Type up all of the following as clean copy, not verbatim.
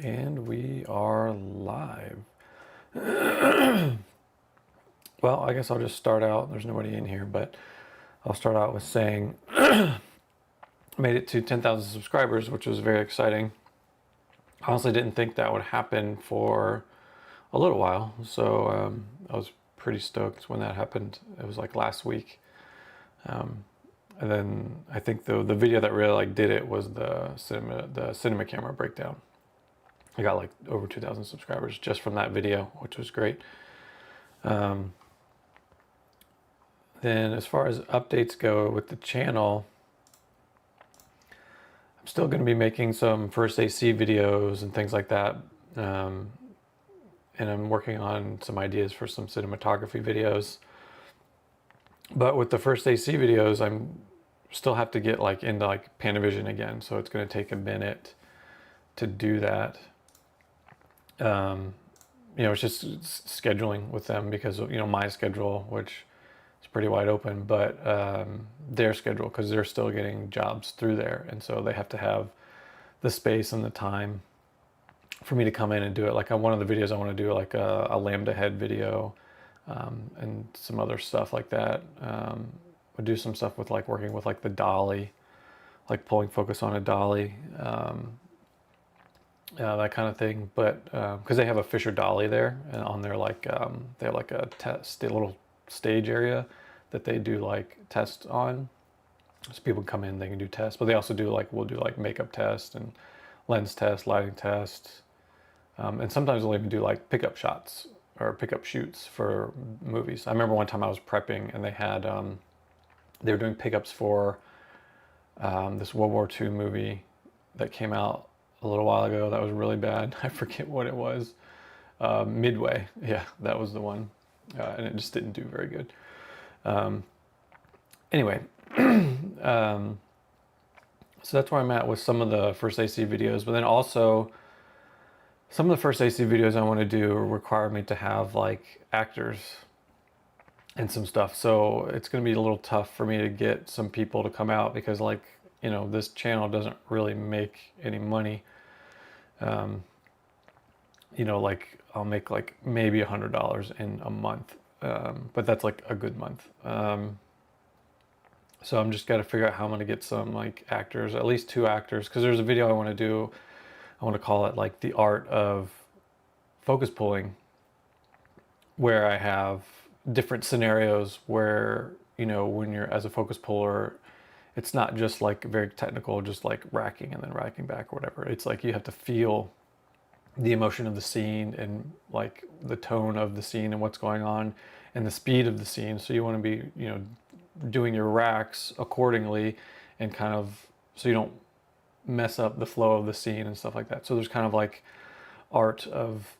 And we are live. Well, I guess I'll just start out. There's nobody in here, but I'll start out with saying I made it to 10,000 subscribers, which was very exciting. I honestly didn't think that would happen for a little while, so I was pretty stoked when that happened. It was like last week. And then I think the video that really like did it was the cinema camera breakdown. I got like over 2,000 subscribers just from that video, which was great. Then as far as updates go with the channel, I'm still going to be making some first AC videos and things like that. And I'm working on some ideas for some cinematography videos. But with the first AC videos, I'm still have to get like into like Panavision again. So it's going to take a minute to do that. It's just scheduling with them because, my schedule, which is pretty wide open, but their schedule, because they're still getting jobs through there. And so they have to have the space and the time for me to come in and do it. Like on one of the videos, I want to do like a Lambda head video and some other stuff like that. We'll do some stuff with like working with like the dolly, like pulling focus on a dolly. That kind of thing, but because they have a Fisher dolly there, and on their like they have like a little stage area that they do like tests on, so people come in, they can do tests, but they also do like, we'll do like makeup tests and lens tests, lighting tests, and sometimes they'll even do like pickup shots or pickup shoots for movies. I remember one time I was prepping and they had they were doing pickups for this World War II movie that came out a little while ago that was really bad. I forget what it was. Midway. Yeah, that was the one. And it just didn't do very good. Anyway, so that's where I'm at with some of the first AC videos. But then also, some of the first AC videos I want to do require me to have like actors and some stuff. So it's going to be a little tough for me to get some people to come out because like, this channel doesn't really make any money. Like I'll make like maybe $100 in a month, but that's like a good month. So I'm just got to figure out how I'm going to get some like actors, at least 2 actors, because there's a video I want to do. I want to call it like the art of focus pulling, where I have different scenarios where, when you're as a focus puller, it's not just like very technical, just like racking and then racking back or whatever. It's like you have to feel the emotion of the scene and like the tone of the scene and what's going on and the speed of the scene. So you want to be, doing your racks accordingly and kind of so you don't mess up the flow of the scene and stuff like that. So there's kind of like art of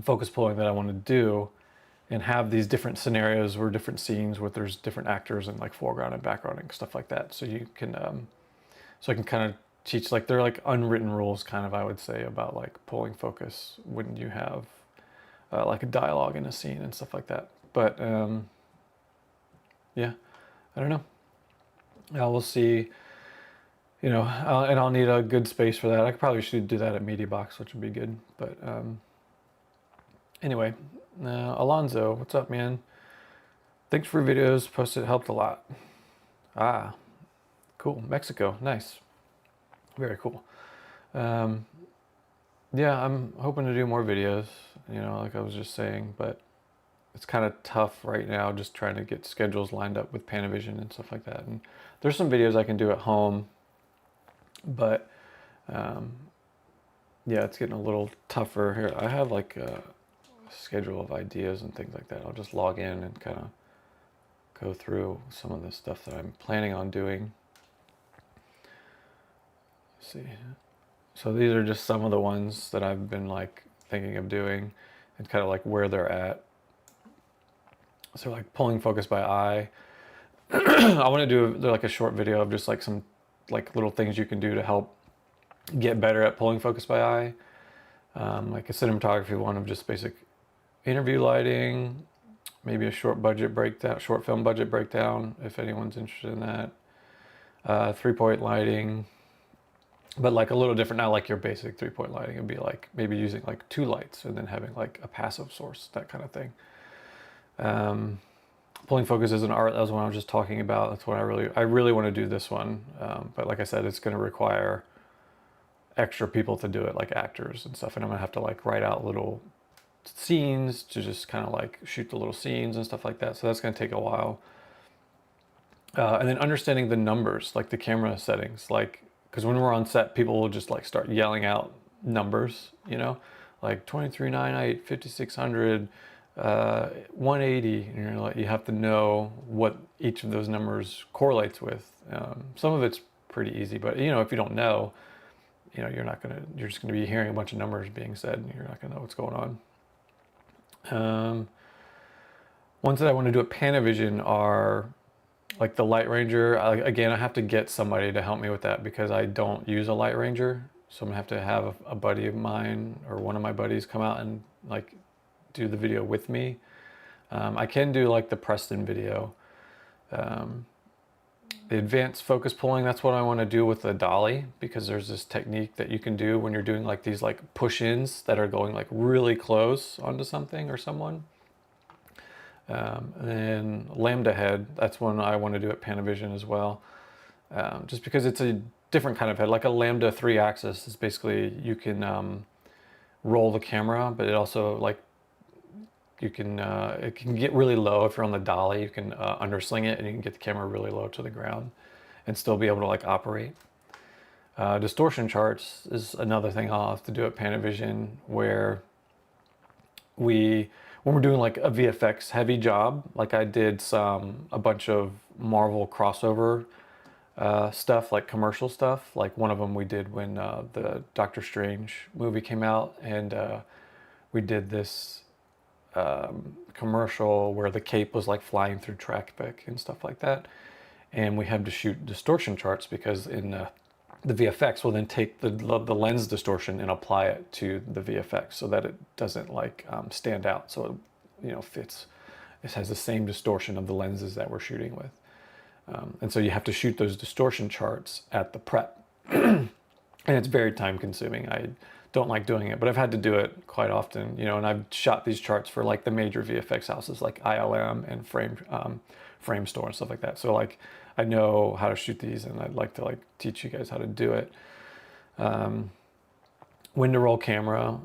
focus pulling that I want to do and have these different scenarios or different scenes where there's different actors and like foreground and background and stuff like that. So you can, so I can kind of teach, like they're like unwritten rules kind of, I would say, about like pulling focus when you have like a dialogue in a scene and stuff like that. But yeah, I don't know. We'll see. And I'll need a good space for that. I probably should do that at Media Box, which would be good. But anyway, Alonzo, what's up, man? Thanks for videos posted. Helped a lot. Ah, cool. Mexico, nice. Very cool. Yeah, I'm hoping to do more videos, like I was just saying, but it's kind of tough right now just trying to get schedules lined up with Panavision and stuff like that. And there's some videos I can do at home, but yeah, it's getting a little tougher here. I have like a schedule of ideas and things like that. I'll just log in and kind of go through some of the stuff that I'm planning on doing. Let's see. So these are just some of the ones that I've been like thinking of doing and kind of like where they're at. So like pulling focus by eye. I want to do like a short video of just like some like little things you can do to help get better at pulling focus by eye. Like a cinematography one of just basic interview lighting, maybe a short film budget breakdown, if anyone's interested in that. 3-point lighting, but like a little different, not like your basic 3-point lighting. It'd be like maybe using like 2 lights and then having like a passive source, that kind of thing. Pulling focus is an art. That was what I was just talking about. That's what I really want to do this one. But like I said, it's going to require extra people to do it, like actors and stuff. And I'm going to have to like write out little scenes to just kind of like shoot the little scenes and stuff like that. So that's going to take a while. And then understanding the numbers, like the camera settings, like, because when we're on set, people will just like start yelling out numbers, you know, like 2398, 5600, 180, and you're like, you have to know what each of those numbers correlates with. Some of it's pretty easy, but you know, if you don't know, you know, you're just gonna be hearing a bunch of numbers being said, and you're not gonna know what's going on. Ones that I want to do at Panavision are like the Light Ranger. Again, I have to get somebody to help me with that because I don't use a Light Ranger. So I'm gonna have to have a buddy of mine or one of my buddies come out and like do the video with me. I can do like the Preston video. The advanced focus pulling, that's what I want to do with the dolly, because there's this technique that you can do when you're doing like these like push-ins that are going like really close onto something or someone. And then lambda head, that's one I want to do at Panavision as well. Just because it's a different kind of head, like a lambda 3-axis is basically you can roll the camera, but it also like you can it can get really low if you're on the dolly. You can undersling it and you can get the camera really low to the ground and still be able to like operate. Distortion charts is another thing I'll have to do at Panavision, where when we're doing like a VFX heavy job, like I did a bunch of Marvel crossover stuff, like commercial stuff. Like one of them we did when the Doctor Strange movie came out, and we did this commercial where the cape was like flying through traffic and stuff like that. And we had to shoot distortion charts because in the VFX will then take the lens distortion and apply it to the VFX so that it doesn't like stand out. So it, you know, fits. It has the same distortion of the lenses that we're shooting with. And so you have to shoot those distortion charts at the prep. And it's very time consuming. I don't like doing it, but I've had to do it quite often, you know, and I've shot these charts for like the major VFX houses like ILM and Frame Store and stuff like that. So like I know how to shoot these, and I'd like to like teach you guys how to do it. When to roll camera,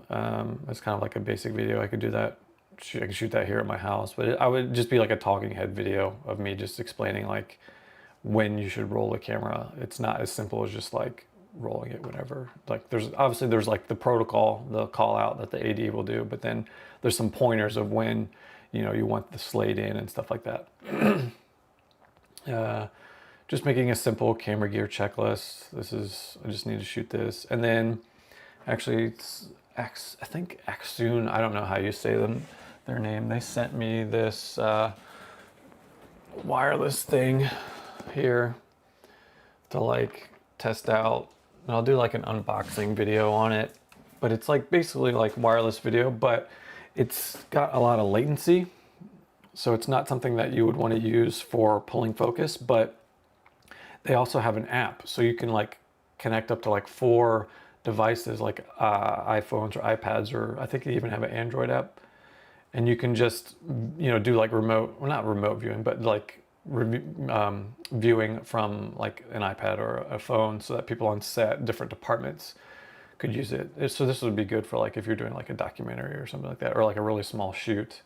it's kind of like a basic video. I could do that. I could shoot that here at my house, but I would just be like a talking head video of me just explaining like when you should roll the camera. It's not as simple as just like rolling it whenever. Like there's like the protocol, the call out that the AD will do, but then there's some pointers of when, you know, you want the slate in and stuff like that. Just making a simple camera gear checklist. I just need to shoot this. And then actually I think Xsoon, I don't know how you say their name. They sent me this wireless thing here to like test out. And I'll do like an unboxing video on it, but it's like basically like wireless video, but it's got a lot of latency. So it's not something that you would want to use for pulling focus, but they also have an app. So you can like connect up to like 4 devices, like iPhones or iPads, or I think they even have an Android app. And you can just, you know, do like remote, well, not remote viewing, but like viewing from like an iPad or a phone, so that people on set, different departments, could use it. So this would be good for like if you're doing like a documentary or something like that, or like a really small shoot,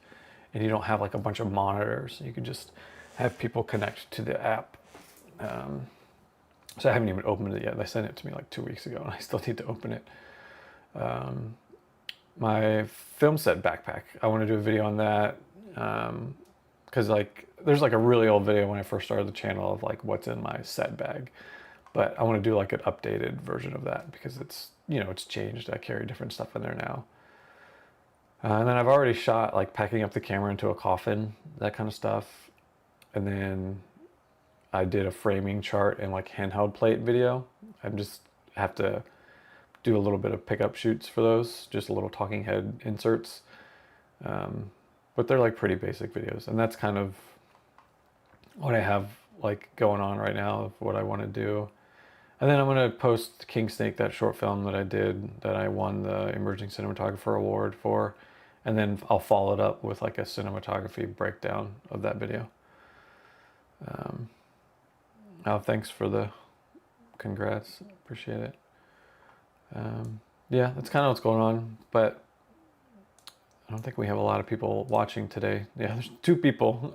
and you don't have like a bunch of monitors. You can just have people connect to the app. So I haven't even opened it yet. They sent it to me like 2 weeks ago, and I still need to open it. My film set backpack, I want to do a video on that, because like there's like a really old video when I first started the channel of like what's in my set bag, but I want to do like an updated version of that because it's, you know, it's changed. I carry different stuff in there now. And then I've already shot like packing up the camera into a coffin, that kind of stuff. And then I did a framing chart and like handheld plate video. I just have to do a little bit of pickup shoots for those, just a little talking head inserts. But they're like pretty basic videos, and that's kind of what I have like going on right now of what I want to do. And then I'm going to post King Snake, that short film that I did, that I won the Emerging Cinematographer Award for. And then I'll follow it up with like a cinematography breakdown of that video. Thanks for the congrats. Appreciate it. Yeah, that's kind of what's going on. But I don't think we have a lot of people watching today. Yeah, there's 2 people.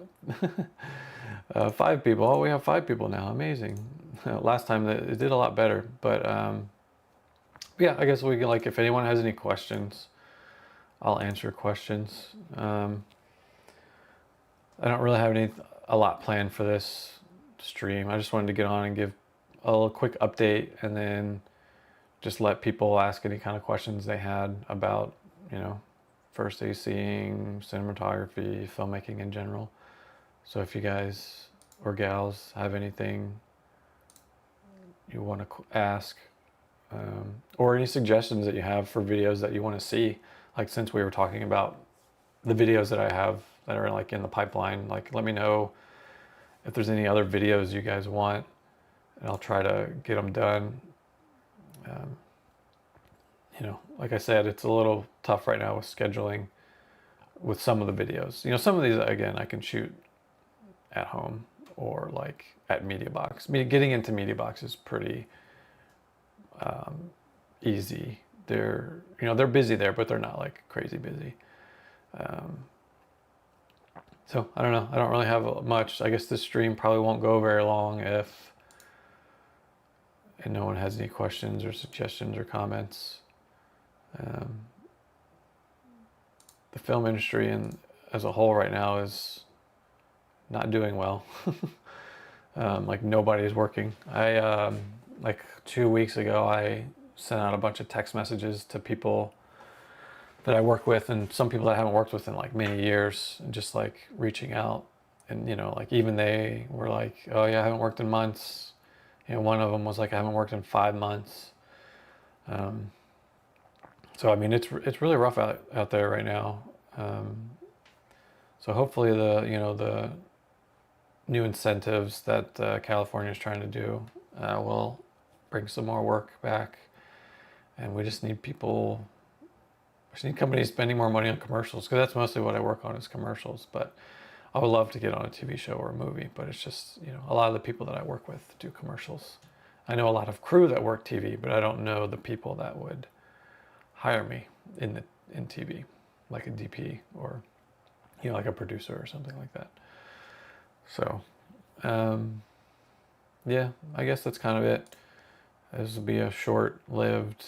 5 people. Oh, we have 5 people now. Amazing. Last time it did a lot better. But yeah, I guess we can, like, if anyone has any questions, I'll answer questions. I don't really have a lot planned for this stream. I just wanted to get on and give a little quick update, and then just let people ask any kind of questions they had about, first day seeing, cinematography, filmmaking in general. So if you guys or gals have anything you want to ask, or any suggestions that you have for videos that you want to see, like since we were talking about the videos that I have that are like in the pipeline, like let me know if there's any other videos you guys want, and I'll try to get them done. Like I said, it's a little tough right now with scheduling with some of the videos. Some of these, again, I can shoot at home or like at MediaBox. Getting into MediaBox is pretty easy. They're busy there, but they're not like crazy busy. So I don't know. I don't really have much. I guess this stream probably won't go very long if no one has any questions or suggestions or comments. The film industry as a whole right now is not doing well. Like nobody's working. Like 2 weeks ago, I sent out a bunch of text messages to people that I work with, and some people that I haven't worked with in like many years, and just like reaching out, and like even they were like, oh yeah, I haven't worked in months. One of them was like, I haven't worked in 5 months. So I mean, it's really rough out there right now. So hopefully the new incentives that California is trying to do will bring some more work back, and we just need companies spending more money on commercials, because that's mostly what I work on is commercials. But I would love to get on a TV show or a movie, but it's just, a lot of the people that I work with do commercials. I know a lot of crew that work TV, but I don't know the people that would hire me in TV, like a DP or, like a producer or something like that. So, yeah, I guess that's kind of it. This will be a short-lived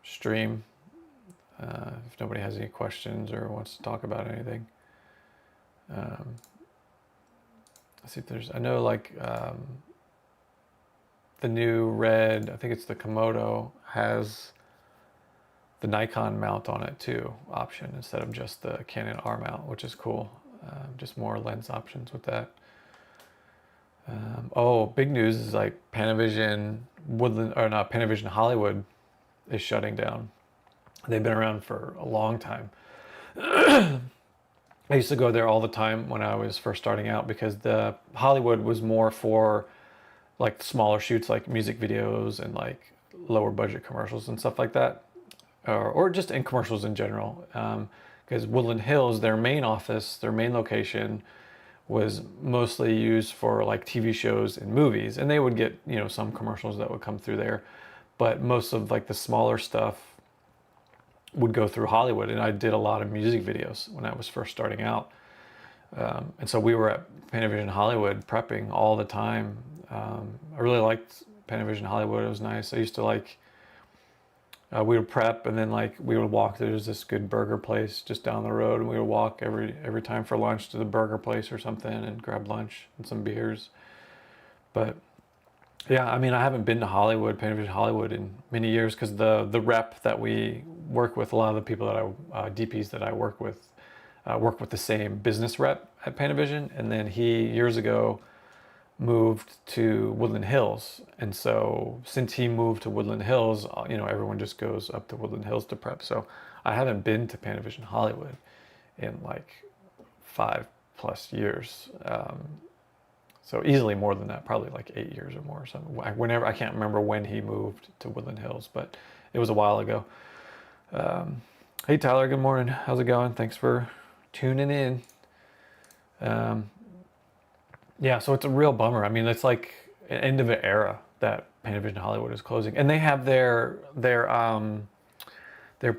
stream. If nobody has any questions or wants to talk about anything. Let's see if I know like the new Red, I think it's the Komodo, has the Nikon mount on it too, option, instead of just the Canon R mount, which is cool. Just more lens options with that. Big news is like Panavision Panavision Hollywood is shutting down. They've been around for a long time. I used to go there all the time when I was first starting out, because the Hollywood was more for like smaller shoots, like music videos and like lower budget commercials and stuff like that, or just in commercials in general. Because Woodland Hills, their main office, their main location, was mostly used for like TV shows and movies, and they would get some commercials that would come through there, but most of like the smaller stuff would go through Hollywood. And I did a lot of music videos when I was first starting out, and so we were at Panavision Hollywood prepping all the time. I really liked Panavision Hollywood. It was nice. I used to like we would prep, and then like we would walk. There's this good burger place just down the road, and we would walk every time for lunch to the burger place or something and grab lunch and some beers. But yeah, I mean, I haven't been to Panavision Hollywood in many years, because the rep that we work with, a lot of the people that DPs that I work with the same business rep at Panavision, and then he years ago moved to Woodland Hills, and so since he moved to Woodland Hills, everyone just goes up to Woodland Hills to prep. So I haven't been to Panavision Hollywood in like 5+ years. So easily more than that, probably like 8 years or more or something. Whenever, I can't remember when he moved to Woodland Hills, but it was a while ago. Hey Tyler, good morning. How's it going? Thanks for tuning in. Um, yeah, so it's a real bummer. I mean, it's like an end of an era that Panavision Hollywood is closing, and they have their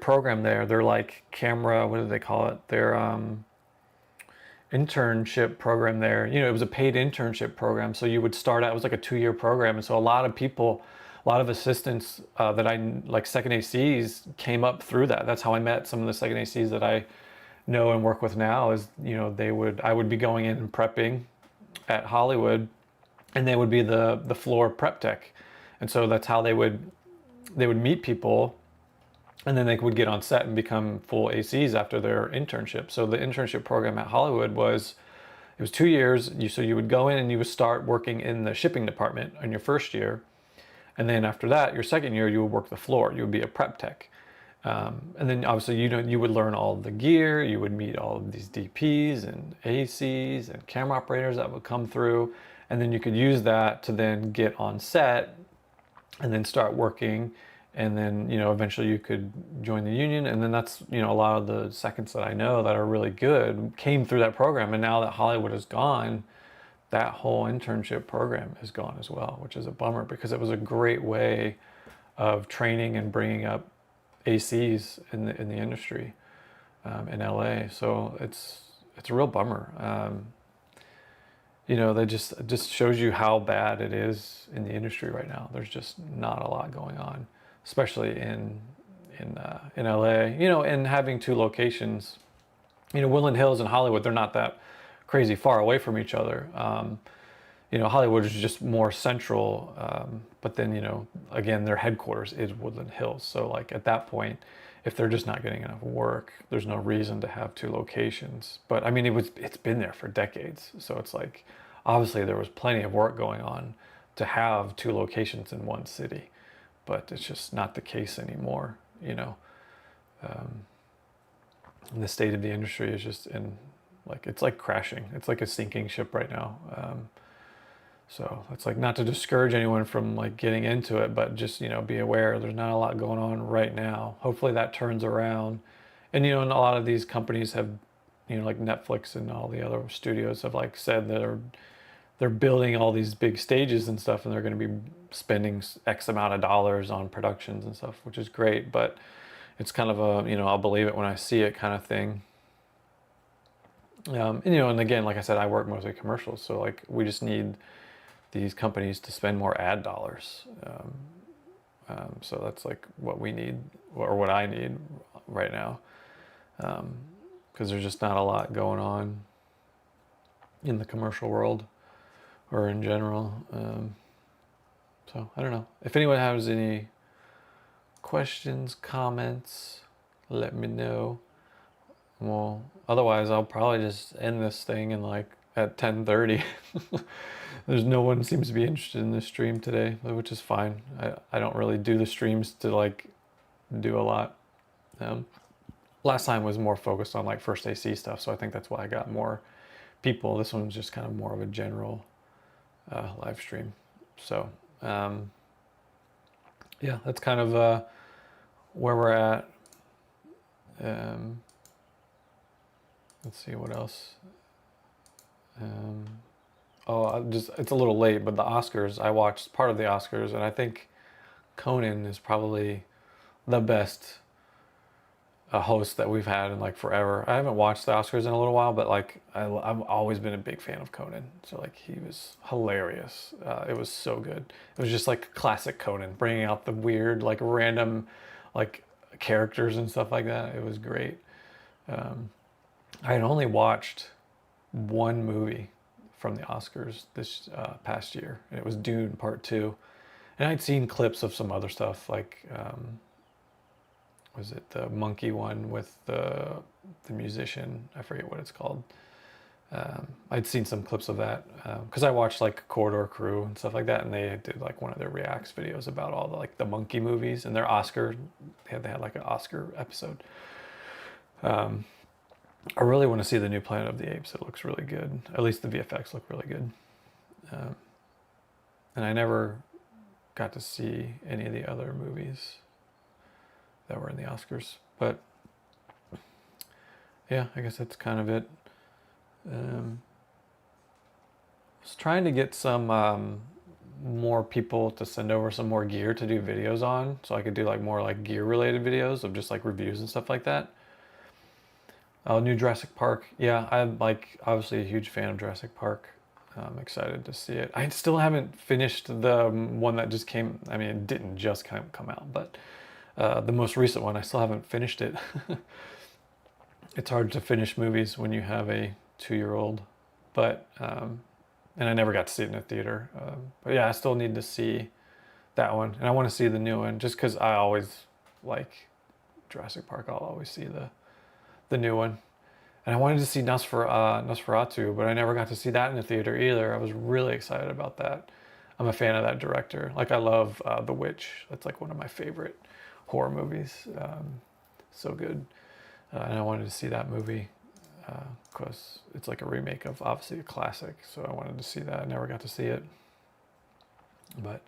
program there. They're like camera. What do they call it? Their internship program there. You know, it was a paid internship program. So you would start out, it was like a 2-year program. And so a lot of people, a lot of assistants that I, like second ACs, came up through that. That's how I met some of the second ACs that I know and work with now. Is, you know, I would be going in and prepping at Hollywood, and they would be the floor prep tech. And so that's how they would meet people, and then they would get on set and become full ACs after their internship. So the internship program at Hollywood it was 2 years. So you would go in and you would start working in the shipping department in your first year. And then after that, your second year, you would work the floor. You would be a prep tech. And then obviously, you would learn all of the gear. You would meet all of these DPs and ACs and camera operators that would come through. And then you could use that to then get on set and then start working. And then, you know, eventually you could join the union. And then that's, you know, a lot of the seconds that I know that are really good came through that program. And now that Hollywood is gone, that whole internship program is gone as well, which is a bummer because it was a great way of training and bringing up ACs in the industry in LA. So it's a real bummer. You know, that just shows you how bad it is in the industry right now. There's just not a lot going on, especially in LA. You know, and having two locations. You know, Woodland Hills and Hollywood, they're not that crazy far away from each other. You know, Hollywood is just more central, but then, you know, again, their headquarters is Woodland Hills. So like at that point, if they're just not getting enough work, there's no reason to have two locations. But I mean, it's been there for decades. So it's like, obviously there was plenty of work going on to have two locations in one city, but it's just not the case anymore, you know. And the state of the industry is just it's like crashing. It's like a sinking ship right now. So it's like, not to discourage anyone from like getting into it, but just, you know, be aware there's not a lot going on right now. Hopefully that turns around. And, you know, and a lot of these companies have, you know, like Netflix and all the other studios have like said that they're building all these big stages and stuff, and they're going to be spending X amount of dollars on productions and stuff, which is great. But it's kind of a, you know, I'll believe it when I see it kind of thing. And, you know, and again, like I said, I work mostly commercials. So like, we just need these companies to spend more ad dollars. So that's like what we need, or what I need right now. Because there's just not a lot going on in the commercial world or in general. So I don't know. If anyone has any questions, comments, let me know. Well, otherwise I'll probably just end this thing in like at 10:30. There's no one seems to be interested in this stream today, which is fine. I don't really do the streams to like do a lot. Last time was more focused on like first AC stuff, so I think that's why I got more people. This one's just kind of more of a general live stream. So yeah, that's kind of where we're at. Let's see what else. It's a little late, but the Oscars, I watched part of the Oscars, and I think Conan is probably the best host that we've had in like forever. I haven't watched the Oscars in a little while, but like I've always been a big fan of Conan. So like, he was hilarious. It was so good. It was just like classic Conan, bringing out the weird, like random, like characters and stuff like that. It was great. I had only watched one movie from the Oscars this past year, and it was Dune Part 2. And I'd seen clips of some other stuff, like was it the monkey one with the musician? I forget what it's called. I'd seen some clips of that because I watched like Corridor Crew and stuff like that, and they did like one of their reacts videos about all the like the monkey movies and their Oscar. They had like an Oscar episode. I really want to see the new Planet of the Apes. It looks really good. At least the VFX look really good. Um, and I never got to see any of the other movies that were in the Oscars. But yeah, I guess that's kind of it. I was trying to get some more people to send over some more gear to do videos on, so I could do like more like gear related videos of just like reviews and stuff like that. Oh, new Jurassic Park. Yeah, I'm like obviously a huge fan of Jurassic Park. I'm excited to see it. I still haven't finished the one that just came. I mean, it didn't just come out, but the most recent one, I still haven't finished it. It's hard to finish movies when you have a 2-year-old, but and I never got to see it in a theater. But yeah, I still need to see that one, and I want to see the new one just because I always like Jurassic Park. I'll always see the new one. And I wanted to see Nosferatu, but I never got to see that in the theater either. I was really excited about that. I'm a fan of that director. Like I love The Witch. That's like one of my favorite horror movies. So good. And I wanted to see that movie because it's like a remake of obviously a classic. So I wanted to see that. I never got to see it, but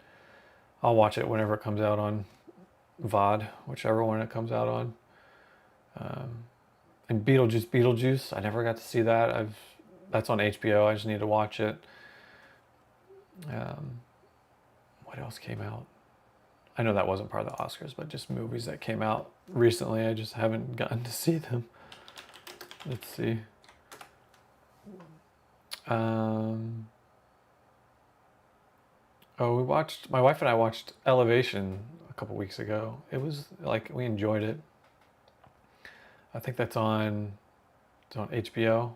I'll watch it whenever it comes out on VOD, whichever one it comes out on. And Beetlejuice, I never got to see that. That's on HBO. I just need to watch it. What else came out? I know that wasn't part of the Oscars, but just movies that came out recently. I just haven't gotten to see them. Let's see. My wife and I watched Elevation a couple weeks ago. It was like, we enjoyed it. I think it's on HBO.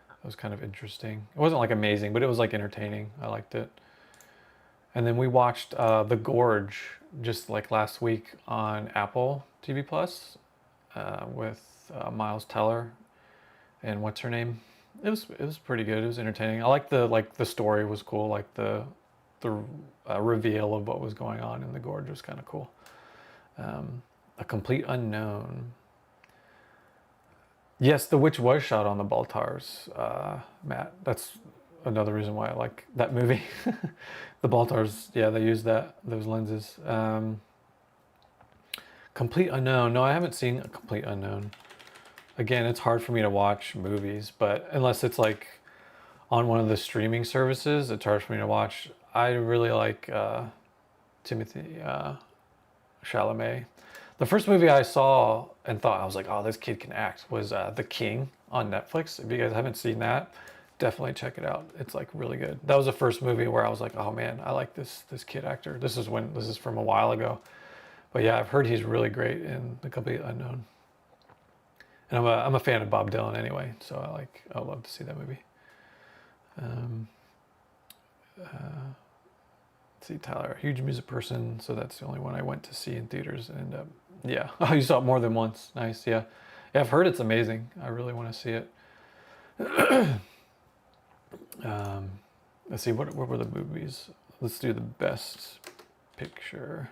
It was kind of interesting. It wasn't like amazing, but it was like entertaining. I liked it. And then we watched The Gorge just like last week on Apple TV Plus with Miles Teller and what's her name. It was pretty good. It was entertaining. I liked the story was cool. Like the reveal of what was going on in The Gorge was kind of cool. A Complete Unknown. Yes, The Witch was shot on the Baltars, Matt. That's another reason why I like that movie. The Baltars, yeah, they used those lenses. Complete Unknown. No, I haven't seen A Complete Unknown. Again, it's hard for me to watch movies, but unless it's like on one of the streaming services, it's hard for me to watch. I really like Timothy Chalamet. The first movie I saw and thought, I was like, oh, this kid can act, was The King on Netflix. If you guys haven't seen that, definitely check it out. It's like really good. That was the first movie where I was like, oh man, I like this kid actor. This is from a while ago. But yeah, I've heard he's really great in The Complete Unknown. And I'm a fan of Bob Dylan anyway, so I love to see that movie. Let's see, Tyler, a huge music person, so that's the only one I went to see in theaters. And yeah, oh, you saw it more than once. Nice, yeah. Yeah, I've heard it's amazing. I really want to see it. Let's see, what were the movies? Let's do the best picture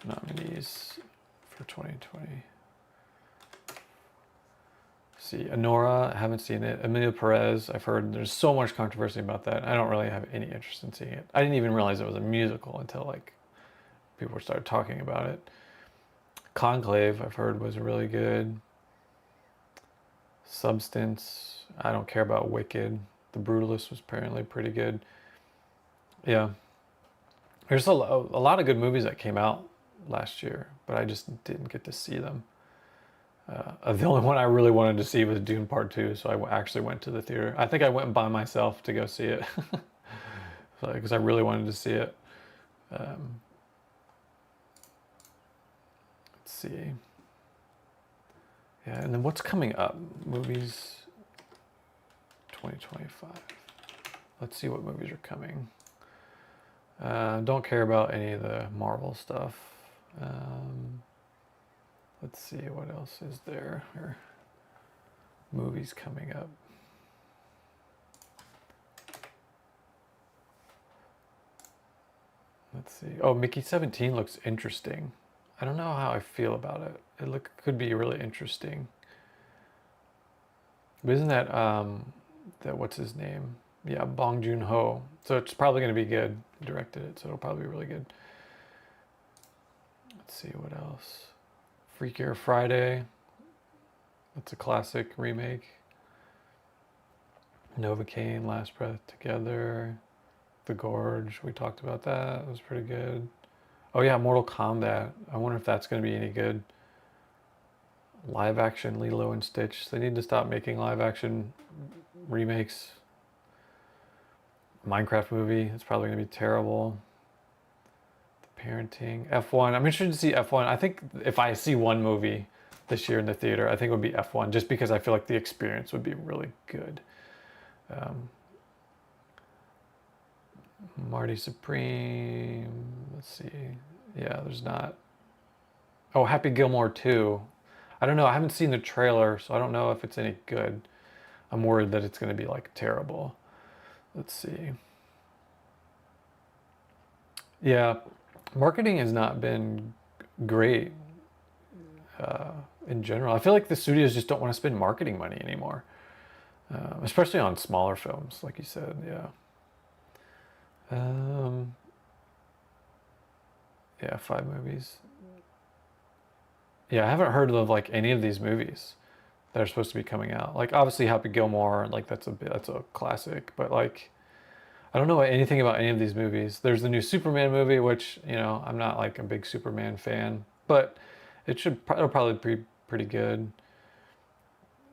nominees for 2020. See, Anora, I haven't seen it. Emilio Perez, I've heard there's so much controversy about that. I don't really have any interest in seeing it. I didn't even realize it was a musical until like people started talking about it. Conclave, I've heard was really good. Substance, I don't care about Wicked. The Brutalist was apparently pretty good. Yeah. There's a lot of good movies that came out last year, but I just didn't get to see them. The only one I really wanted to see was Dune Part 2, so I actually went to the theater. I think I went by myself to go see it, because I really wanted to see it. Let's see. Yeah, and then what's coming up? Movies 2025. Let's see what movies are coming. Don't care about any of the Marvel stuff. Let's see, what else is there? Or movies coming up. Let's see. Oh, Mickey 17 looks interesting. I don't know how I feel about it. Could be really interesting. But isn't that what's his name? Yeah, Bong Joon-ho. So it's probably going to be good. He directed it, so it'll probably be really good. Let's see what else. Freakier Friday. That's a classic remake. Novocaine, Last Breath Together. The Gorge, we talked about that. It was pretty good. Oh yeah, Mortal Kombat. I wonder if that's going to be any good. Live action Lilo and Stitch. They need to stop making live action remakes. Minecraft movie. It's probably going to be terrible. The Parenting. F1. I'm interested to see F1. I think if I see one movie this year in the theater, I think it would be F1, just because I feel like the experience would be really good. Marty Supreme. Let's see. Yeah, there's not. Oh, Happy Gilmore 2. I don't know. I haven't seen the trailer, so I don't know if it's any good. I'm worried that it's going to be like terrible. Let's see. Yeah, marketing has not been great in general. I feel like the studios just don't want to spend marketing money anymore, especially on smaller films, like you said. Yeah. Yeah, 5 movies. Yeah, I haven't heard of like any of these movies that are supposed to be coming out. Like obviously Happy Gilmore, like that's a classic, but like I don't know anything about any of these movies. There's the new Superman movie, which I'm not like a big Superman fan, but it'll probably be pretty good.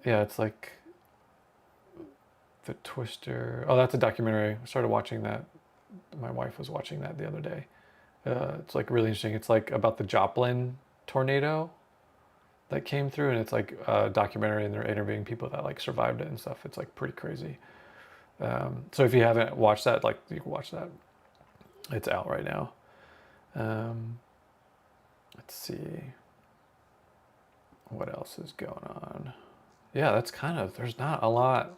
Yeah, it's like the Twister. Oh, that's a documentary. I started watching that. My wife was watching that the other day. It's like really interesting. It's like about the Joplin tornado that came through, and it's like a documentary, and they're interviewing people that like survived it and stuff. It's like pretty crazy. So if you haven't watched that, like you can watch that. It's out right now. Let's see what else is going on. Yeah, there's not a lot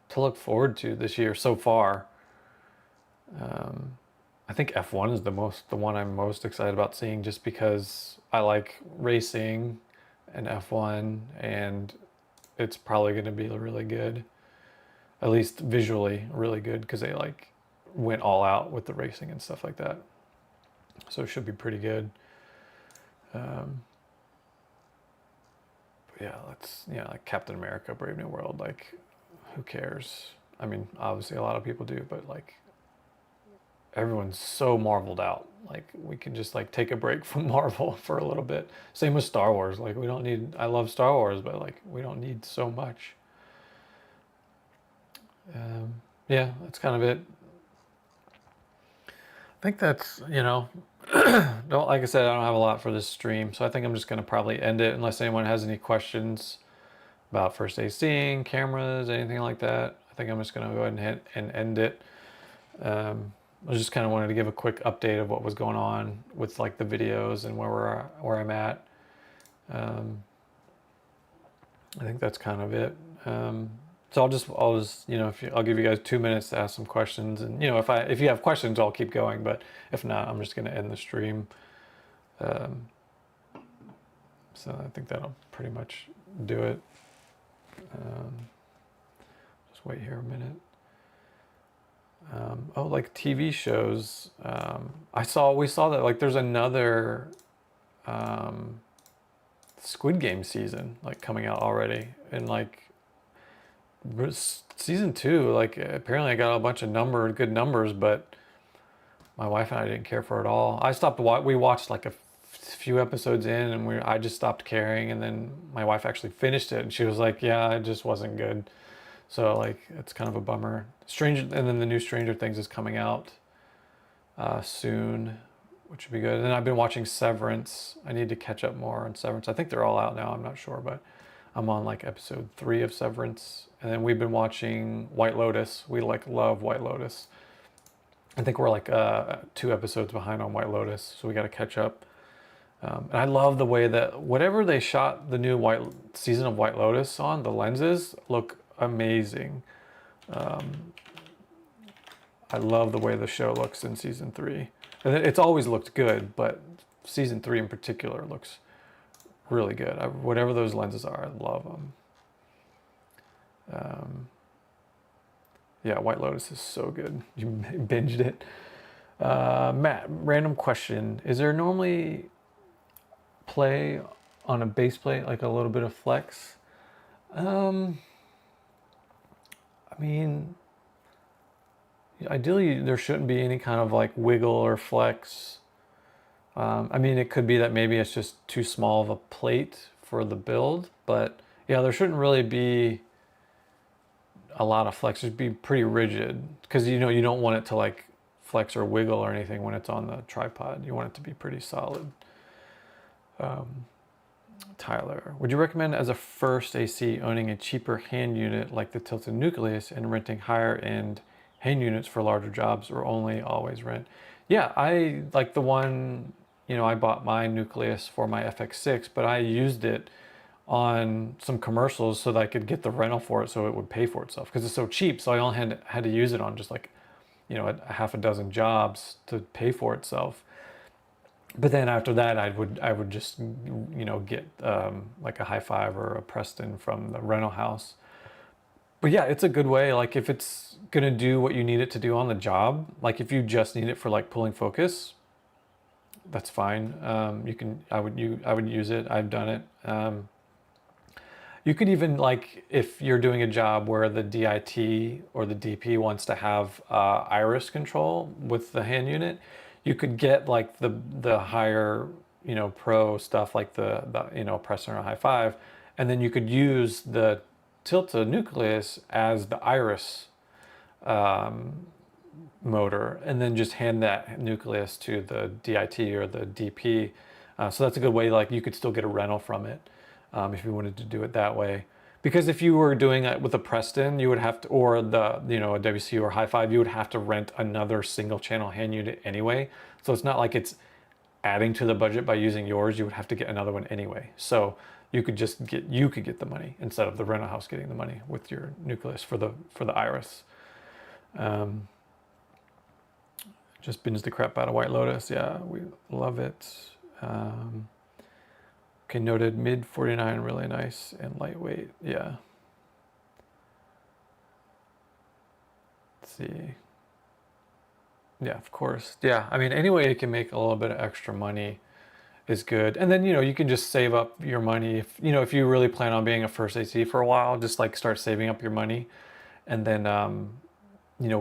to look forward to this year so far. I think F1 is the one I'm most excited about seeing, just because I like racing and F1, and it's probably going to be really good, at least visually really good, because they like went all out with the racing and stuff like that. So it should be pretty good. But yeah, like Captain America, Brave New World, like who cares? I mean, obviously a lot of people do, but like everyone's so Marveled out. Like we can just like take a break from Marvel for a little bit. Same with Star Wars. Like we don't need. I love Star Wars, but like we don't need so much. Yeah, that's kind of it. I think that's don't like I said, I don't have a lot for this stream, so I think I'm just gonna probably end it unless anyone has any questions about first day seeing, cameras, anything like that. I think I'm just gonna go ahead and end it. I just kind of wanted to give a quick update of what was going on with like the videos and where I'm at. I think that's kind of it. So I'll just I'll give you guys 2 minutes to ask some questions, and if you have questions, I'll keep going. But if not, I'm just going to end the stream. So I think that'll pretty much do it. Just wait here a minute. Like TV shows. We saw that like there's another Squid Game season like coming out already, and like season 2, like apparently I got a bunch of good numbers, but my wife and I didn't care for it at all. We watched like a few episodes in, and I just stopped caring, and then my wife actually finished it, and she was like, yeah, it just wasn't good. So like it's kind of a bummer. And then the new Stranger Things is coming out soon, which would be good. And then I've been watching Severance. I need to catch up more on Severance. I think they're all out now, I'm not sure, but I'm on like episode 3 of Severance. And then we've been watching White Lotus. We like love White Lotus. I think we're like 2 episodes behind on White Lotus, so we got to catch up. And I love the way that whatever they shot the new season of White Lotus on, the lenses look amazing. I love the way the show looks in season 3. And it's always looked good, but season 3 in particular looks really good. Whatever those lenses are, I love them. Yeah, White Lotus is so good. You binged it. Matt, random question. Is there normally play on a base plate, like a little bit of flex? Um, I mean, ideally there shouldn't be any kind of like wiggle or flex. I mean, it could be that maybe it's just too small of a plate for the build, but yeah, there shouldn't really be a lot of flex. It'd be pretty rigid because you don't want it to like flex or wiggle or anything when it's on the tripod. You want it to be pretty solid. Tyler, would you recommend as a first AC owning a cheaper hand unit like the tilted nucleus and renting higher end hand units for larger jobs, or only always rent? Yeah, I like the one, I bought my nucleus for my FX6, but I used it on some commercials so that I could get the rental for it so it would pay for itself because it's so cheap. So I only had to use it on just like, a half a dozen jobs to pay for itself. But then after that, I would just get like a high five or a Preston from the rental house. But yeah, it's a good way. Like if it's gonna do what you need it to do on the job, like if you just need it for like pulling focus, that's fine. I would use it. I've done it. You could even like if you're doing a job where the DIT or the DP wants to have iris control with the hand unit, you could get like the higher pro stuff like the Preston or high five, and then you could use the Tilta nucleus as the iris motor, and then just hand that nucleus to the DIT or the DP. So that's a good way. Like you could still get a rental from it if you wanted to do it that way. Because if you were doing it with a Preston, you would have to, or the a WC or High Five, you would have to rent another single channel hand unit anyway. So it's not like it's adding to the budget by using yours. You would have to get another one anyway. So you could get the money instead of the rental house getting the money with your nucleus for the iris. Just binged the crap out of White Lotus. Yeah, we love it. Okay, noted. Mid 49, really nice and lightweight. Yeah. Let's see. Yeah, of course. Yeah, I mean, any way you can make a little bit of extra money is good. And then, you can just save up your money. If you really plan on being a first AC for a while, just like start saving up your money and then,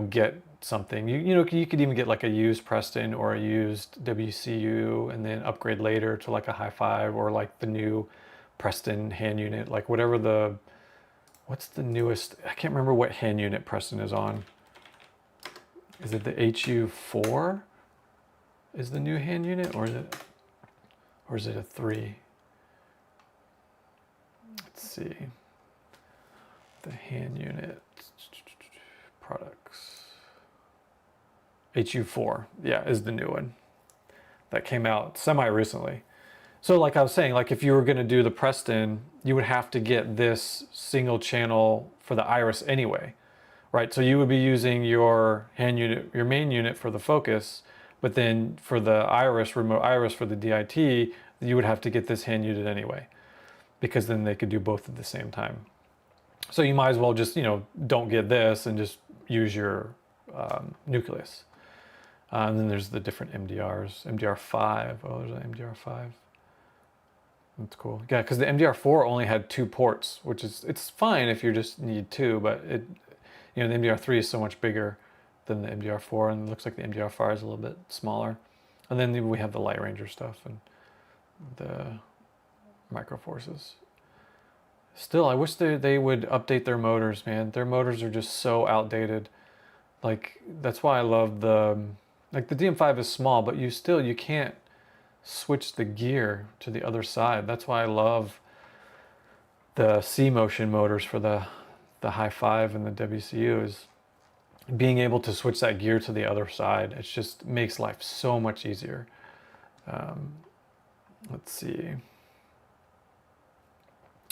get something. You could even get like a used Preston or a used WCU and then upgrade later to like a high five or like the new Preston hand unit, like what's the newest? I can't remember what hand unit Preston is on. Is it the HU4 is the new hand unit, or is it a 3? Let's see. The hand unit products. HU4, yeah, is the new one that came out semi recently. So like I was saying, like if you were going to do the Preston, you would have to get this single channel for the iris anyway, right? So you would be using your hand unit, your main unit for the focus, but then for the iris, remote iris for the DIT, you would have to get this hand unit anyway, because then they could do both at the same time. So you might as well just, don't get this and just use your nucleus. And then there's the different MDRs. MDR5. Oh, there's an MDR5. That's cool. Yeah, because the MDR4 only had 2 ports, which it's fine if you just need 2, but the MDR3 is so much bigger than the MDR4, and it looks like the MDR5 is a little bit smaller. And then we have the Light Ranger stuff and the Micro Forces. Still, I wish they would update their motors, man. Their motors are just so outdated. Like, that's why I love the DM5 is small, but you can't switch the gear to the other side. That's why I love the C-motion motors for the High 5 and the WCU, is being able to switch that gear to the other side. It just makes life so much easier. Let's see.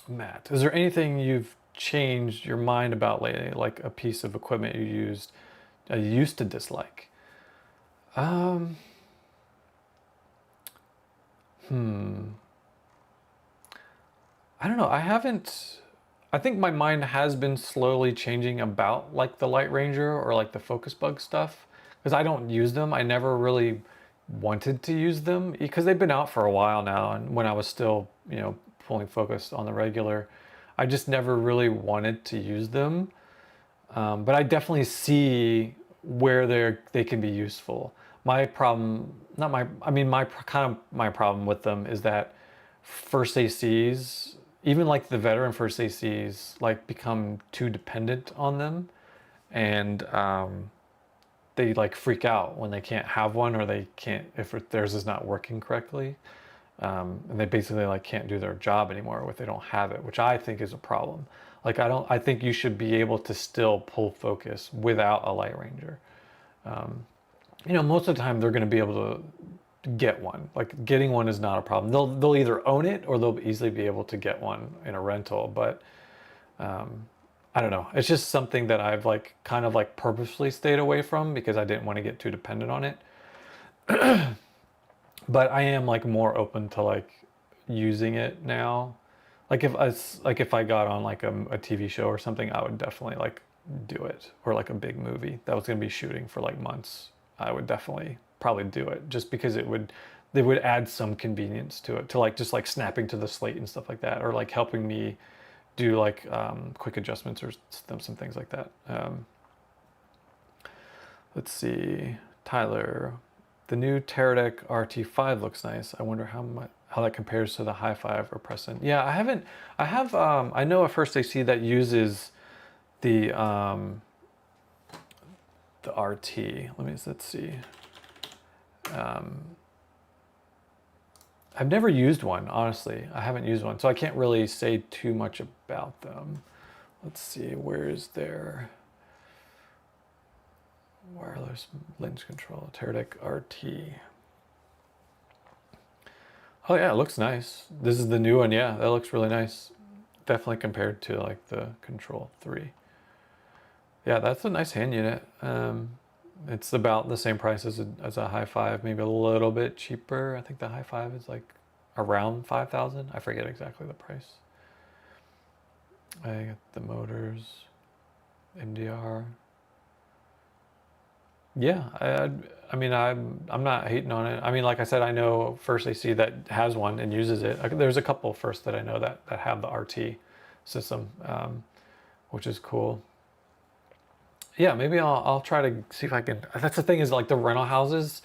Matt, is there anything you've changed your mind about lately, like a piece of equipment you used to dislike? I don't know. I think my mind has been slowly changing about like the Light Ranger or like the focus bug stuff because I don't use them. I never really wanted to use them because they've been out for a while now, and when I was still, pulling focus on the regular, I just never really wanted to use them. But I definitely see where they can be useful. My problem, not my, I mean, my problem with them is that first ACs, even like the veteran first ACs, like become too dependent on them, and they like freak out when they can't have one or they can't if theirs is not working correctly, and they basically like can't do their job anymore if they don't have it, which I think is a problem. Like I think you should be able to still pull focus without a Light Ranger. Most of the time they're going to be able to get one. Like getting one is not a problem. They'll either own it or they'll easily be able to get one in a rental. But I don't know. It's just something that I've like kind of like purposely stayed away from because I didn't want to get too dependent on it. But I am like more open to like using it now. Like if I got on like a TV show or something, I would definitely like do it. Or like a big movie that was going to be shooting for like months, I would definitely probably do it just because they would add some convenience to it, to like just like snapping to the slate and stuff like that, or like helping me do like quick adjustments or some things like that. Let's see, Tyler. The new Teradek RT5 looks nice. I wonder how that compares to the High Five or Preston. Yeah, I haven't. I have. I know a first AC that uses the RT. Let's see. I've never used one, honestly. I haven't used one, so I can't really say too much about them. Let's see, where's their wireless lens control? Teradek RT. Oh yeah, it looks nice. This is the new one, yeah, that looks really nice. Definitely compared to like the Control 3. Yeah, that's a nice hand unit. It's about the same price as a High Five, maybe a little bit cheaper. I think the High Five is like around 5,000. I forget exactly the price. I got the motors, MDR. Yeah, I mean, I'm not hating on it. I mean, like I said, I know First AC that has one and uses it. There's a couple First that I know that have the RT system, which is cool. Yeah, maybe I'll try to see if I can. That's the thing, is like the rental houses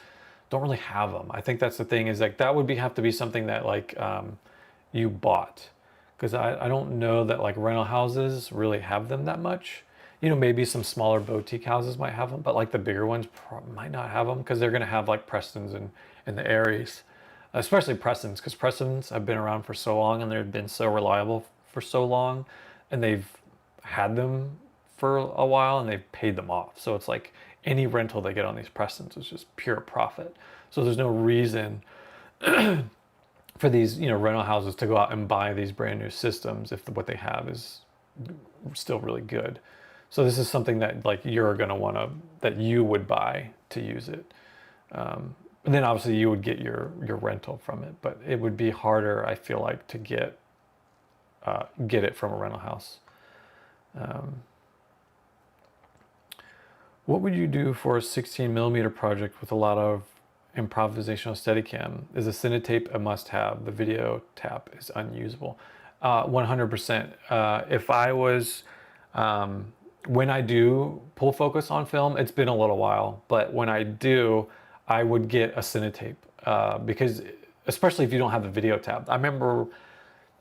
don't really have them. I think that's the thing, is like that would have to be something that like you bought, because I don't know that like rental houses really have them that much. Maybe some smaller boutique houses might have them, but like the bigger ones might not have them because they're going to have like Prestons and the Aries, especially Prestons, because Prestons have been around for so long and they've been so reliable for so long, and they've had them for a while and they've paid them off. So it's like any rental they get on these Prestons is just pure profit. So there's no reason for these, rental houses to go out and buy these brand new systems if what they have is still really good. So this is something that like you're going to want to, that you would buy to use it. And then obviously you would get your rental from it, but it would be harder, I feel like, to get it from a rental house. What would you do for a 16 millimeter project with a lot of improvisational Steadicam? Is a Cinetape a must-have? The video tap is unusable. 100%. If I was, when I do pull focus on film, it's been a little while, but when I do, I would get a Cinetape, because especially if you don't have the video tab. I remember,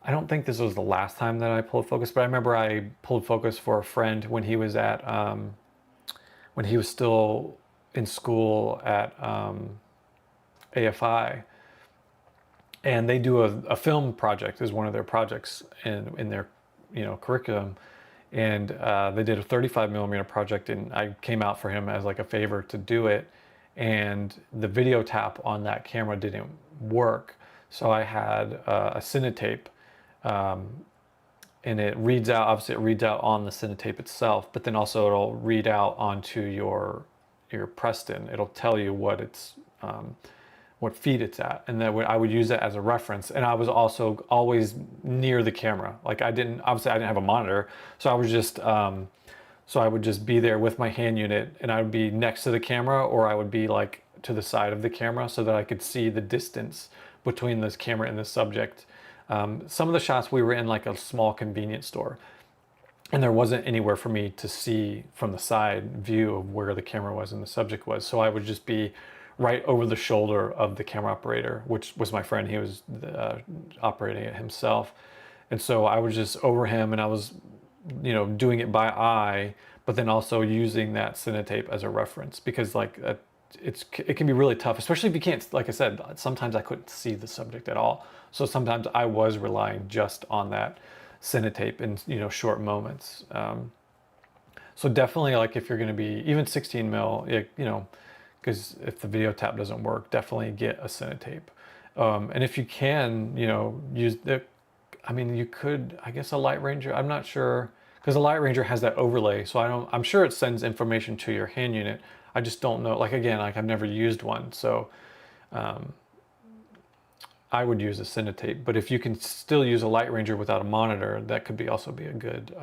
I don't think this was the last time that I pulled focus, but I remember I pulled focus for a friend when he was at, when he was still in school at AFI, and they do a film project as one of their projects in their curriculum, and they did a 35 millimeter project, and I came out for him as like a favor to do it, and the video tap on that camera didn't work, so I had a Cinetape, and it reads out, obviously it reads out on the Cinetape itself, but then also it'll read out onto your Preston. It'll tell you what it's what feed it's at, and that I would use that as a reference. And I was also always near the camera. Like I didn't have a monitor, so I was just so I would just be there with my hand unit, and I would be next to the camera, or I would be like to the side of the camera so that I could see the distance between this camera and the subject. Some of the shots we were in like a small convenience store, and there wasn't anywhere for me to see from the side view of where the camera was and the subject was. So I would just be right over the shoulder of the camera operator, which was my friend. He was operating it himself. And so I was just over him, and I was, doing it by eye, but then also using that Cinetape as a reference, because like it can be really tough, especially if you can't, like I said, sometimes I couldn't see the subject at all. So sometimes I was relying just on that Cinetape in, short moments. So definitely, like if you're going to be even 16 mil, because if the video tap doesn't work, definitely get a Cinetape. And if you can, use the, I mean, you could, I guess a Light Ranger, I'm not sure, because a Light Ranger has that overlay. So I'm sure it sends information to your hand unit. I just don't know, like again, like I've never used one. So I would use a Cinetape, but if you can still use a Light Ranger without a monitor, that could also be a good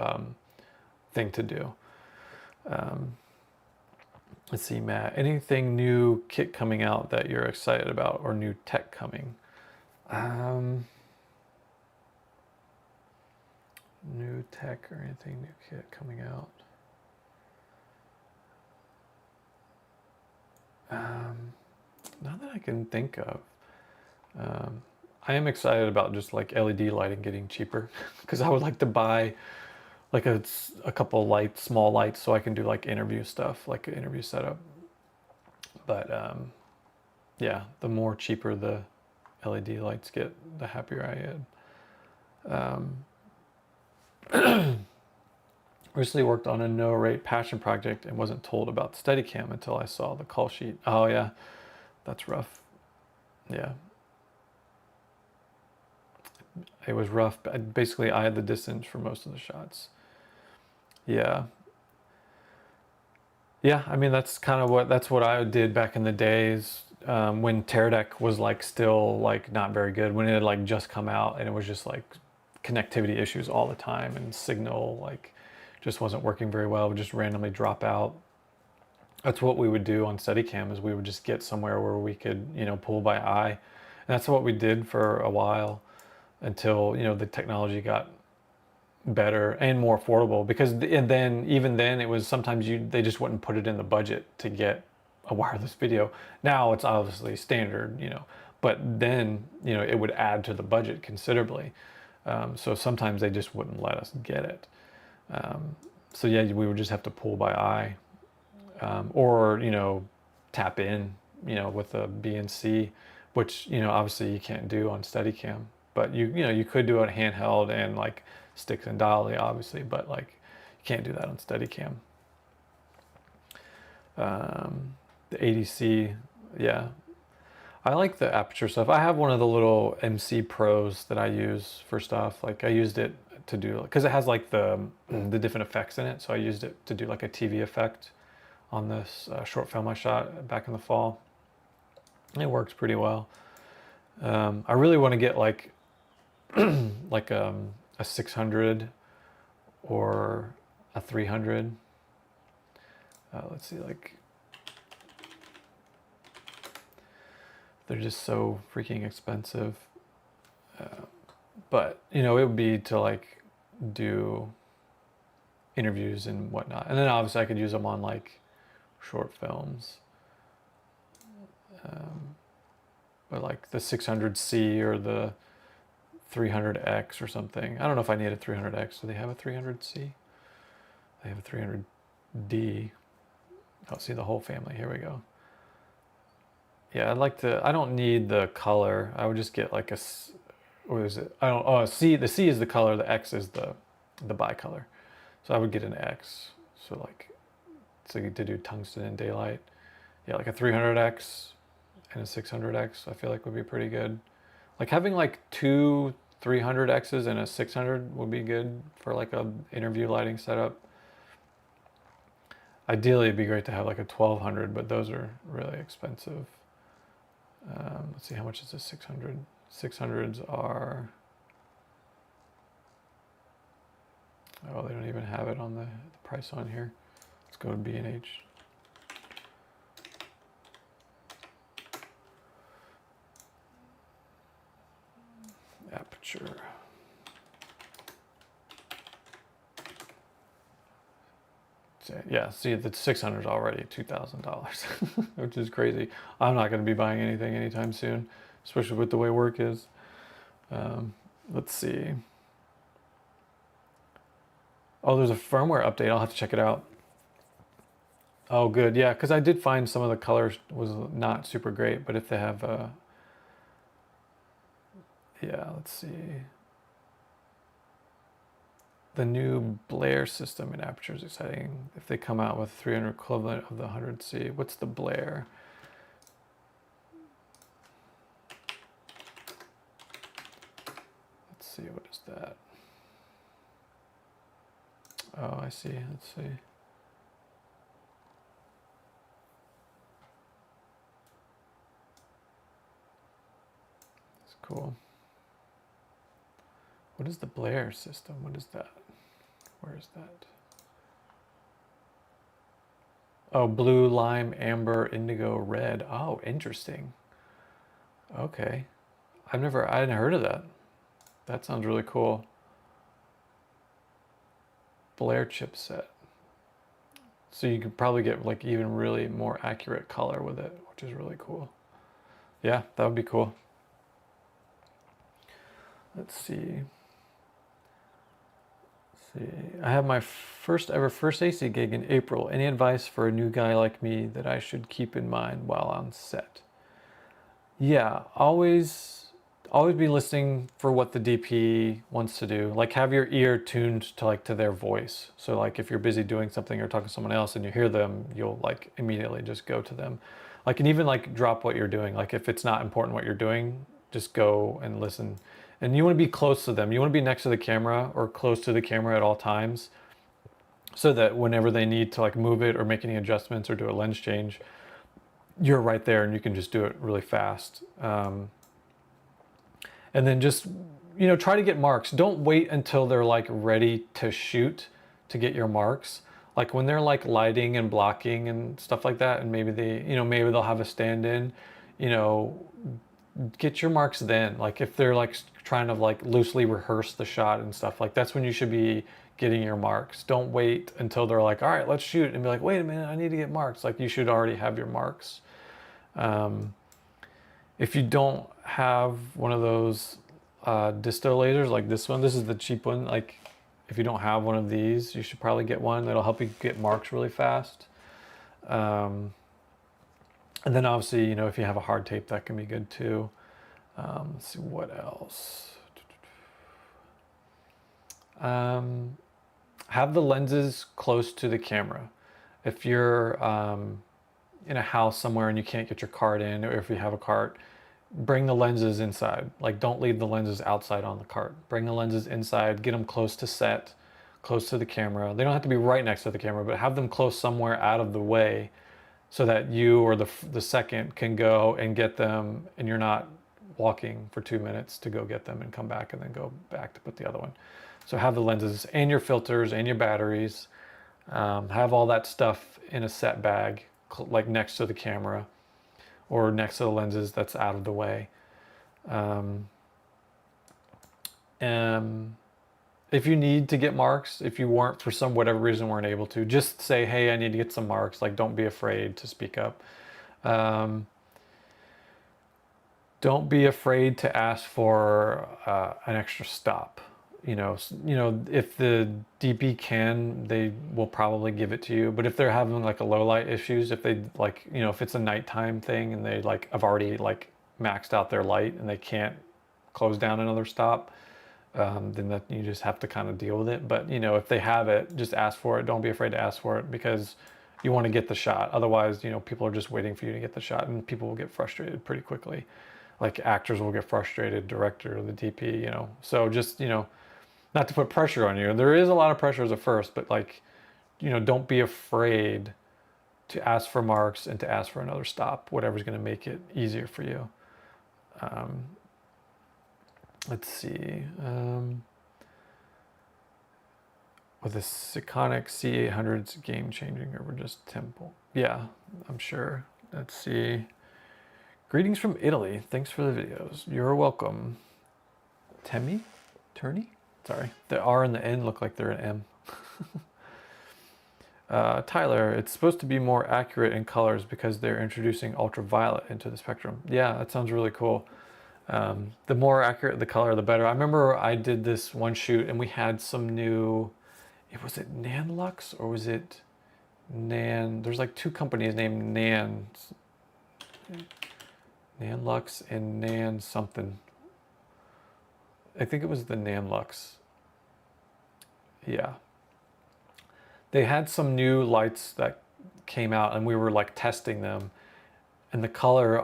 thing to do. Let's see, Matt, anything new kit coming out that you're excited about, or new tech coming? New tech or anything new kit coming out? Not that I can think of. I am excited about just like LED lighting getting cheaper, because I would like to buy like a couple lights, small lights, so I can do like interview stuff, like an interview setup. But yeah, the more cheaper the LED lights get, the happier I am. Recently worked on a no rate passion project and wasn't told about Steadicam until I saw the call sheet. Oh yeah, that's rough. Yeah. It was rough. Basically, I had the distance for most of the shots. Yeah. Yeah, I mean, that's what I did back in the days, when Teradek was like still like not very good, when it had like just come out, and it was just like connectivity issues all the time, and signal like just wasn't working very well. It would just randomly drop out. That's what we would do on Steadicam, is we would just get somewhere where we could, pull by eye. And that's what we did for a while, until, the technology got better and more affordable, because and then even then it was sometimes they just wouldn't put it in the budget to get a wireless video. Now it's obviously standard, but then, it would add to the budget considerably. So sometimes they just wouldn't let us get it. So yeah, we would just have to pull by eye, or tap in, with a BNC, which obviously you can't do on Steadicam, but you could do it handheld and like sticks and dolly, obviously, but like you can't do that on Steadicam. The ADC, yeah, I like the aperture stuff. I have one of the little MC Pros that I use for stuff. Like I used it to do, because it has like the different effects in it. So I used it to do like a TV effect on this short film I shot back in the fall. It works pretty well. I really want to get like like a 600 or a 300. Let's see, like they're just so freaking expensive. But it would be to like do interviews and whatnot, and then obviously I could use them on like short films. But like the 600C or the 300X or something. I don't know if I need a 300X. Do they have a 300C? They have a 300D. Oh, see the whole family. Here we go. Yeah, I don't need the color. I would just get like a, what is it? I don't, oh, C, the C is the color, the X is the bicolor. So I would get an X. So like, so to do tungsten and daylight. Yeah, like a 300X and a 600X, I feel like would be pretty good. Like having like two 300Xs and a 600 would be good for like a interview lighting setup. Ideally, it'd be great to have like a 1200, but those are really expensive. Let's see, how much is this? 600. 600s are, oh, they don't even have it on the price on here. Let's go to B&H. Aperture. Yeah, see, the 600 is already $2,000, which is crazy. I'm not going to be buying anything anytime soon, especially with the way work is. Let's see. Oh, there's a firmware update. I'll have to check it out. Oh, good. Yeah, because I did find some of the colors was not super great, but if they have, yeah, let's see. The new Blair system in Aperture is exciting. If they come out with 300 equivalent of the 100C, what's the Blair? Let's see, what is that? Oh, I see. Let's see. It's cool. What is the Blair system? What is that? Where is that? Oh, blue, lime, amber, indigo, red. Oh, interesting. Okay. I hadn't heard of that. That sounds really cool. Blair chipset. So you could probably get like even really more accurate color with it, which is really cool. Yeah, that would be cool. Let's see. I have my first AC gig in April. Any advice for a new guy like me that I should keep in mind while on set? Yeah, always be listening for what the DP wants to do. Like have your ear tuned to their voice. So like if you're busy doing something or talking to someone else and you hear them, you'll like immediately just go to them. Like and even like drop what you're doing. Like if it's not important what you're doing, just go and listen. And you want to be close to them. You want to be next to the camera or close to the camera at all times so that whenever they need to like move it or make any adjustments or do a lens change, you're right there and you can just do it really fast. And then just, try to get marks. Don't wait until they're like ready to shoot to get your marks. Like when they're like lighting and blocking and stuff like that, and maybe maybe they'll have a stand-in, get your marks then. Like if they're like trying to like loosely rehearse the shot and stuff, like that's when you should be getting your marks. Don't wait until they're like, all right, let's shoot, and be like, wait a minute, I need to get marks. Like you should already have your marks. If you don't have one of those disto lasers like this one, this is the cheap one. Like if you don't have one of these, you should probably get one. That'll help you get marks really fast. And then obviously, if you have a hard tape, that can be good too. Let's see what else. Have the lenses close to the camera. If you're in a house somewhere and you can't get your cart in, or if you have a cart, bring the lenses inside. Like don't leave the lenses outside on the cart. Bring the lenses inside, get them close to set, close to the camera. They don't have to be right next to the camera, but have them close somewhere out of the way so that you or the second can go and get them and you're not walking for 2 minutes to go get them and come back and then go back to put the other one. So have the lenses and your filters and your batteries. Have all that stuff in a set bag, like next to the camera or next to the lenses that's out of the way. If you need to get marks, if you weren't, for some whatever reason, weren't able to, just say, hey, I need to get some marks. Like, don't be afraid to speak up. Don't be afraid to ask for an extra stop. If the DP can, they will probably give it to you. But if they're having like a low light issues, if they like, if it's a nighttime thing and they like have already like maxed out their light and they can't close down another stop, then that you just have to kind of deal with it. But if they have it, just ask for it. Don't be afraid to ask for it because you want to get the shot. Otherwise, people are just waiting for you to get the shot, and people will get frustrated pretty quickly. Like actors will get frustrated, director, the DP, So just, not to put pressure on you. There is a lot of pressure as a first, but like, don't be afraid to ask for marks and to ask for another stop, whatever's going to make it easier for you. Let's see. With the Sikonic C800's game-changing over just temple. Yeah, I'm sure. Let's see. Greetings from Italy. Thanks for the videos. You're welcome. Temi? Turney? Sorry. The R and the N look like they're an M. Tyler, it's supposed to be more accurate in colors because they're introducing ultraviolet into the spectrum. Yeah, that sounds really cool. The more accurate the color, the better. I remember I did this one shoot and we had some new, was it Nanlux or was it Nan? There's like two companies named Nanlux and Nan something. I think it was the Nanlux. Yeah. They had some new lights that came out and we were like testing them, and the color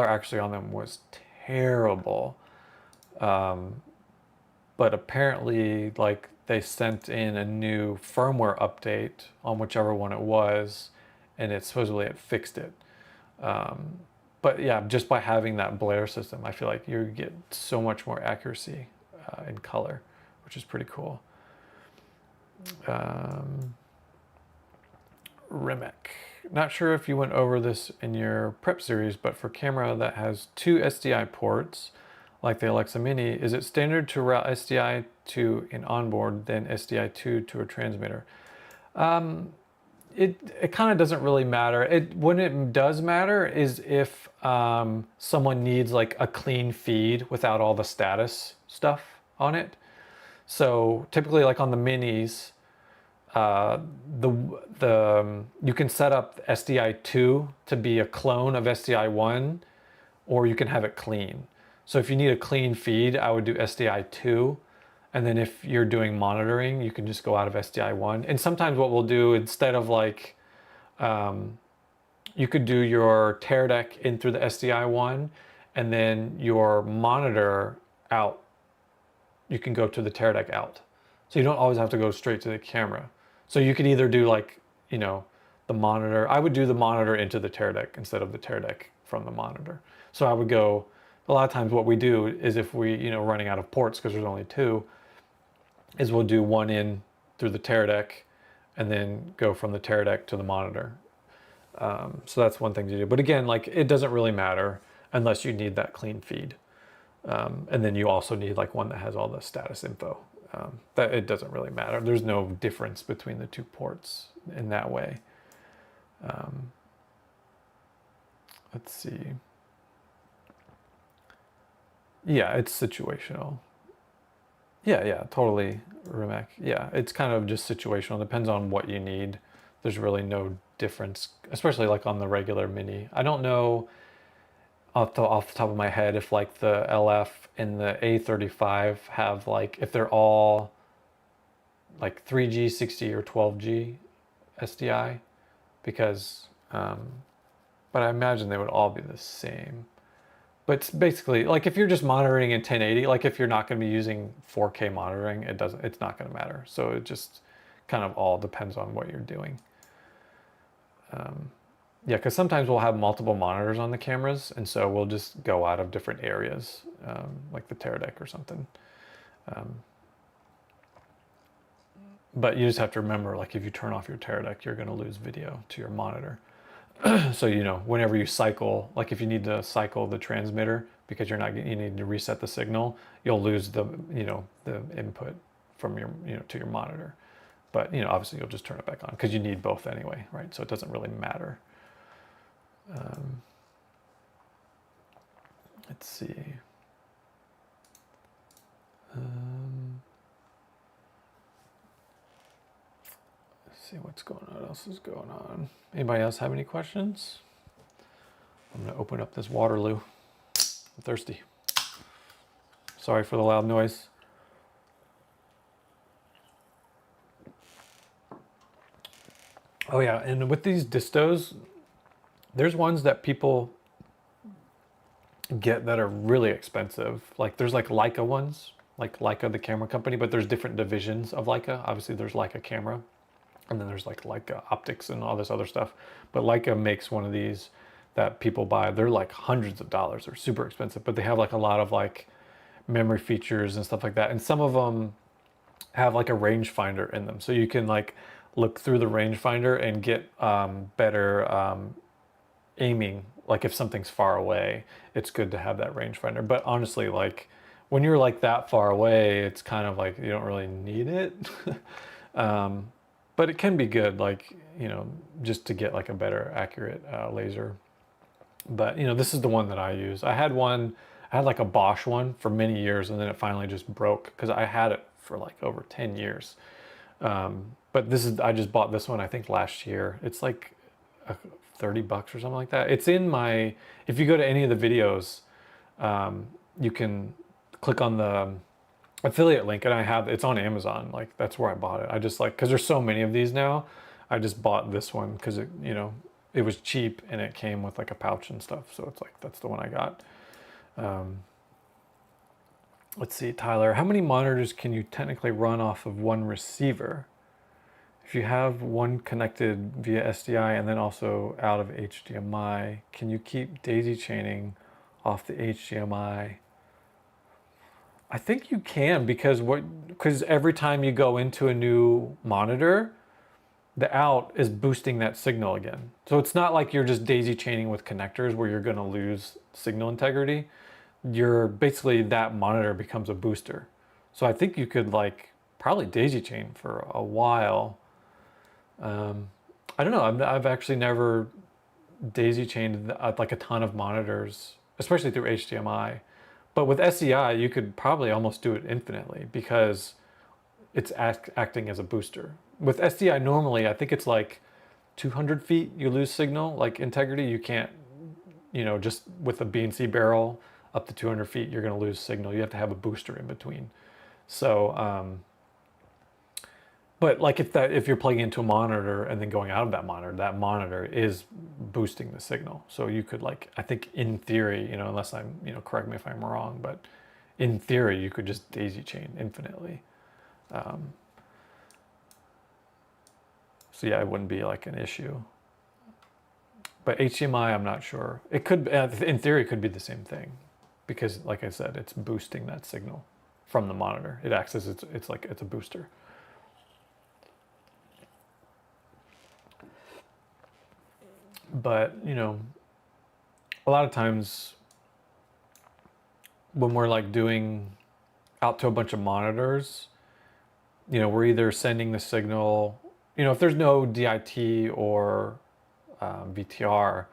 actually on them was terrible. But apparently like they sent in a new firmware update on whichever one it was, and it supposedly it fixed it. But yeah, just by having that blare system, I feel like you get so much more accuracy in color, which is pretty cool. Rimek. Not sure if you went over this in your prep series, but for camera that has two SDI ports, like the Alexa Mini, is it standard to route SDI to an onboard, then SDI2 to a transmitter? It kind of doesn't really matter. When it does matter is if someone needs like a clean feed without all the status stuff on it. So typically like on the minis, you can set up SDI2 to be a clone of SDI1, or you can have it clean. So if you need a clean feed, I would do SDI2. And then if you're doing monitoring, you can just go out of SDI1. And sometimes what we'll do, instead of like, you could do your tear deck in through the SDI1, and then your monitor out, you can go to the tear deck out. So you don't always have to go straight to the camera. So you could either do like, the monitor. I would do the monitor into the tear deck instead of the tear deck from the monitor. So I would go, a lot of times what we do is if we, running out of ports because there's only two, is we'll do one in through the tear deck and then go from the tear deck to the monitor. So that's one thing to do. But again, like it doesn't really matter unless you need that clean feed. And then you also need like one that has all the status info. That it doesn't really matter. There's no difference between the two ports in that way. Let's see. Yeah, it's situational. Yeah, totally, Rimek. Yeah, it's kind of just situational. Depends on what you need. There's really no difference, especially like on the regular Mini. I don't know off the top of my head if like the LF and the A35 have like, if they're all like 3G, 60 or 12G SDI, because, but I imagine they would all be the same. But it's basically like if you're just monitoring in 1080, like if you're not going to be using 4K monitoring, it's not going to matter. So it just kind of all depends on what you're doing. Yeah, because sometimes we'll have multiple monitors on the cameras, and so we'll just go out of different areas, like the tear deck or something. But you just have to remember, like if you turn off your tear deck, you're going to lose video to your monitor. So, whenever you cycle, like if you need to cycle the transmitter because you need to reset the signal, you'll lose the input from your, to your monitor. But, obviously you'll just turn it back on because you need both anyway, right? So it doesn't really matter. Let's see. See what's going on. What else is going on? Anybody else have any questions? I'm gonna open up this Waterloo. I'm thirsty. Sorry for the loud noise. Oh yeah, and with these distos, there's ones that people get that are really expensive. Like there's like Leica ones, like Leica the camera company, but there's different divisions of Leica. Obviously there's Leica camera, and then there's like Leica optics and all this other stuff. But Leica makes one of these that people buy. They're like hundreds of dollars. They're super expensive, but they have like a lot of like memory features and stuff like that. And some of them have like a rangefinder in them, so you can like look through the rangefinder and get better aiming. Like if something's far away, it's good to have that rangefinder. But honestly, like when you're like that far away, it's kind of like you don't really need it. But it can be good, like, just to get like a better accurate laser. But this is the one that I use. I had like a Bosch one for many years, and then it finally just broke because I had it for like over 10 years. But I just bought this one, I think last year. It's like 30 bucks or something like that. It's in my, if you go to any of the videos, you can click on the affiliate link, and it's on Amazon. Like that's where I bought it. I just like, cause there's so many of these now, I just bought this one cause it was cheap and it came with like a pouch and stuff. So it's like, that's the one I got. Let's see, Tyler, how many monitors can you technically run off of one receiver? If you have one connected via SDI and then also out of HDMI, can you keep daisy chaining off the HDMI? I think you can, because every time you go into a new monitor, the out is boosting that signal again. So it's not like you're just daisy chaining with connectors where you're going to lose signal integrity. You're basically, that monitor becomes a booster. So I think you could like probably daisy chain for a while. I don't know. I've actually never daisy chained like a ton of monitors, especially through HDMI. But with SDI, you could probably almost do it infinitely because it's acting as a booster. With SDI, normally, I think it's like 200 feet you lose signal, like integrity. You can't, just with a BNC barrel up to 200 feet, you're going to lose signal. You have to have a booster in between. So, but like if you're plugging into a monitor and then going out of that monitor is boosting the signal. So you could like, I think in theory, unless I'm, correct me if I'm wrong, but in theory, you could just daisy chain infinitely. So yeah, it wouldn't be like an issue. But HDMI, I'm not sure. It could, in theory, it could be the same thing, because like I said, it's boosting that signal from the monitor. It acts as it's a booster. But a lot of times when we're like doing out to a bunch of monitors, we're either sending the signal, if there's no DIT or VTR,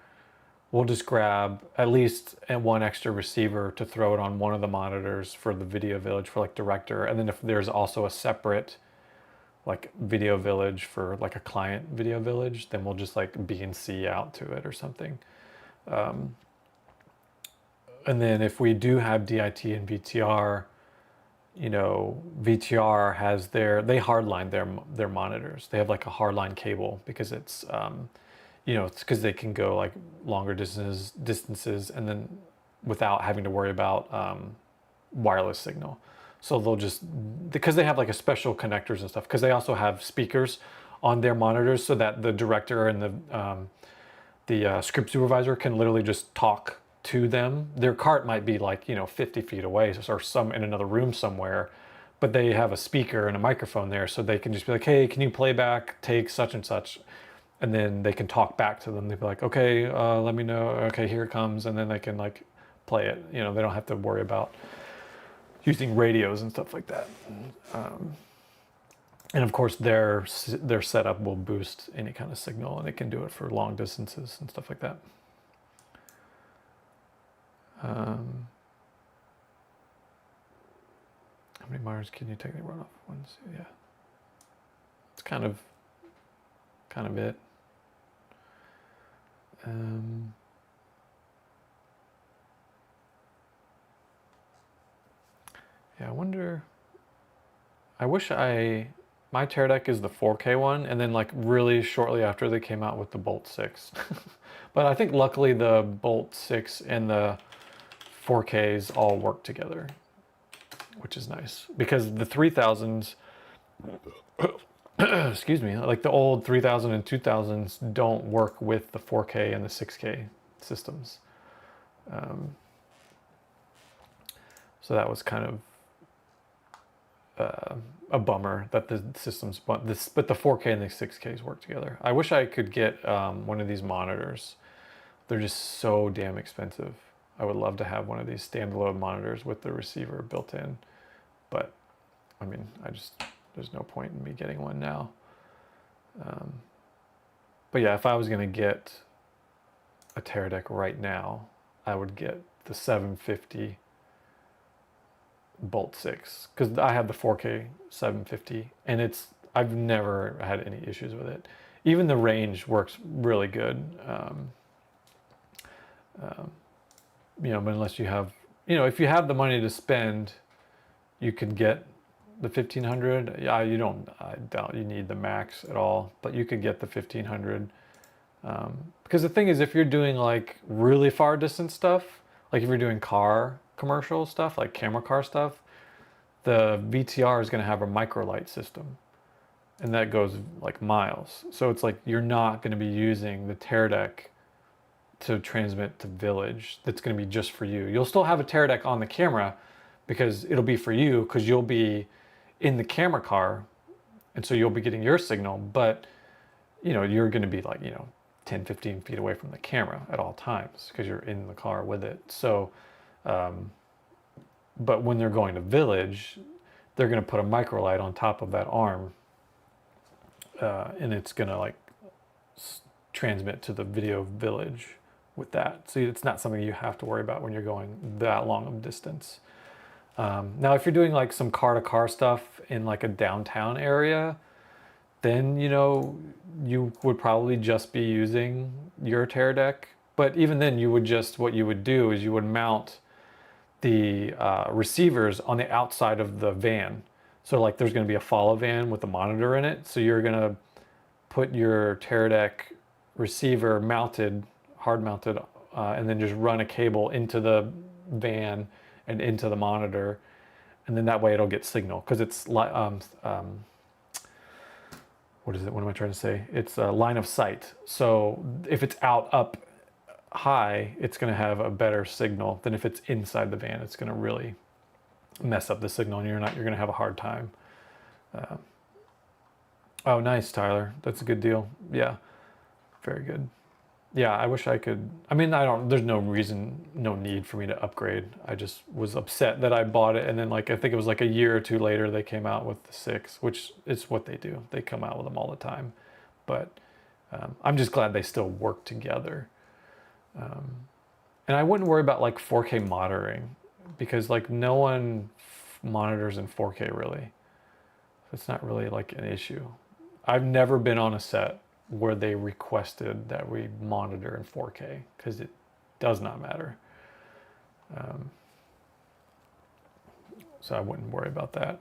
we'll just grab at least one extra receiver to throw it on one of the monitors for the video village for like director. And then if there's also a separate like video village for like a client video village, then we'll just like BNC out to it or something. And then if we do have DIT and VTR, VTR has they hardline their monitors. They have like a hardline cable because it's, it's because they can go like longer distances and then without having to worry about wireless signal. So they'll just, because they have like a special connectors and stuff, because they also have speakers on their monitors so that the director and the script supervisor can literally just talk to them. Their cart might be like, 50 feet away or some in another room somewhere, but they have a speaker and a microphone there, so they can just be like, hey, can you play back, take such and such? And then they can talk back to them. They'd be like, okay, let me know. Okay, here it comes. And then they can like play it. They don't have to worry about using radios and stuff like that. And of course, their setup will boost any kind of signal, and it can do it for long distances and stuff like that. How many monitors can you technically run off ones? Yeah, it's kind of it. Yeah, I wonder. I wish my tear deck is the 4K one, and then like really shortly after they came out with the Bolt 6. But I think luckily the Bolt 6 and the 4Ks all work together, which is nice, because the 3000s, excuse me, like the old 3000 and 2000s don't work with the 4K and the 6K systems. So that was kind of a bummer that the systems, but the 4K and the 6Ks work together. I wish I could get one of these monitors. They're just so damn expensive. I would love to have one of these standalone monitors with the receiver built in, but I mean, there's no point in me getting one now. But yeah, if I was gonna get a Teradek right now, I would get the 750 Bolt 6, because I have the 4K 750, and I've never had any issues with it. Even the range works really good. But unless you have, if you have the money to spend, you can get the 1500. Yeah, I doubt you need the max at all, but you could get the 1500. Because the thing is, if you're doing like really far distance stuff, like if you're doing car commercial stuff, like camera car stuff, the VTR is going to have a microlight system, and that goes like miles. So it's like you're not going to be using the Teradek to transmit to Village. That's going to be just for you. You'll still have a Teradek on the camera because it'll be for you, because you'll be in the camera car, and so you'll be getting your signal, but you're going to be like 10, 15 feet away from the camera at all times because you're in the car with it. So but when they're going to Village, they're going to put a microlight on top of that arm, and it's going to like transmit to the video Village with that. So it's not something you have to worry about when you're going that long of distance. Now, if you're doing like some car-to-car stuff in like a downtown area, then you would probably just be using your Teradek. But even then, what you would do is you would mount the receivers on the outside of the van. So like there's going to be a follow van with a monitor in it. So you're going to put your Teradek receiver hard mounted, and then just run a cable into the van and into the monitor. And then that way it'll get signal, because it's what is it? What am I trying to say? It's a line of sight. So if it's up high, it's going to have a better signal than if it's inside the van. It's going to really mess up the signal, and you're going to have a hard time. Oh, nice, Tyler. That's a good deal. Yeah, very good. Yeah, I wish I could. I mean, there's no need for me to upgrade. I just was upset that I bought it, and then I think it was like a year or two later they came out with the 6, which is what they do. They come out with them all the time. But I'm just glad they still work together. And I wouldn't worry about 4K monitoring, because no one monitors in 4K really. It's not really an issue. I've never been on a set where they requested that we monitor in 4K, because it does not matter. So I wouldn't worry about that.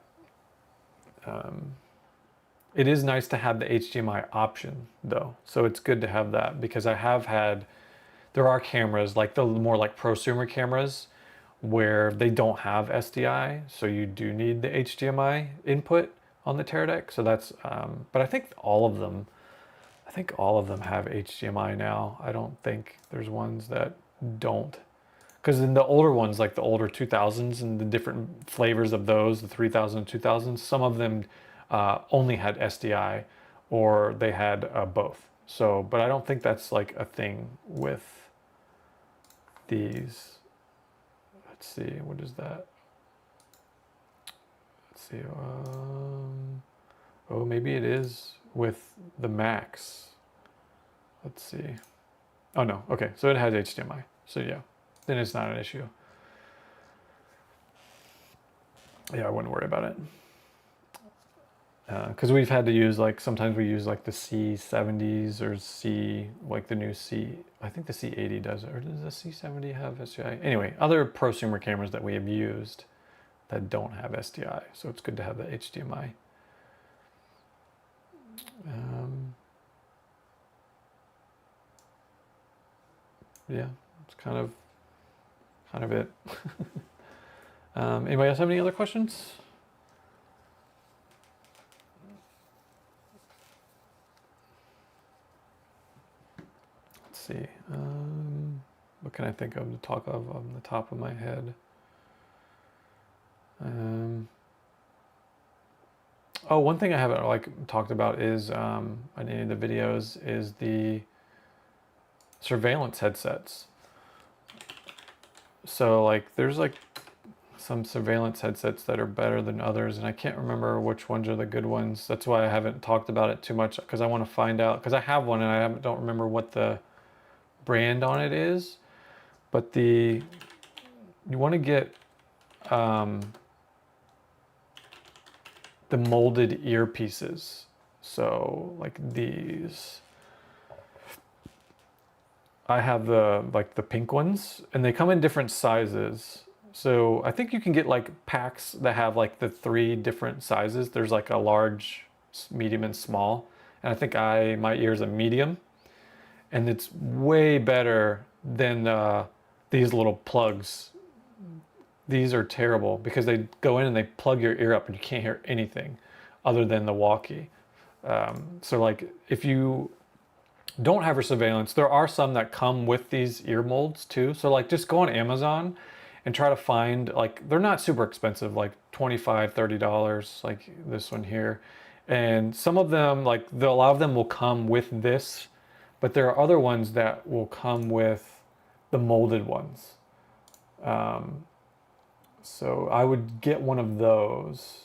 It is nice to have the HDMI option though. So it's good to have that, because there are cameras, the more prosumer cameras, where they don't have SDI. So you do need the HDMI input on the Teradek. So that's, but I think all of them have HDMI now. I don't think there's ones that don't. Because in the older ones, like the older 2000s and the different flavors of those, the 3000 and 2000s, some of them only had SDI, or they had both. So, but I don't think that's a thing with these. Let's see, what is that? Let's see. Oh, maybe it is with the Max. Let's see. Oh no, okay, so it has HDMI. So yeah, then it's not an issue. Yeah, I wouldn't worry about it. Because we've had to use sometimes we use the C70s or the new C, I think the C80 does, or does the C70 have SDI? Anyway, other prosumer cameras that we have used that don't have SDI, so it's good to have the HDMI. Yeah, it's kind of it. Anybody else have any other questions? Let's see. can I think of to talk of on the top of my head? Oh, one thing I haven't like talked about is on any of the videos is the surveillance headsets. So like there's like some surveillance headsets that are better than others, and I can't remember which ones are the good ones. That's why I haven't talked about it too much, because I want to find out, because I have one and don't remember what the brand on it is. But you want to get the molded earpieces. So like these, I have the pink ones, and they come in different sizes. So I think you can get like packs that have like the 3 different sizes. There's like a large, medium, and small. And I think my ear's a medium, and it's way better than these little plugs. These are terrible because they go in and they plug your ear up and you can't hear anything other than the Walkie. So like if you don't have your surveillance, there are some that come with these ear molds too. So like just go on Amazon and try to find, like, they're not super expensive, like $25, $30, like this one here. And some of them, like a lot of them will come with this, but there are other ones that will come with the molded ones. So I would get one of those.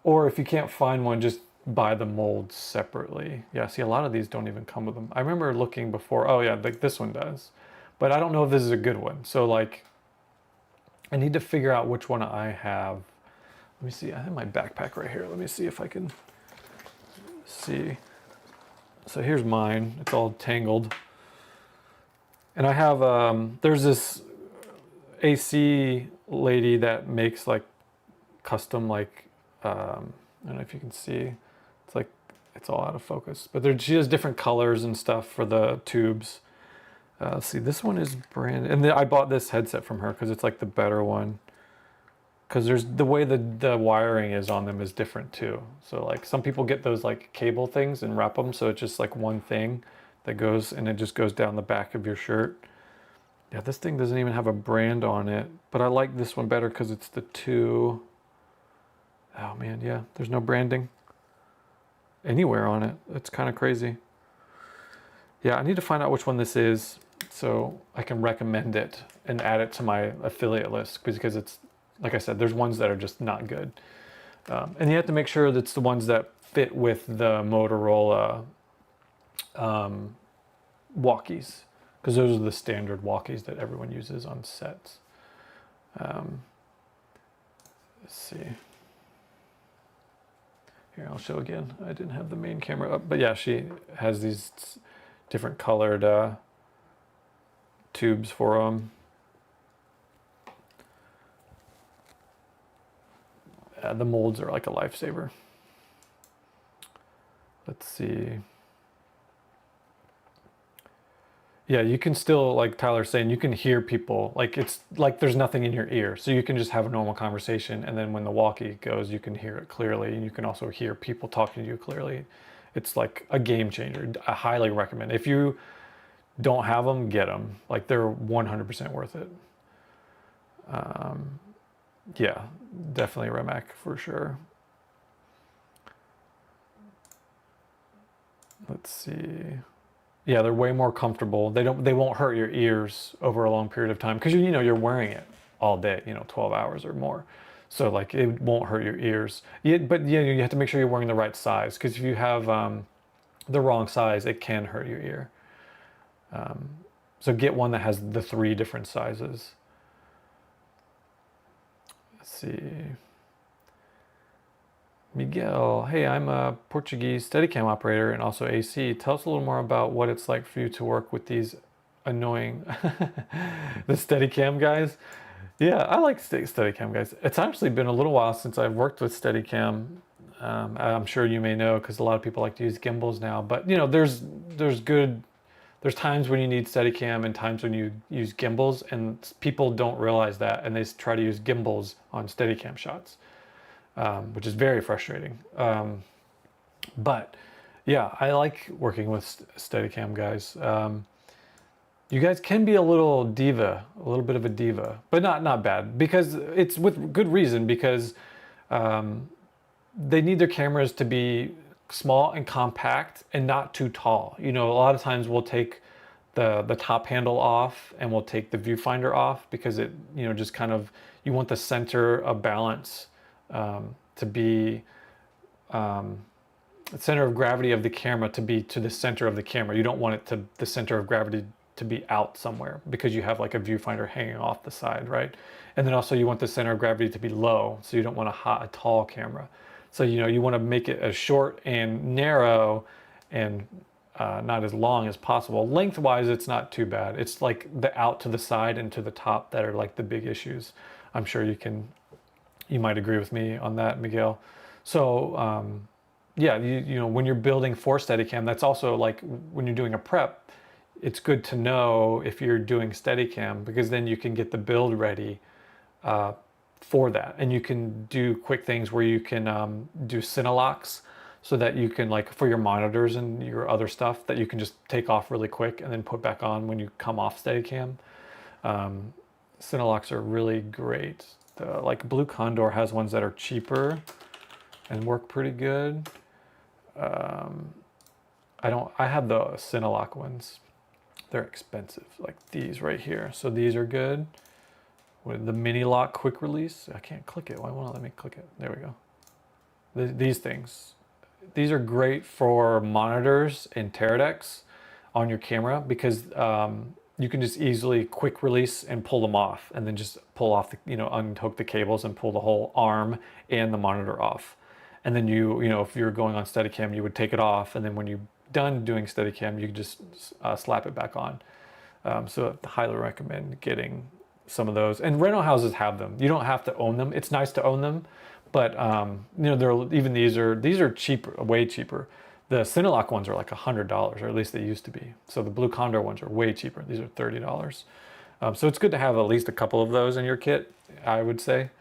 Or if you can't find one, just buy the molds separately. Yeah, see, a lot of these don't even come with them. I remember looking before, oh yeah, like this one does. But I don't know if this is a good one. So like, I need to figure out which one I have. Let me see, I have my backpack right here. Let me see if I can see. So here's mine, it's all tangled. And I have, there's this AC lady that makes like custom, like, I don't know if you can see, it's like, it's all out of focus, but she has different colors and stuff for the tubes. Let's see, this one is brand, and I bought this headset from her because it's like the better one. Because there's the way the wiring is on them is different too. So like some people get those like cable things and wrap them, so it's just like one thing that goes, and it just goes down the back of your shirt. Yeah, this thing doesn't even have a brand on it, but I like this one better because it's the 2. Oh man, yeah, there's no branding anywhere on it. It's kind of crazy. Yeah, I need to find out which one this is so I can recommend it and add it to my affiliate list, because it's, like I said, there's ones that are just not good. And you have to make sure that's the ones that fit with the Motorola walkies, because those are the standard walkies that everyone uses on sets. Let's see. Here, I'll show again. I didn't have the main camera up, but yeah, she has these different colored tubes for them. The molds are like a lifesaver. Let's see. Yeah, you can still, like Tyler's saying, you can hear people. Like it's like there's nothing in your ear. So you can just have a normal conversation, and then when the walkie goes, you can hear it clearly, and you can also hear people talking to you clearly. It's like a game changer. I highly recommend. If you don't have them, get them. Like they're 100% worth it. Yeah, definitely Rimac for sure. Let's see. Yeah, they're way more comfortable. They won't hurt your ears over a long period of time, because you're wearing it all day, 12 hours or more. So like it won't hurt your ears. But you have to make sure you're wearing the right size, because if you have the wrong size, it can hurt your ear. So get one that has the 3 different sizes. Let's see. Miguel, hey, I'm a Portuguese Steadicam operator and also AC. Tell us a little more about what it's like for you to work with these annoying the Steadicam guys. Yeah, I like Steadicam guys. It's actually been a little while since I've worked with Steadicam. I'm sure you may know, because a lot of people like to use gimbals now. But there's times when you need Steadicam and times when you use gimbals, and people don't realize that, and they try to use gimbals on Steadicam shots. Which is very frustrating. But yeah, I like working with Steadicam guys. You guys can be a little diva, a little bit of a diva, but not bad, because it's with good reason, because they need their cameras to be small and compact and not too tall. You know, a lot of times we'll take the top handle off and we'll take the viewfinder off because it, you know, just kind of, you want the center of balance to be, the center of gravity of the camera to be to the center of the camera. You don't want it to, the center of gravity to be out somewhere because you have like a viewfinder hanging off the side, right? And then also you want the center of gravity to be low, so you don't want a tall camera. So, you know, you want to make it as short and narrow and not as long as possible. Lengthwise, it's not too bad. It's like the out to the side and to the top that are like the big issues. I'm sure you might agree with me on that, Miguel. So, yeah, you know, when you're building for Steadicam, that's also like when you're doing a prep, it's good to know if you're doing Steadicam, because then you can get the build ready for that. And you can do quick things where you can do Cinelocks, so that you can, like for your monitors and your other stuff, that you can just take off really quick and then put back on when you come off Steadicam. Cinelocks are really great. Like Blue Condor has ones that are cheaper and work pretty good. I have the Cinelock ones. They're expensive, like these right here. So these are good. With the mini lock quick release, I can't click it. Why won't it let me click it? There we go. These things. These are great for monitors and Teradeks on your camera, because you can just easily quick release and pull them off, and then just pull off the, you know, unhook the cables and pull the whole arm and the monitor off. And then you know, if you're going on Steadicam, you would take it off, and then when you're done doing Steadicam, you just slap it back on. So I highly recommend getting some of those. And rental houses have them. You don't have to own them. It's nice to own them, but you know, these are cheaper, way cheaper. The Cinelock ones are like $100, or at least they used to be. So the Blue Condor ones are way cheaper. These are $30. So it's good to have at least a couple of those in your kit, I would say.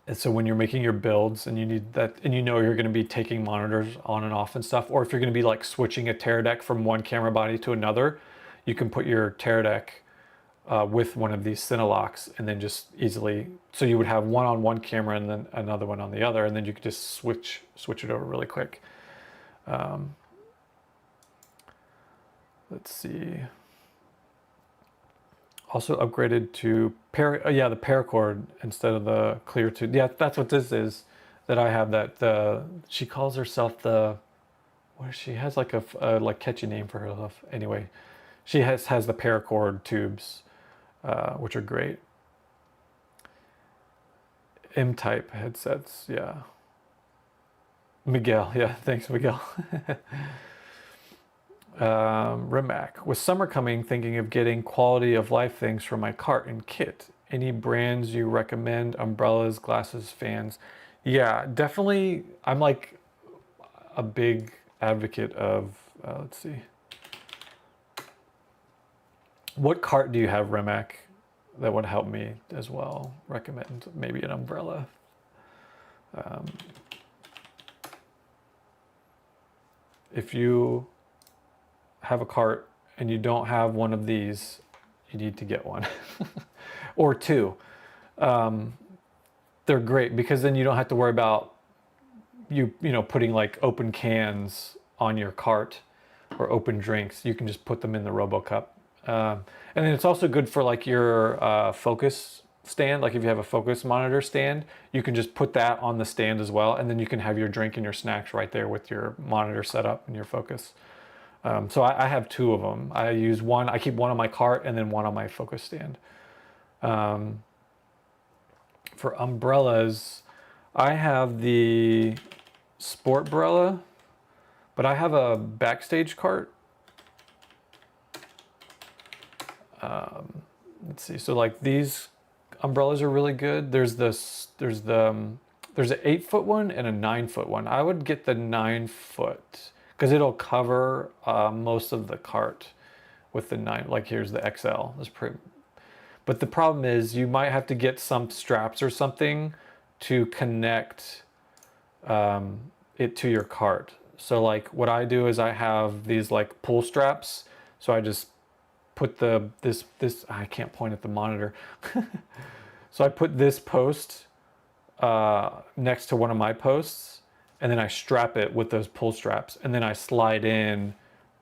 And so when you're making your builds and you need that, and you know you're going to be taking monitors on and off and stuff, or if you're going to be like switching a Teradek from one camera body to another, you can put your Teradek with one of these Cinelocks, and then just easily, so you would have one on one camera and then another one on the other, and then you could just switch it over really quick. Let's see. Also upgraded to the paracord instead of the clear tube. Yeah, that's what this is that I have. That she calls herself the, where she has like a like catchy name for herself. Anyway, she has the paracord tubes, which are great. M-type headsets, yeah. Miguel, yeah, thanks, Miguel. Rimac. With summer coming, thinking of getting quality of life things for my cart and kit. Any brands you recommend? Umbrellas, glasses, fans? Yeah, definitely. I'm like a big advocate of, let's see. What cart do you have, Rimac? That would help me as well. Recommend maybe an umbrella. If you have a cart and you don't have one of these, you need to get one or two. They're great because then you don't have to worry about you know, putting like open cans on your cart or open drinks. You can just put them in the RoboCup. And then it's also good for like your focus stand. Like if you have a focus monitor stand, you can just put that on the stand as well, and then you can have your drink and your snacks right there with your monitor set up and your focus. So I have two of them. I use one, I keep one on my cart and then one on my focus stand. For umbrellas, I have the Sport Brella, but I have a backstage cart. Let's see. So like these umbrellas are really good. There's an 8-foot one and a 9-foot one. I would get the 9-foot because it'll cover most of the cart with the 9. Like here's the XL. That's pretty. But the problem is you might have to get some straps or something to connect it to your cart. So like what I do is I have these like pull straps. So I just put this I can't point at the monitor. So I put this post next to one of my posts, and then I strap it with those pull straps, and then I slide in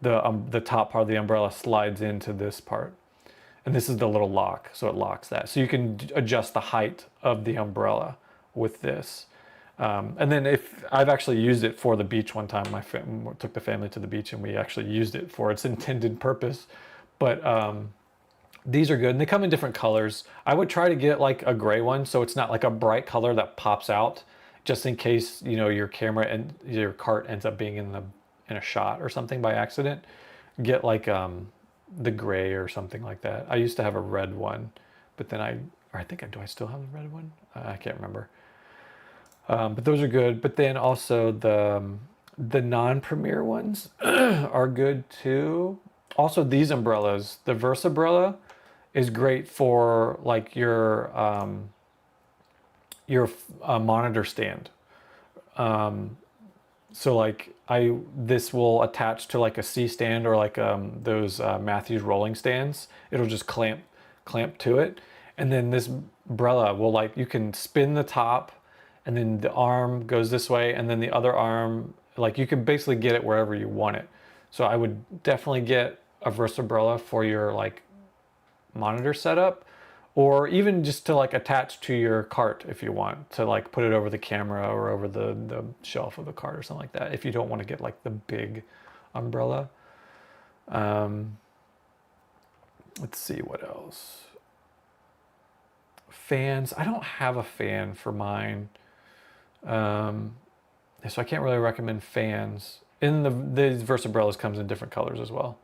the top part of the umbrella slides into this part, and this is the little lock, so it locks that. So you can adjust the height of the umbrella with this. And then if I've actually used it for the beach one time, took the family to the beach and we actually used it for its intended purpose. But these are good, and they come in different colors. I would try to get like a gray one, so it's not like a bright color that pops out, just in case, you know, your camera and your cart ends up being in a shot or something by accident. Get like the gray or something like that. I used to have a red one, but then do I still have the red one? I can't remember. But those are good. But then also the non-premier ones are good too. Also, these umbrellas, the Versabrella is great for like your monitor stand. So like this will attach to like a C stand or like those Matthews rolling stands. It'll just clamp to it, and then this umbrella will, like, you can spin the top, and then the arm goes this way, and then the other arm, like, you can basically get it wherever you want it. So I would definitely get a Versabrella for your like monitor setup, or even just to like attach to your cart if you want to, like, put it over the camera or over the shelf of the cart or something like that, if you don't want to get like the big umbrella. Let's see what else. Fans. I don't have a fan for mine, so I can't really recommend fans. In these Versabrellas comes in different colors as well.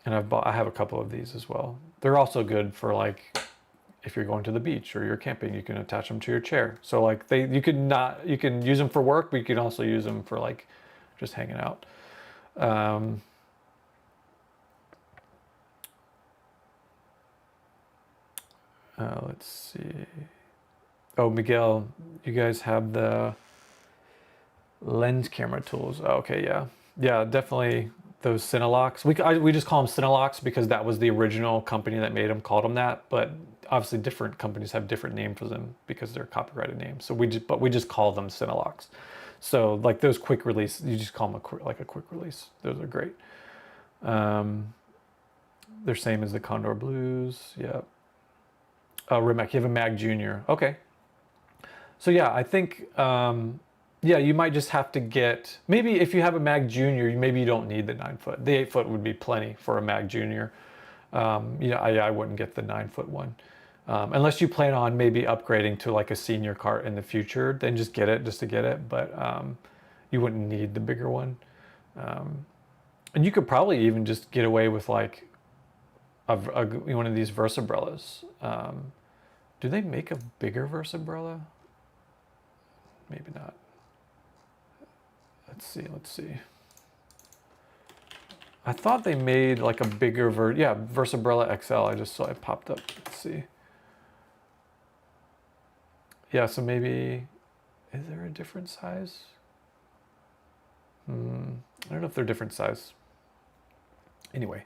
And I have a couple of these as well. They're also good for, like, if you're going to the beach or you're camping, you can attach them to your chair. So like you can use them for work, but you can also use them for like just hanging out. Let's see. Oh, Miguel, you guys have the lens camera tools. Oh, okay, yeah, definitely those Cinelocks. We just call them Cinelocks because that was the original company that made them, called them that. But obviously, different companies have different names for them because they're copyrighted names. So we just call them Cinelocks. So like those quick release, you just call them a quick release. Those are great. They're same as the Condor Blues. Yeah. Oh, Rimac, you have a Mag Junior. Okay. So yeah, I think. Yeah, you might just have to get, maybe if you have a Mag Junior, maybe you don't need the 9-foot. The 8-foot would be plenty for a Mag Junior. I wouldn't get the 9-foot one. Unless you plan on maybe upgrading to like a senior cart in the future, then just get it just to get it. But you wouldn't need the bigger one. And you could probably even just get away with like one of these Versabrellas. Do they make a bigger Versabrella? Maybe not. Let's see. I thought they made like a bigger Versabrella XL. I just saw it popped up. Let's see. Yeah, so maybe, is there a different size? I don't know if they're different size. Anyway.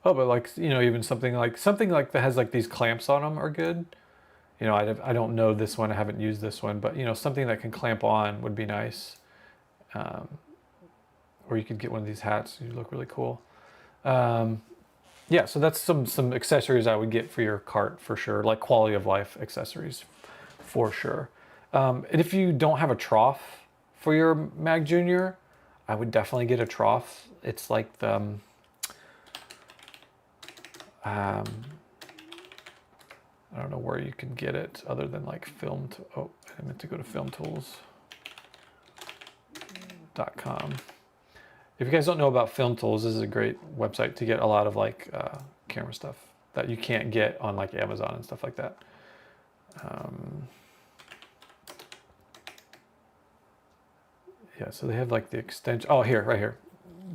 Oh, but like, you know, even something like that has like these clamps on them are good. You know, I don't know this one. I haven't used this one, but you know, something that can clamp on would be nice. Or you could get one of these hats. You look really cool. Yeah, so that's some accessories I would get for your cart for sure, like quality of life accessories for sure. And if you don't have a trough for your Mag Junior, I would definitely get a trough. It's like the I don't know where you can get it other than like oh, I meant to go to filmtools.com. If you guys don't know about Film Tools, this is a great website to get a lot of like camera stuff that you can't get on like Amazon and stuff like that. Yeah, so they have like the extension. Oh, right here.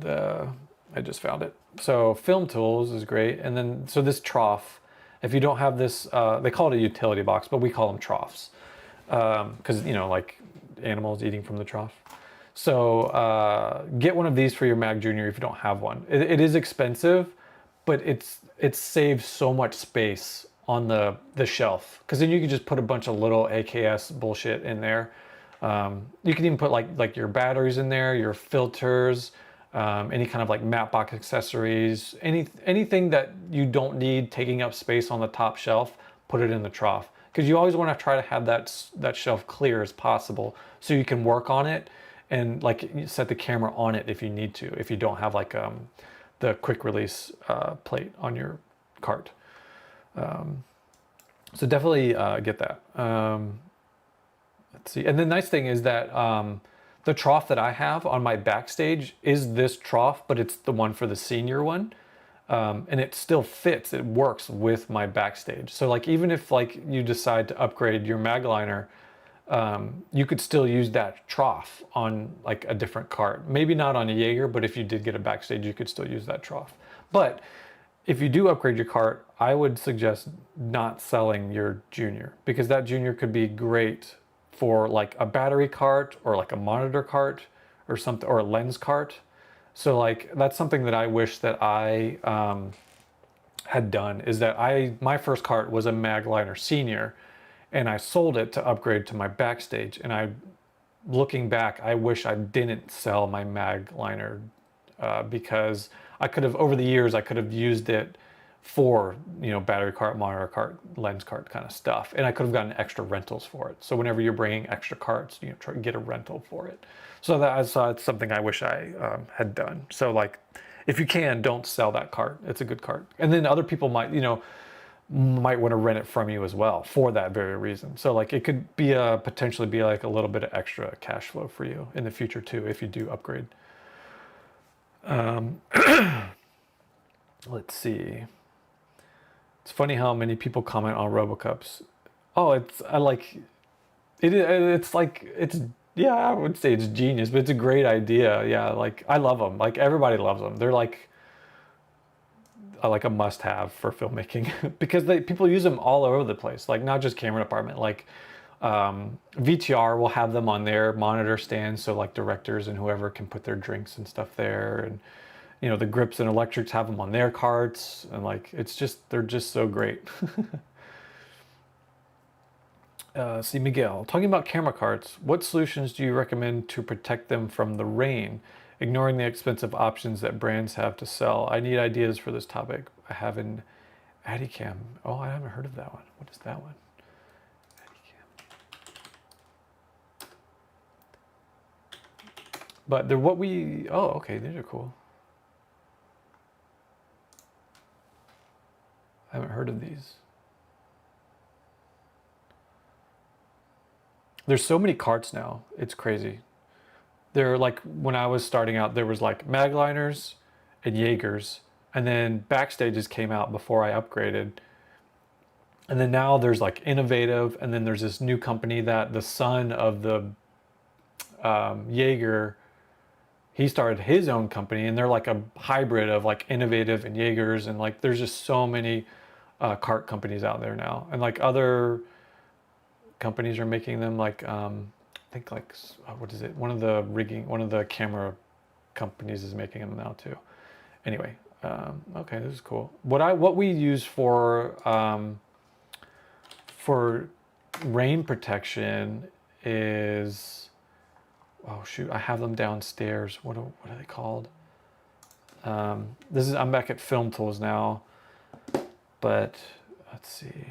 I just found it. So Film Tools is great. And then, so this trough, if you don't have this, they call it a utility box, but we call them troughs. Because, you know, like animals eating from the trough. So get one of these for your Mag Junior if you don't have one. It is expensive, but it saves so much space on the shelf, because then you can just put a bunch of little AKS bullshit in there. You can even put like your batteries in there, your filters, any kind of like matte box accessories, anything that you don't need taking up space on the top shelf, put it in the trough, because you always want to try to have that shelf clear as possible so you can work on it and like set the camera on it if you need to, if you don't have like the quick release plate on your cart. So definitely get that. Let's see. And the nice thing is that the trough that I have on my backstage is this trough, but it's the one for the senior one. And it still fits, it works with my backstage. So like even if like you decide to upgrade your mag liner, you could still use that trough on like a different cart. Maybe not on a Jaeger, but if you did get a backstage, you could still use that trough. But if you do upgrade your cart, I would suggest not selling your Junior, because that Junior could be great for like a battery cart or like a monitor cart or something, or a lens cart. So like that's something that I wish that I had done, is that my first cart was a Magliner Senior, and I sold it to upgrade to my backstage. And looking back, I wish I didn't sell my Magliner because I could have, over the years, I could have used it for, you know, battery cart, monitor cart, lens cart kind of stuff. And I could have gotten extra rentals for it. So whenever you're bringing extra carts, you know, try to get a rental for it. So that's something I wish I had done. So like, if you can, don't sell that cart. It's a good cart. And then other people might, you know, might want to rent it from you as well for that very reason. So like it could be potentially be like a little bit of extra cash flow for you in the future too, if you do upgrade. Let's see. It's funny how many people comment on RoboCups. Oh, yeah, I would say it's genius, but it's a great idea. Yeah, like I love them. Like everybody loves them. They're like a must-have for filmmaking because people use them all over the place. Like not just camera department. Like VTR will have them on their monitor stands, so like directors and whoever can put their drinks and stuff there, and you know the grips and electrics have them on their carts, and like they're just so great. See, Miguel, talking about camera carts, what solutions do you recommend to protect them from the rain, ignoring the expensive options that brands have to sell? I need ideas for this topic. I have an Adicam. Oh, I haven't heard of that one. What is that one? But they're oh, okay, these are cool. I haven't heard of these. There's so many carts now. It's crazy. They're like, when I was starting out, there was like Magliners and Jaegers, and then Backstages came out before I upgraded. And then now there's like Innovative, and then there's this new company that the son of the Jaeger, he started his own company, and they're like a hybrid of like Innovative and Jaegers, and like there's just so many cart companies out there now, and like other companies are making them, like I think like what is it? One of the camera companies is making them now too. Anyway, okay, this is cool. What we use for rain protection is, oh shoot, I have them downstairs. What are they called? I'm back at Film Tools now, but let's see.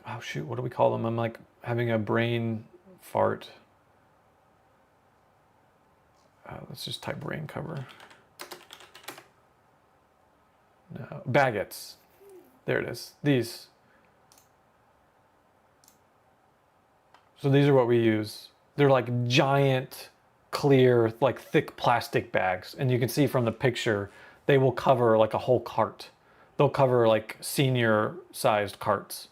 Oh shoot, what do we call them? I'm like having a brain fart. Let's just type rain cover. No, baguettes. There it is. These. So these are what we use. They're like giant, clear, like thick plastic bags. And you can see from the picture, they will cover like a whole cart. They'll cover like senior sized carts.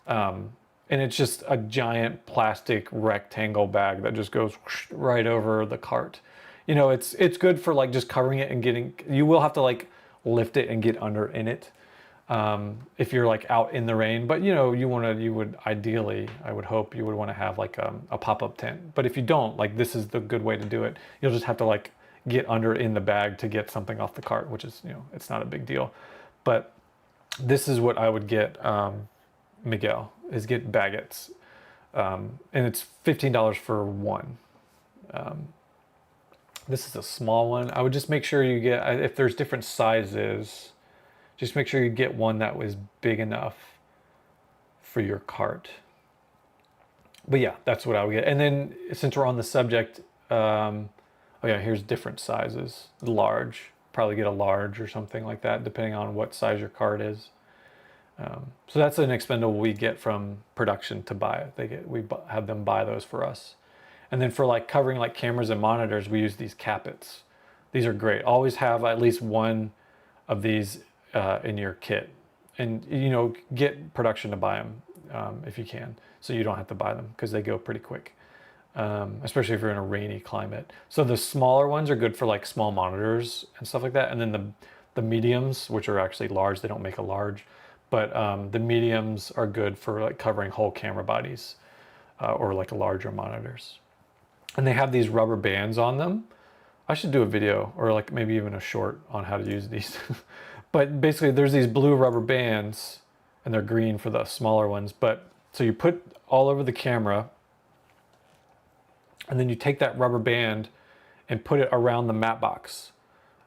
And it's just a giant plastic rectangle bag that just goes right over the cart. You know, it's good for like just covering it and you will have to like lift it and get under in it. if you're like out in the rain. But you would ideally, I would hope you would want to have like a pop-up tent. But if you don't, like this is the good way to do it. You'll just have to like get under in the bag to get something off the cart, which is, it's not a big deal. But this is what I would get, Miguel, is get baguettes. And it's $15 for one. This is a small one. I would just make sure you get, if there's different sizes, just make sure you get one that was big enough for your cart. But yeah, that's what I would get. And then since we're on the subject, oh yeah, here's different sizes. Large, probably get a large or something like that, depending on what size your cart is. So that's an expendable we get from production to buy it. We have them buy those for us. And then for like covering like cameras and monitors, we use these cappets. These are great. Always have at least one of these in your kit. And get production to buy them if you can, so you don't have to buy them because they go pretty quick, especially if you're in a rainy climate. So the smaller ones are good for like small monitors and stuff like that. And then the mediums, which are actually large, they don't make a large, but the mediums are good for like covering whole camera bodies or like larger monitors. And they have these rubber bands on them. I should do a video or like maybe even a short on how to use these. But basically there's these blue rubber bands and they're green for the smaller ones. But so you put all over the camera and then you take that rubber band and put it around the matte box.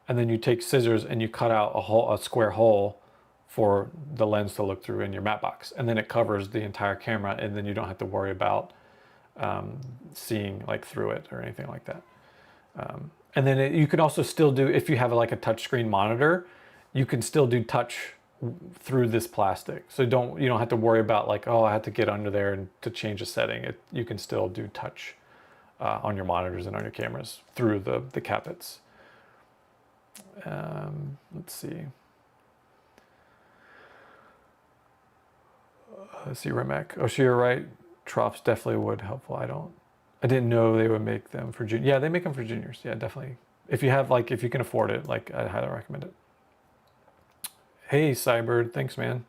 And then you take scissors and you cut out a square hole for the lens to look through in your matte box. And then it covers the entire camera and then you don't have to worry about seeing like through it or anything like that. And then you can also still do, if you have like a touchscreen monitor, you can still do touch through this plastic. So you don't have to worry about like, oh, I have to get under there and to change a setting. You can still do touch on your monitors and on your cameras through the cappets. Let's see. Let's see, Rimac. Oh, so you're right. Troughs definitely would helpful. I didn't know they would make them for juniors. Yeah, they make them for juniors. Yeah, definitely. If you can afford it, like I highly recommend it. Hey, Cybird, thanks, man.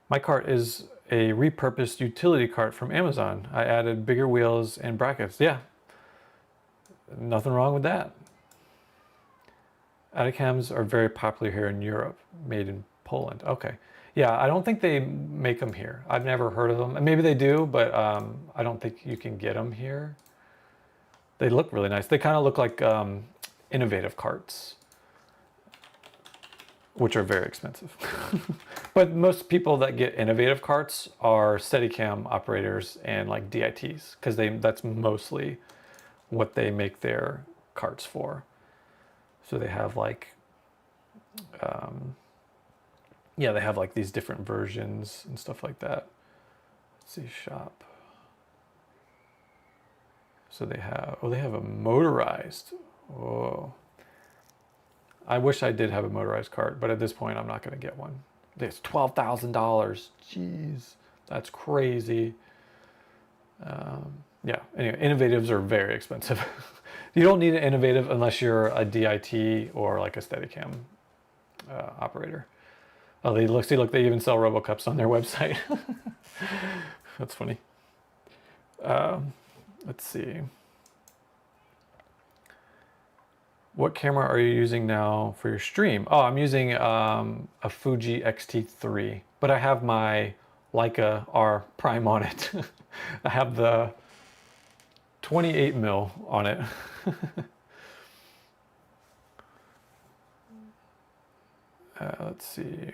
My cart is a repurposed utility cart from Amazon. I added bigger wheels and brackets. Yeah, nothing wrong with that. Adicams are very popular here in Europe, made in Poland. Okay. Yeah, I don't think they make them here. I've never heard of them. Maybe they do, but I don't think you can get them here. They look really nice. They kind of look like innovative carts, which are very expensive. But most people that get innovative carts are Steadicam operators and like DITs, because that's mostly what they make their carts for. So they have like, yeah, they have like these different versions and stuff like that. Let's see, shop. So they have a motorized. Whoa. I wish I did have a motorized cart, but at this point I'm not going to get one. It's $12,000. Jeez, that's crazy. Yeah, anyway, innovatives are very expensive. You don't need an innovative unless you're a DIT or like a Steadicam operator. Oh, look, they even sell RoboCups on their website. That's funny. Let's see. What camera are you using now for your stream? Oh, I'm using a Fuji X-T3, but I have my Leica R Prime on it. I have the 28mm on it. Let's see.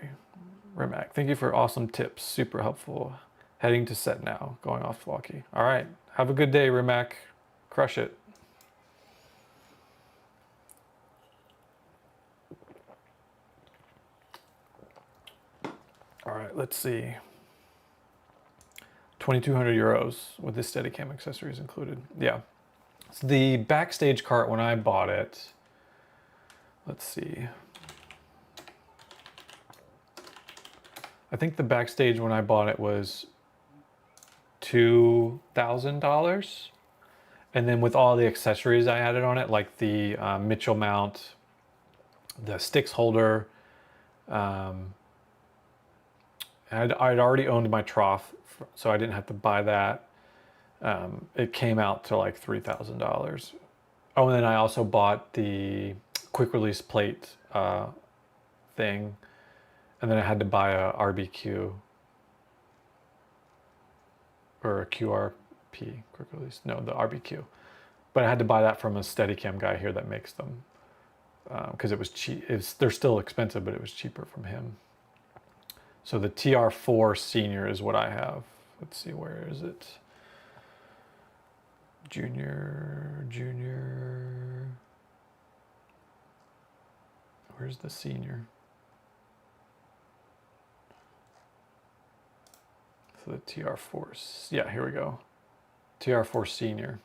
Rimac, thank you for awesome tips. Super helpful. Heading to set now. Going off Walkie. All right. Have a good day, Rimac. Crush it. All right, let's see. 2,200 euros with the Steadicam accessories included. Yeah. So the backstage cart, when I bought it, let's see. I think the backstage when I bought it was $2,000. And then with all the accessories I added on it, like the Mitchell mount, the sticks holder, I'd already owned my trough, so I didn't have to buy that. It came out to like $3,000. Oh, and then I also bought the quick release plate thing, and then I had to buy a RBQ or a QRP, quick release. No, the RBQ. But I had to buy that from a Steadicam guy here that makes them because it was cheap. They're still expensive, but it was cheaper from him. So the TR4 Senior is what I have. Let's see, where is it? Junior. Where's the Senior? So the TR4, yeah, here we go. TR4 Senior.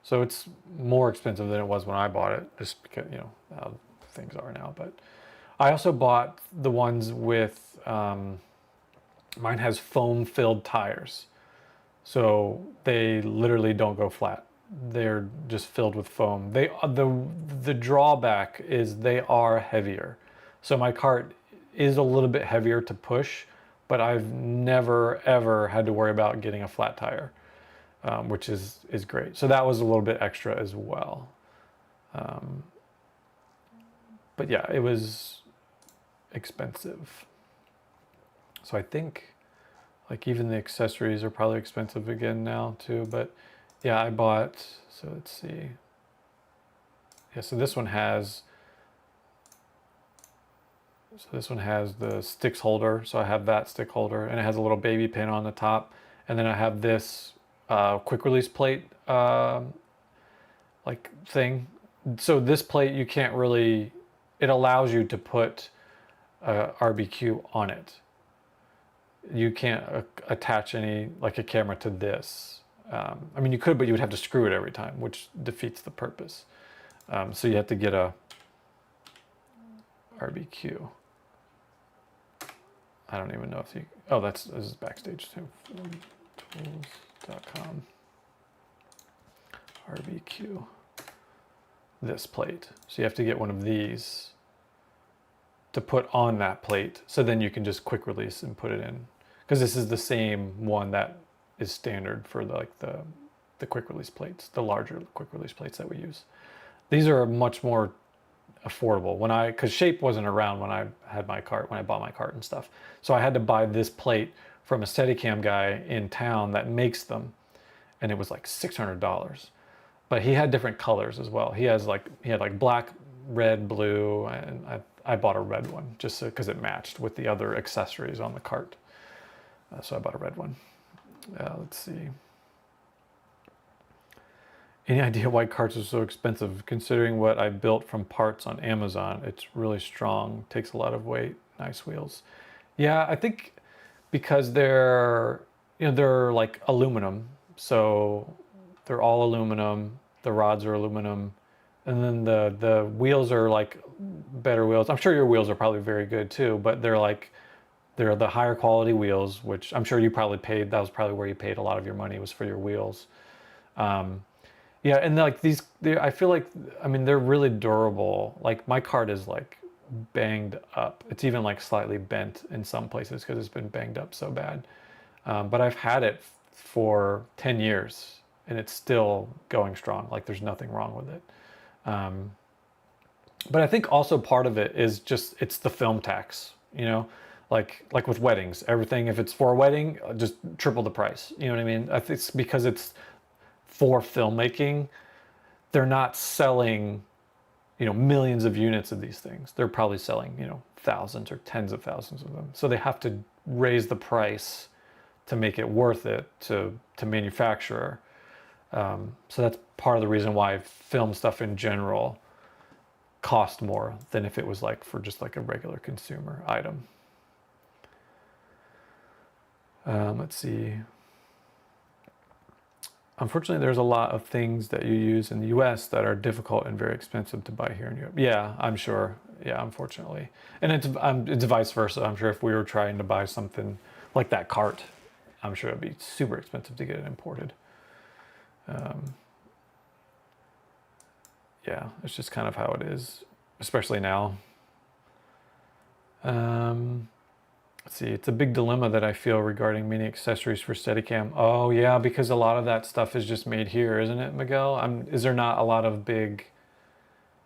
So it's more expensive than it was when I bought it, just because, you know, how things are now. But I also bought the ones with, mine has foam-filled tires. So they literally don't go flat. They're just filled with foam. The drawback is they are heavier. So my cart is a little bit heavier to push, but I've never ever had to worry about getting a flat tire, which is great. So that was a little bit extra as well. But yeah, it was expensive. So I think like even the accessories are probably expensive again now too. But yeah, I bought, so let's see. Yeah, so this one has the sticks holder. So I have that stick holder, and it has a little baby pin on the top. And then I have this quick release plate like thing. So this plate, you can't really, it allows you to put RBQ on it. You can't attach any, like a camera to this. I mean, you could, but you would have to screw it every time, which defeats the purpose. So you have to get a RBQ. I don't even know if you, oh, this is backstage too. Tools.com. RBQ. This plate. So you have to get one of these to put on that plate. So then you can just quick release and put it in. Because this is the same one that is standard for the quick release plates, the larger quick release plates that we use. These are much more affordable. Because Shape wasn't around when I had my cart, when I bought my cart and stuff. So I had to buy this plate from a Steadicam guy in town that makes them. And it was like $600. But he had different colors as well. He had like black, red, blue, and I bought a red one just because it matched with the other accessories on the cart. So I bought a red one. Let's see. Any idea why carts are so expensive? Considering what I built from parts on Amazon, it's really strong, takes a lot of weight, nice wheels. Yeah, I think because they're like aluminum, so they're all aluminum. The rods are aluminum, and then the wheels are like better wheels. I'm sure your wheels are probably very good too, but they're the higher quality wheels, which I'm sure you probably paid. That was probably where you paid a lot of your money, was for your wheels. Yeah, and like I feel like, I mean, they're really durable. Like my cart is like banged up. It's even like slightly bent in some places because it's been banged up so bad. But I've had it for 10 years and it's still going strong. Like there's nothing wrong with it. But I think also part of it is just, it's the film tax, like with weddings, everything, if it's for a wedding, just triple the price. You know what I mean? I think it's because it's for filmmaking. They're not selling, millions of units of these things. They're probably selling, thousands or tens of thousands of them. So they have to raise the price to make it worth it to manufacture. So that's part of the reason why film stuff in general cost more than if it was like for just like a regular consumer item. Let's see. Unfortunately, there's a lot of things that you use in the US that are difficult and very expensive to buy here in Europe. Yeah, I'm sure. Yeah, unfortunately. And it's vice versa. I'm sure if we were trying to buy something like that cart, I'm sure it'd be super expensive to get it imported. Yeah, it's just kind of how it is, especially now. let's see, it's a big dilemma that I feel regarding many accessories for Steadicam. Oh yeah, because a lot of that stuff is just made here, isn't it, Miguel? Is there not a lot of big,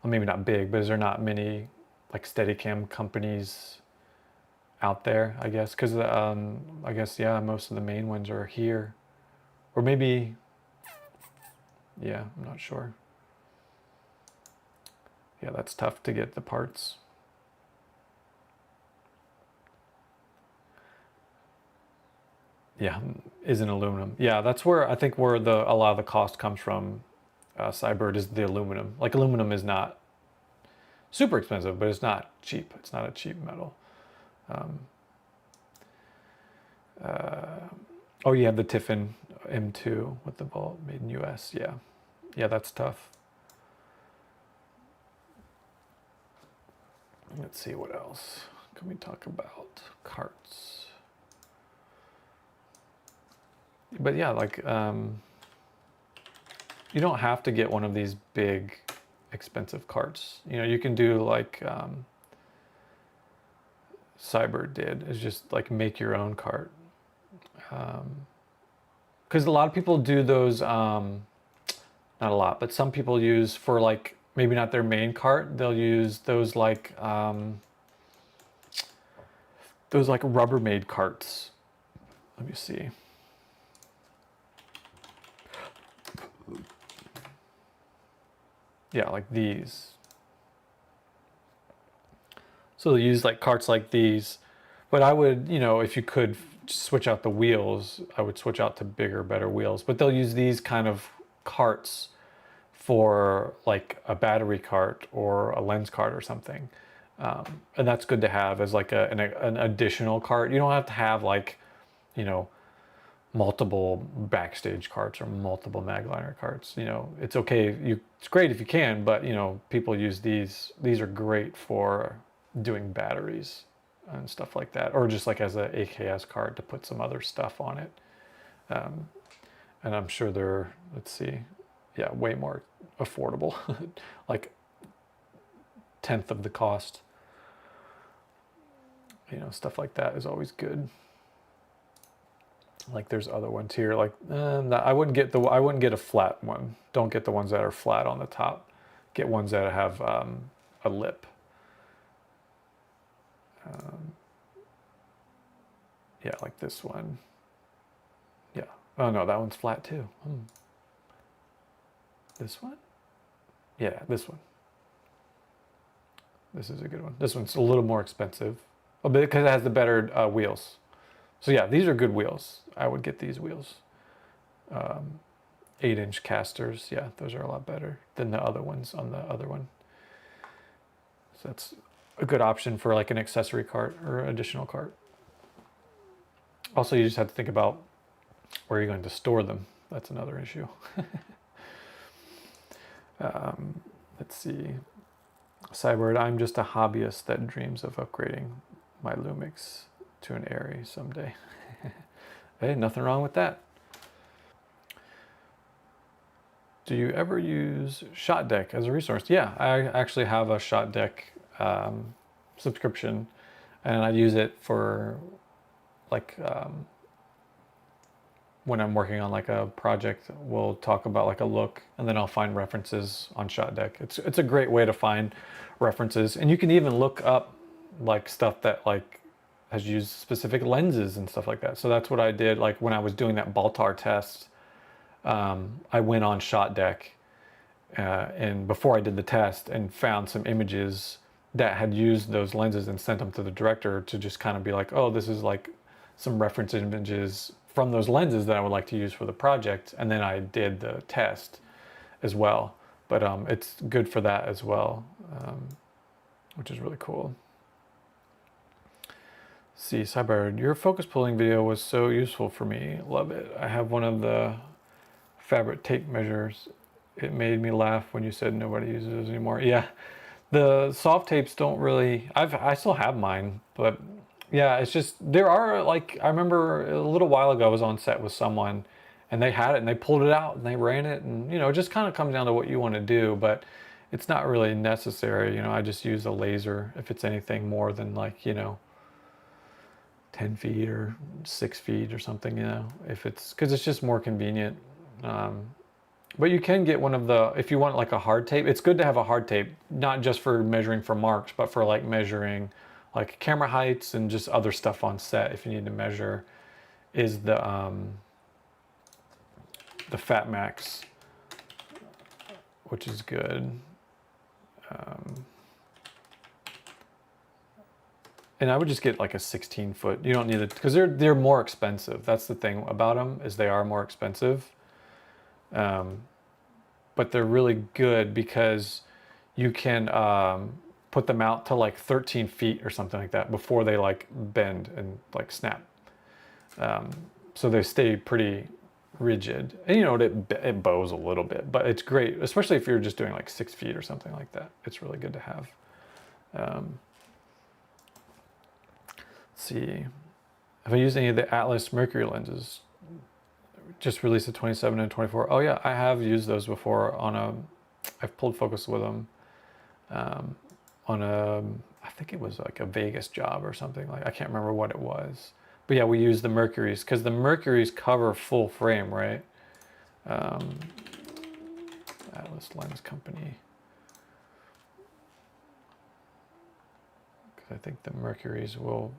well, maybe not big, but is there not many like Steadicam companies out there, I guess? Because I guess, yeah, most of the main ones are here. Or maybe, yeah, I'm not sure. Yeah, that's tough to get the parts. Yeah, isn't aluminum. Yeah, that's where I think where a lot of the cost comes from. Cybird is the aluminum. Like aluminum is not super expensive, but it's not cheap. It's not a cheap metal. Oh, you have the Tiffin M2 with the bolt made in US. Yeah, yeah, that's tough. Let's see what else can we talk about. Carts. But yeah, like you don't have to get one of these big expensive carts. You know, you can do like Cyber did, is just like make your own cart. Because a lot of people do those, not a lot, but some people use for like maybe not their main cart. They'll use those like Rubbermaid carts. Let me see. Yeah, like these. So they'll use like carts like these. But I would, you know, if you could switch out the wheels, I would switch out to bigger, better wheels. But they'll use these kind of carts for like a battery cart or a lens cart or something. And that's good to have as like an additional cart. You don't have to have like, you know, multiple backstage carts or multiple magliner carts. You know, it's okay. It's great if you can, but you know, people use these. These are great for doing batteries and stuff like that, or just like as a AKS card to put some other stuff on it. And I'm sure they're, let's see, yeah, way more affordable, like 1/10 of the cost. You know, stuff like that is always good. Like there's other ones here, like I wouldn't get a flat one. Don't get the ones that are flat on the top. Get ones that have a lip. Yeah, like this one. Yeah. Oh no, that one's flat too. This one? Yeah, this one. This is a good one. This one's a little more expensive, a bit because it has the better wheels. So yeah, these are good wheels. I would get these wheels. 8-inch casters. Yeah, those are a lot better than the other ones on the other one. So that's a good option for like an accessory cart or additional cart. Also, you just have to think about where you're going to store them. That's another issue. Let's see. Cybird, I'm just a hobbyist that dreams of upgrading my Lumix to an Airy someday. Hey, nothing wrong with that. Do you ever use Shot Deck as a resource? Yeah, I actually have a Shot Deck subscription, and I use it for like when I'm working on like a project. We'll talk about like a look, and then I'll find references on Shot Deck. It's a great way to find references, and you can even look up like stuff that like has used specific lenses and stuff like that. So that's what I did. Like when I was doing that Baltar test, I went on Shot Deck and before I did the test and found some images that had used those lenses and sent them to the director to just kind of be like, oh, this is like some reference images from those lenses that I would like to use for the project. And then I did the test as well. But it's good for that as well, which is really cool. See, Cyber, your focus pulling video was so useful for me. Love it. I have one of the fabric tape measures. It made me laugh when you said nobody uses those anymore. Yeah, the soft tapes don't really. I still have mine, but yeah, it's just there are like I remember a little while ago I was on set with someone, and they had it and they pulled it out and they ran it, and you know it just kind of comes down to what you want to do, but it's not really necessary. You know, I just use a laser if it's anything more than like, you know, 10 feet or 6 feet or something, you know, if it's, because it's just more convenient. But you can get one of the, if you want like a hard tape, it's good to have a hard tape, not just for measuring for marks, but for like measuring like camera heights and just other stuff on set if you need to measure, is the Fat Max, which is good. And I would just get like a 16 foot. You don't need it because they're more expensive. That's the thing about them, is they are more expensive. But they're really good because you can put them out to like 13 feet or something like that before they like bend and like snap. So they stay pretty rigid. And you know, it bows a little bit, but it's great, especially if you're just doing like 6 feet or something like that. It's really good to have. Let's see. Have I used any of the Atlas Mercury lenses? Just released the 27 and 24. Oh yeah, I have used those before on I've pulled focus with them on I think it was like a Vegas job or something, like, I can't remember what it was. But yeah, we use the Mercuries because the Mercuries cover full frame, right? Atlas Lens Company. Because I think the Mercuries will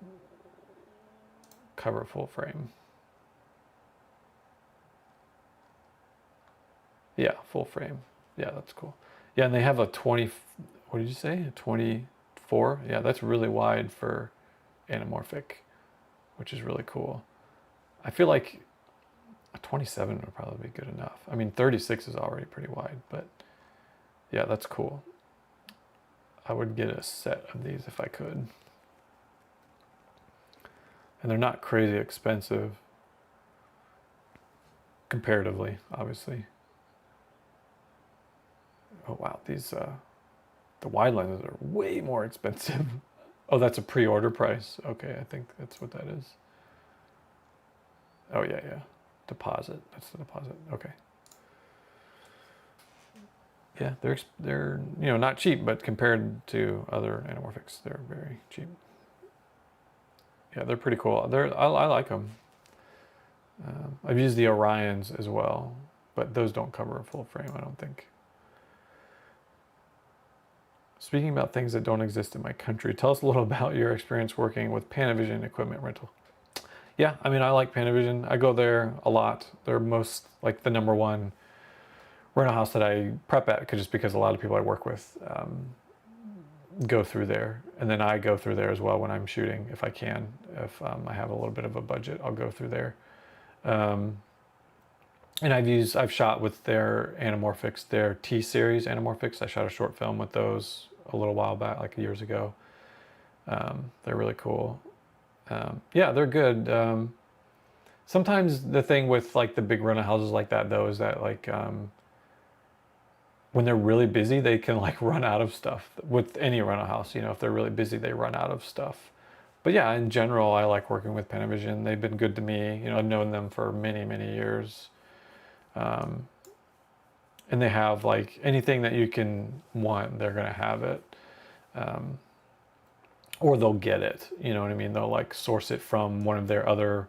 cover full frame. Yeah, full frame. Yeah, that's cool. Yeah, and they have a 20, what did you say? A 24? Yeah, that's really wide for anamorphic, which is really cool. I feel like a 27 would probably be good enough. I mean, 36 is already pretty wide, but yeah, that's cool. I would get a set of these if I could. And they're not crazy expensive comparatively, obviously. Oh wow, these the wide lenses are way more expensive. Oh, that's a pre-order price. Okay, I think that's what that is. Oh yeah, yeah. Deposit. That's the deposit. Okay. Yeah, they're you know, not cheap, but compared to other anamorphics, they're very cheap. Yeah, they're pretty cool. I like them. I've used the Orions as well, but those don't cover a full frame, I don't think. Speaking about things that don't exist in my country, tell us a little about your experience working with Panavision equipment rental. Yeah, I mean, I like Panavision. I go there a lot. They're most, like, the number one rental house that I prep at, just because a lot of people I work with go through there. And then I go through there as well when I'm shooting, if I can. If I have a little bit of a budget, I'll go through there. And I've shot with their anamorphics, their T-series anamorphics. I shot a short film with those a little while back, like years ago. They're really cool. Yeah, they're good. Sometimes the thing with like the big rental houses like that, though, is that like when they're really busy, they can like run out of stuff. With any rental house, you know, if they're really busy, they run out of stuff. But yeah, in general, I like working with Panavision. They've been good to me. You know, I've known them for many, many years. And they have like anything that you can want, they're gonna have it. Or they'll get it, you know what I mean? They'll like source it from one of their other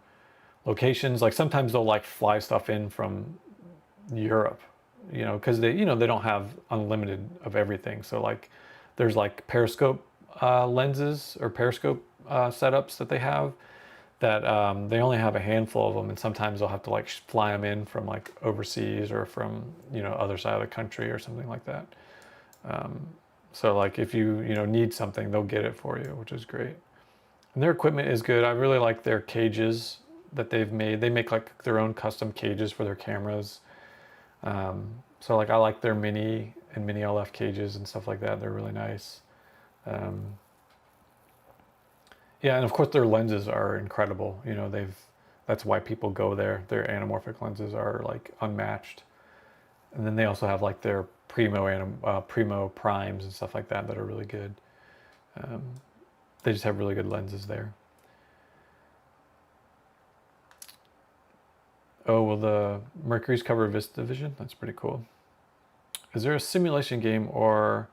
locations. Like sometimes they'll like fly stuff in from Europe, you know, because they, you know, they don't have unlimited of everything. So like there's like periscope lenses or periscope setups that they have that they only have a handful of them, and sometimes they'll have to like fly them in from like overseas or from, you know, other side of the country or something like that. So like if you know, need something, they'll get it for you, which is great. And their equipment is good. I really like their cages that they've made. They make like their own custom cages for their cameras. So like I like their mini and mini LF cages and stuff like that. They're really nice. Yeah, and of course their lenses are incredible. You know, that's why people go there. Their anamorphic lenses are like unmatched. And then they also have like their primo primes and stuff like that are really good. They just have really good lenses there. Oh, will the Mercury's cover VistaVision? That's pretty cool. Is there a simulation game or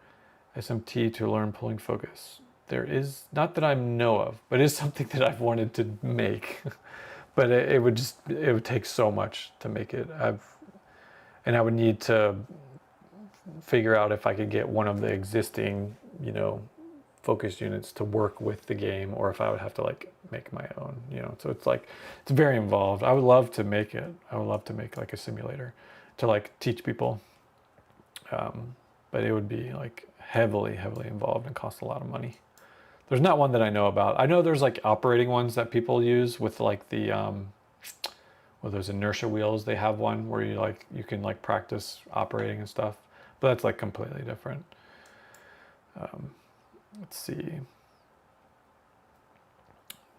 SMT to learn pulling focus? There is, not that I know of, but it is something that I've wanted to make. But it would take so much to make it. And I would need to figure out if I could get one of the existing, focus units to work with the game, or if I would have to like make my own, So it's like, it's very involved. I would love to make it. I would love to make like a simulator to like teach people. But it would be like heavily, heavily involved and cost a lot of money. There's not one that I know about. I know there's like operating ones that people use with like the, those inertia wheels. They have one where you can like practice operating and stuff, but that's like completely different. Let's see.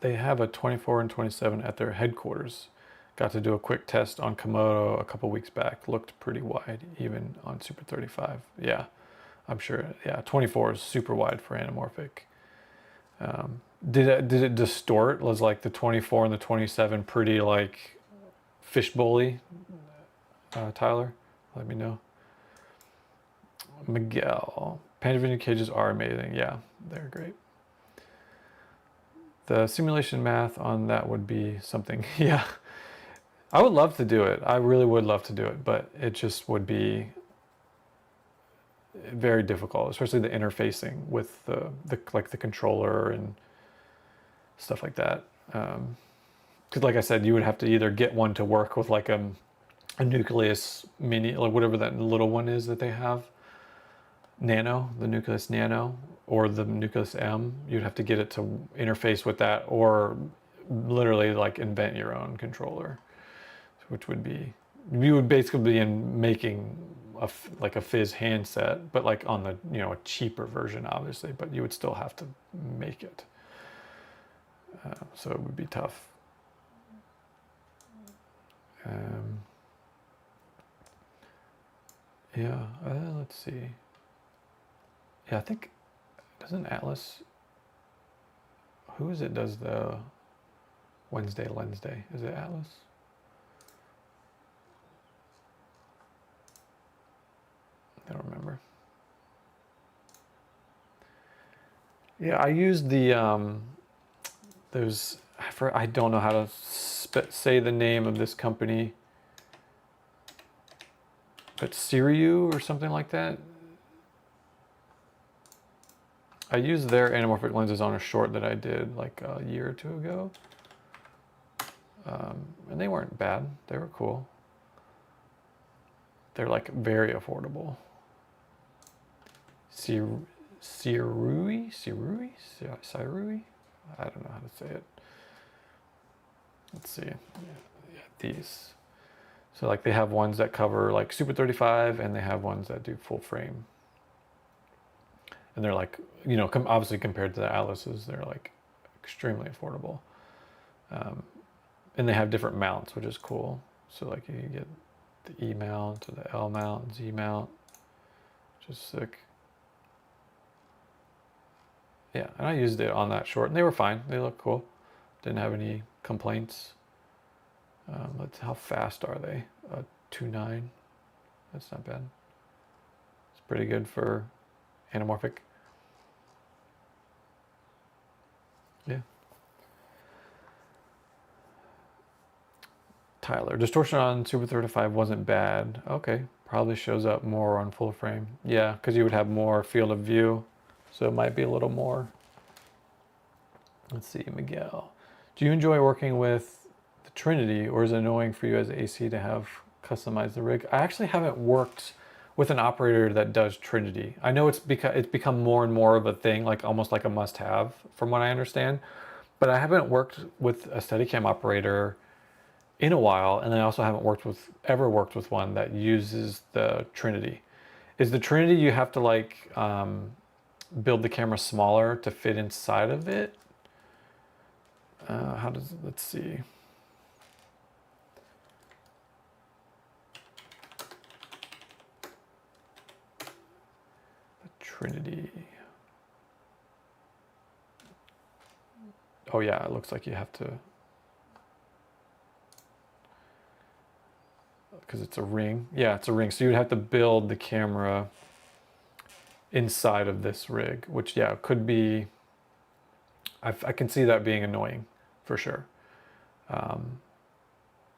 They have a 24 and 27 at their headquarters. Got to do a quick test on Komodo a couple weeks back. Looked pretty wide, even on Super 35. Yeah, I'm sure. Yeah, 24 is super wide for anamorphic. Did it distort? Was like the 24 and the 27 pretty like fishbowl-y? Tyler, let me know. Miguel, Pandavision cages are amazing. Yeah, they're great. The simulation math on that would be something. Yeah, I would love to do it. I really would love to do it, but it just would be very difficult, especially the interfacing with the controller and stuff like that. Because like I said, you would have to either get one to work with like a nucleus mini, like whatever that little one is that they have, nano, the nucleus nano, or the nucleus M. You'd have to get it to interface with that, or literally like invent your own controller, which would be, you would basically be making like a Fizz handset, but like on the a cheaper version, obviously, but you would still have to make it. So it would be tough. Yeah, let's see. Yeah, I think, doesn't Atlas, who is it does the Wednesday? Is it Atlas? I don't remember. Yeah, I used the, I don't know how to say the name of this company, but Siriu or something like that. I used their anamorphic lenses on a short that I did like a year or two ago. And they weren't bad. They were cool. They're like very affordable. Sirui? I don't know how to say it. Let's see. Yeah, these. So like they have ones that cover like Super 35, and they have ones that do full frame. And they're like, obviously compared to the Atlases, they're like extremely affordable. And they have different mounts, which is cool. So like you get the E mount, or the L mount, Z mount, which is sick. Yeah, and I used it on that short, and they were fine. They look cool. Didn't have any complaints. How fast are they? 2.9. That's not bad. It's pretty good for anamorphic. Yeah. Tyler, distortion on Super 35 wasn't bad. Okay, probably shows up more on full frame. Yeah, because you would have more field of view, so it might be a little more. Let's see, Miguel. Do you enjoy working with the Trinity, or is it annoying for you as AC to have customized the rig? I actually haven't worked with an operator that does Trinity. I know it's become more and more of a thing, like almost like a must-have, from what I understand. But I haven't worked with a Steadicam operator in a while, and I also haven't ever worked with one that uses the Trinity. Is the Trinity, you have to like build the camera smaller to fit inside of it? Let's see. The Trinity. Oh yeah, it looks like you have to, because it's a ring. Yeah, it's a ring. So you'd have to build the camera inside of this rig, which yeah, could be I can see that being annoying for sure.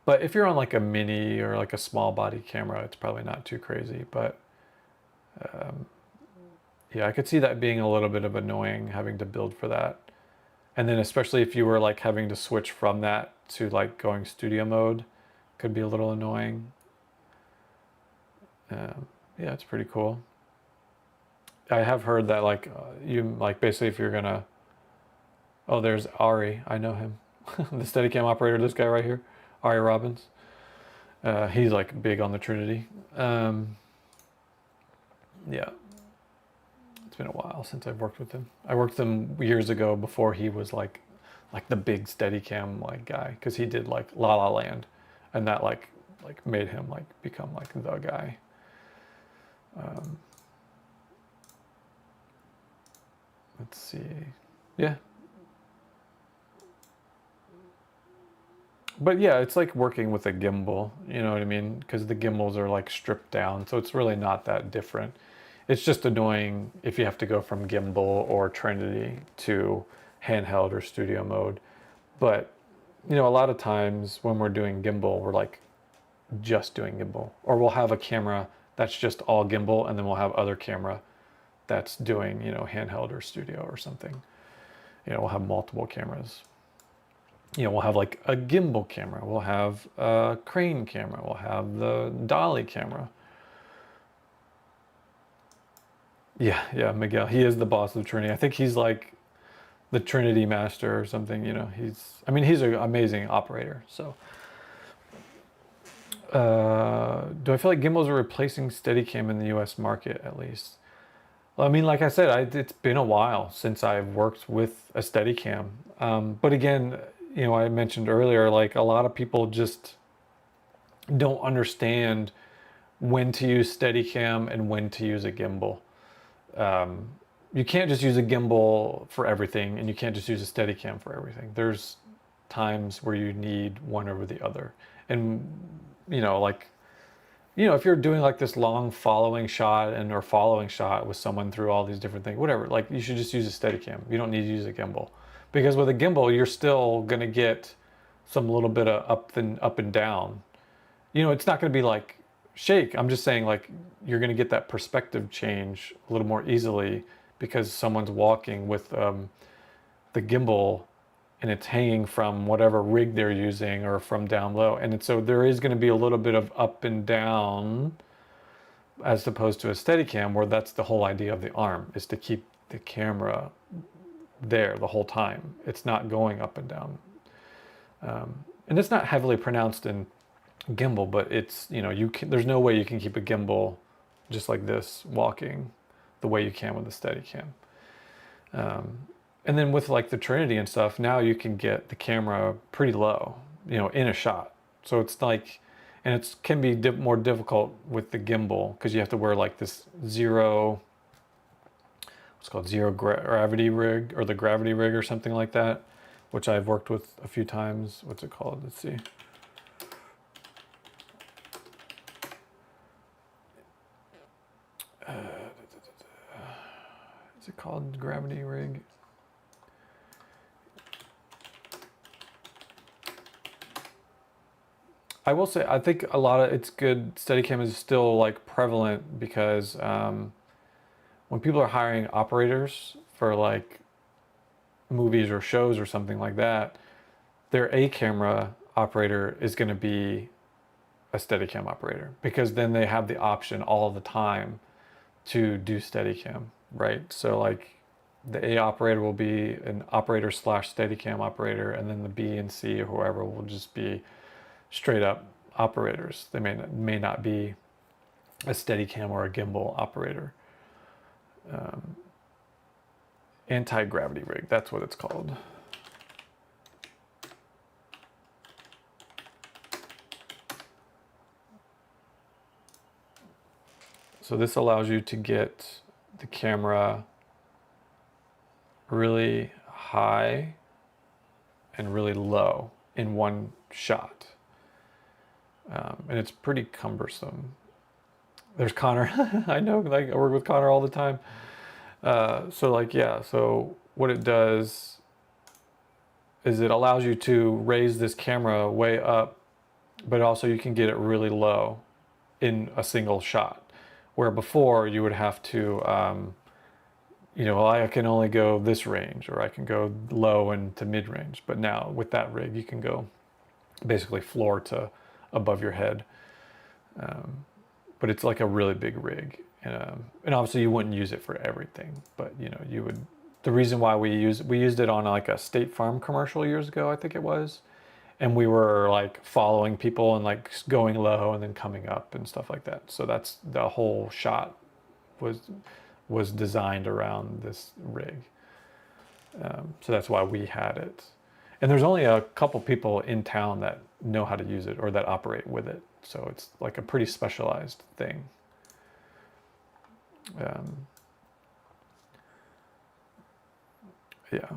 But if you're on like a mini or like a small body camera, it's probably not too crazy. But yeah, I could see that being a little bit of annoying having to build for that. And then especially if you were like having to switch from that to like going studio mode, could be a little annoying. Yeah, it's pretty cool. I have heard that like you like basically if you're gonna, oh, there's Ari, I know him, the Steadicam operator, this guy right here, Ari Robbins. He's like big on the Trinity. Yeah, it's been a while since I've worked with him. I worked with him years ago before he was like the big Steadicam like guy, because he did like La La Land, and that like made him like become like the guy. Let's see. Yeah. But yeah, it's like working with a gimbal, you know what I mean? Because the gimbals are like stripped down, so it's really not that different. It's just annoying if you have to go from gimbal or Trinity to handheld or studio mode. But, you know, a lot of times when we're doing gimbal, we're like just doing gimbal. Or we'll have a camera that's just all gimbal, and then we'll have other camera that's doing, you know, handheld or studio or something. You know, we'll have multiple cameras. You know, we'll have like a gimbal camera, we'll have a crane camera, we'll have the dolly camera. Yeah, yeah, Miguel, he is the boss of the Trinity. I think he's like the Trinity master or something, you know. I mean, he's an amazing operator. So, do I feel like gimbals are replacing Steadicam in the US market at least? Well, I mean, like I said, it's been a while since I've worked with a Steadicam. But again, you know, I mentioned earlier, like a lot of people just don't understand when to use Steadicam and when to use a gimbal. You can't just use a gimbal for everything, and you can't just use a Steadicam for everything. There's times where you need one over the other. And, you know, like, you know, if you're doing like this long following shot or following shot with someone through all these different things, whatever, like you should just use a Steadicam. You don't need to use a gimbal, because with a gimbal, you're still gonna get some little bit of up and down. You know, it's not gonna be like shake. I'm just saying like you're gonna get that perspective change a little more easily because someone's walking with the gimbal and it's hanging from whatever rig they're using or from down low. And so there is going to be a little bit of up and down as opposed to a Steadicam, where that's the whole idea of the arm, is to keep the camera there the whole time. It's not going up and down. And it's not heavily pronounced in gimbal, but it's, you know, there's no way you can keep a gimbal just like this walking the way you can with a Steadicam. And then with like the Trinity and stuff, now you can get the camera pretty low, you know, in a shot. So it's like, and it can be more difficult with the gimbal because you have to wear like this what's called zero gravity rig, or the gravity rig or something like that, which I've worked with a few times. What's it called? Let's see. Is it called gravity rig? I will say, I think a lot of it's good. Steadicam is still like prevalent because when people are hiring operators for like movies or shows or something like that, their A camera operator is going to be a Steadicam operator, because then they have the option all the time to do Steadicam, right? So like the A operator will be an operator slash Steadicam operator, and then the B and C or whoever will just be straight up operators. They may not be a Steadicam or a gimbal operator. Anti-gravity rig, that's what it's called. So this allows you to get the camera really high and really low in one shot. And it's pretty cumbersome. There's Connor. I know, like I work with Connor all the time. So like, yeah, so what it does is it allows you to raise this camera way up, but also you can get it really low in a single shot. Where before you would have to, I can only go this range, or I can go low and to mid range. But now with that rig, you can go basically floor to above your head. But it's like a really big rig. And obviously you wouldn't use it for everything, but you would. The reason why we used it on like a State Farm commercial years ago, I think it was, and we were like following people and like going low and then coming up and stuff like that. So that's the whole shot was designed around this rig. So that's why we had it. And there's only a couple people in town that know how to use it or that operate with it. So it's like a pretty specialized thing. Yeah.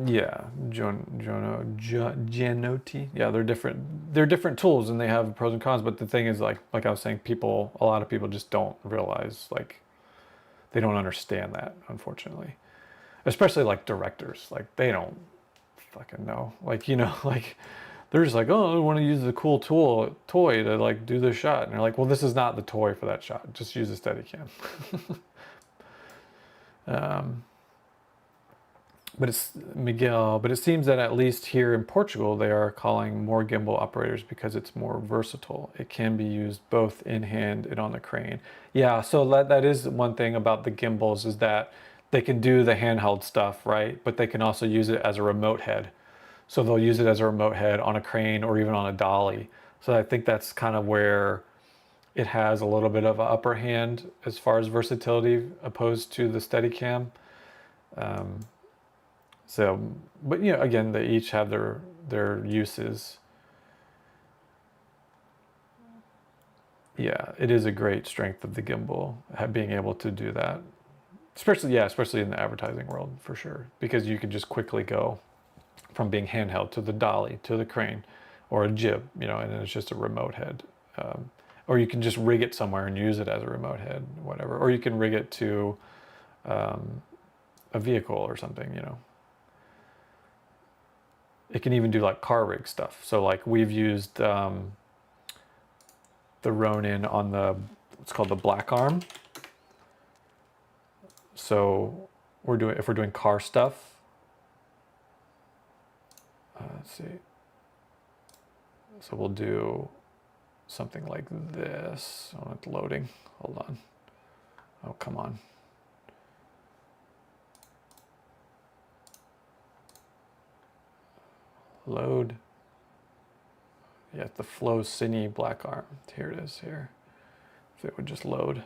Yeah, Gianotti. Yeah, they're different. They're different tools, and they have pros and cons. But the thing is, like I was saying, a lot of people just don't realize, like, they don't understand that, unfortunately. Especially like directors, like they don't fucking know. Like like they're just like, oh, I want to use the cool toy to like do this shot, and they're like, well, this is not the toy for that shot. Just use a Steadicam. But it's Miguel. But it seems that at least here in Portugal, they are calling more gimbal operators because it's more versatile. It can be used both in hand and on the crane. Yeah, so that is one thing about the gimbals, is that they can do the handheld stuff, right? But they can also use it as a remote head. So they'll use it as a remote head on a crane or even on a dolly. So I think that's kind of where it has a little bit of an upper hand as far as versatility opposed to the Steadicam. So, but again, they each have their uses. Yeah, it is a great strength of the gimbal, being able to do that. Especially in the advertising world, for sure, because you can just quickly go from being handheld to the dolly to the crane or a jib, and then it's just a remote head. Or you can just rig it somewhere and use it as a remote head, whatever. Or you can rig it to a vehicle or something, It can even do like car rig stuff. So like we've used the Ronin on what's called the black arm. So if we're doing car stuff, let's see. So we'll do something like this. Oh, it's loading. Hold on. Oh, come on. Load. Yeah, the Flow Cine black arm. Here it is here. If it would just load.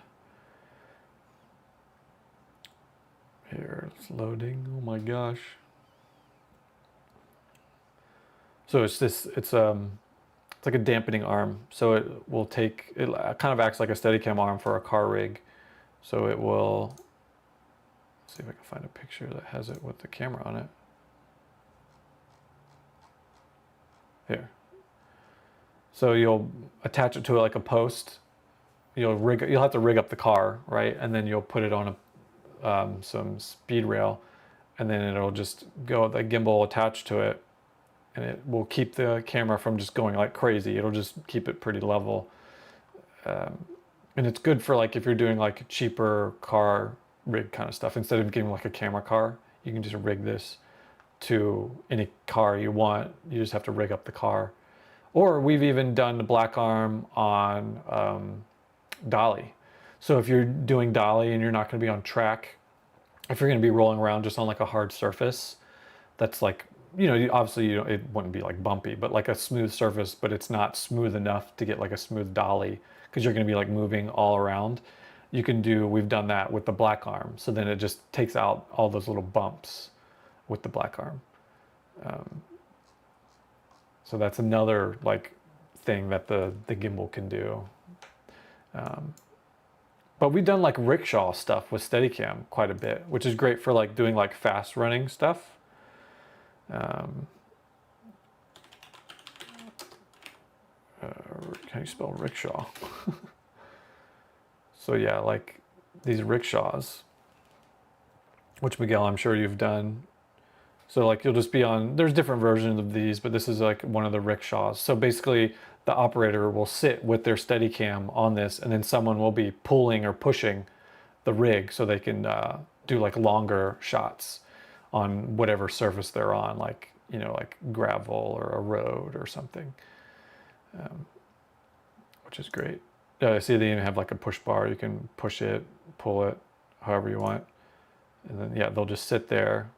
Here, it's loading. Oh my gosh. So it's like a dampening arm. So it kind of acts like a Steadicam arm for a car rig. So it will, let's see if I can find a picture that has it with the camera on it. Here. So you'll attach it to like a post. You'll have to rig up the car, right? And then you'll put it on some speed rail, and then it'll just go, the gimbal attached to it, and it will keep the camera from just going like crazy. It'll just keep it pretty level. And it's good for like if you're doing like cheaper car rig kind of stuff. Instead of getting like a camera car, you can just rig this to any car you want. You just have to rig up the car. Or we've even done the black arm on dolly. So if you're doing dolly and you're not going to be on track, if you're going to be rolling around just on like a hard surface, that's like, obviously it wouldn't be like bumpy, but like a smooth surface, but it's not smooth enough to get like a smooth dolly because you're going to be like moving all around. We've done that with the black arm. So then it just takes out all those little bumps with the black arm. So that's another like thing that the gimbal can do. But we've done like rickshaw stuff with Steadicam quite a bit, which is great for like doing like fast running stuff. Can you spell rickshaw? So yeah, like these rickshaws. which Miguel, I'm sure you've done. So like you'll just be on, there's different versions of these, but this is like one of the rickshaws. So basically the operator will sit with their Steadicam on this, and then someone will be pulling or pushing the rig so they can do like longer shots on whatever surface they're on, like, you know, like gravel or a road or something, which is great. See, they even have like a push bar. You can push it, pull it, however you want. And then, yeah, they'll just sit there.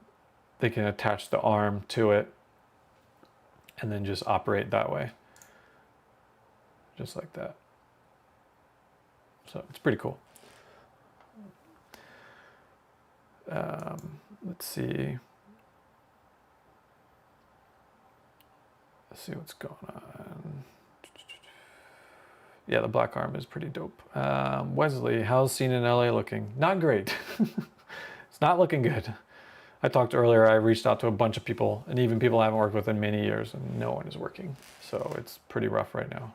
They can attach the arm to it and then just operate that way. Just like that. So it's pretty cool. Let's see. Let's see what's going on. Yeah, the black arm is pretty dope. Wesley, how's scene in LA looking? Not great. It's not looking good. I talked earlier, I reached out to a bunch of people, and even people I haven't worked with in many years, and no one is working. So it's pretty rough right now.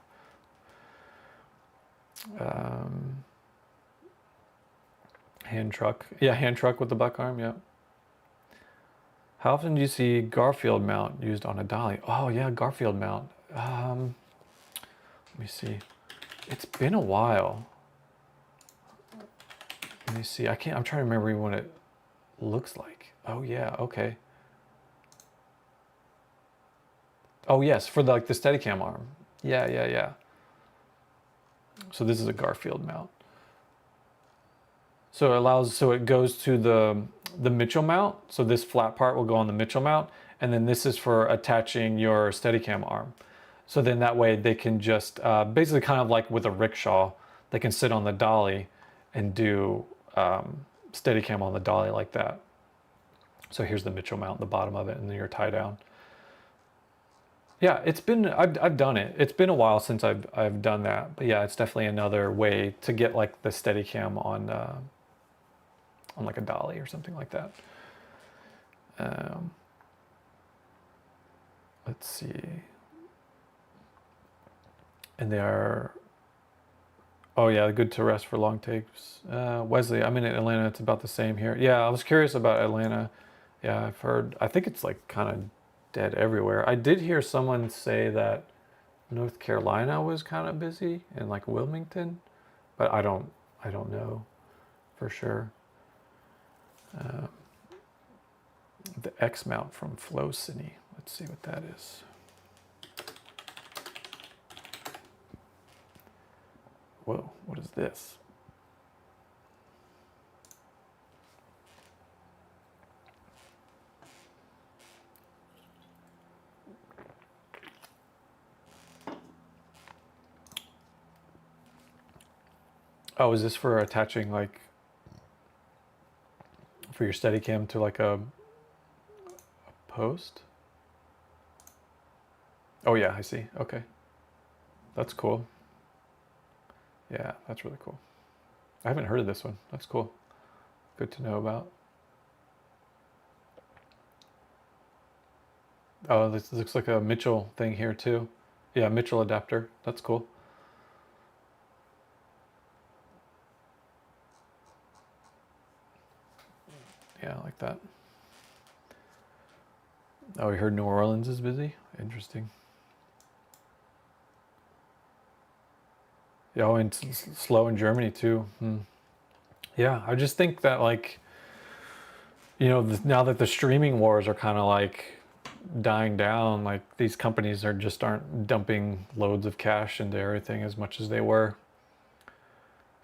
Hand truck. Yeah, hand truck with the black arm, yeah. How often do you see Garfield mount used on a dolly? Oh yeah, Garfield mount. Let me see. It's been a while. Let me see. I'm trying to remember what it looks like. Oh yeah, okay. Oh yes, for like the Steadicam arm. Yeah. So this is a Garfield mount. So it goes to the Mitchell mount. So this flat part will go on the Mitchell mount, and then this is for attaching your Steadicam arm. So then that way they can just basically kind of like with a rickshaw, they can sit on the dolly and do Steadicam on the dolly like that. So here's the Mitchell mount, the bottom of it, and then your tie down. Yeah, I've done it. It's been a while since I've done that, but yeah, it's definitely another way to get like the Steadicam on like a dolly or something like that. Let's see. And they are, oh yeah, good to rest for long takes. Wesley, I'm in Atlanta. It's about the same here. Yeah, I was curious about Atlanta. Yeah, I've heard, I think it's like kind of dead everywhere. I did hear someone say that North Carolina was kind of busy and like Wilmington, but I don't know for sure. The X mount from Flow Cine. Let's see what that is. Whoa, what is this? Oh, is this for attaching like for your Steadicam to like a post? Oh yeah, I see. Okay. That's cool. Yeah, that's really cool. I haven't heard of this one. That's cool. Good to know about. Oh, this looks like a Mitchell thing here too. Yeah, Mitchell adapter. That's cool. Yeah, I like that. Oh, we heard New Orleans is busy? Interesting. Yeah, oh, and slow in Germany too. Yeah, I just think that like, you know, now that the streaming wars are kind of like dying down, like these companies aren't dumping loads of cash into everything as much as they were.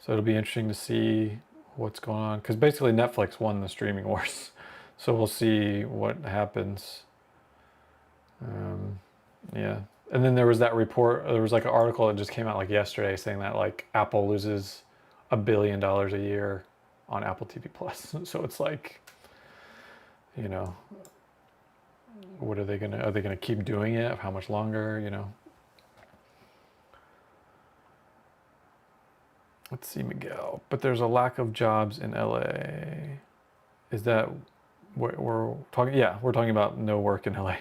So it'll be interesting to see what's going on, because basically Netflix won the streaming wars. So we'll see what happens. Yeah. And then there was that report, there was like an article that just came out like yesterday saying that like Apple loses $1 billion a year on Apple TV Plus. So it's like, you know, what are they gonna keep doing it? How much longer, you know? Let's see, Miguel. But there's a lack of jobs in LA. Is that what we're talking? Yeah, we're talking about no work in LA.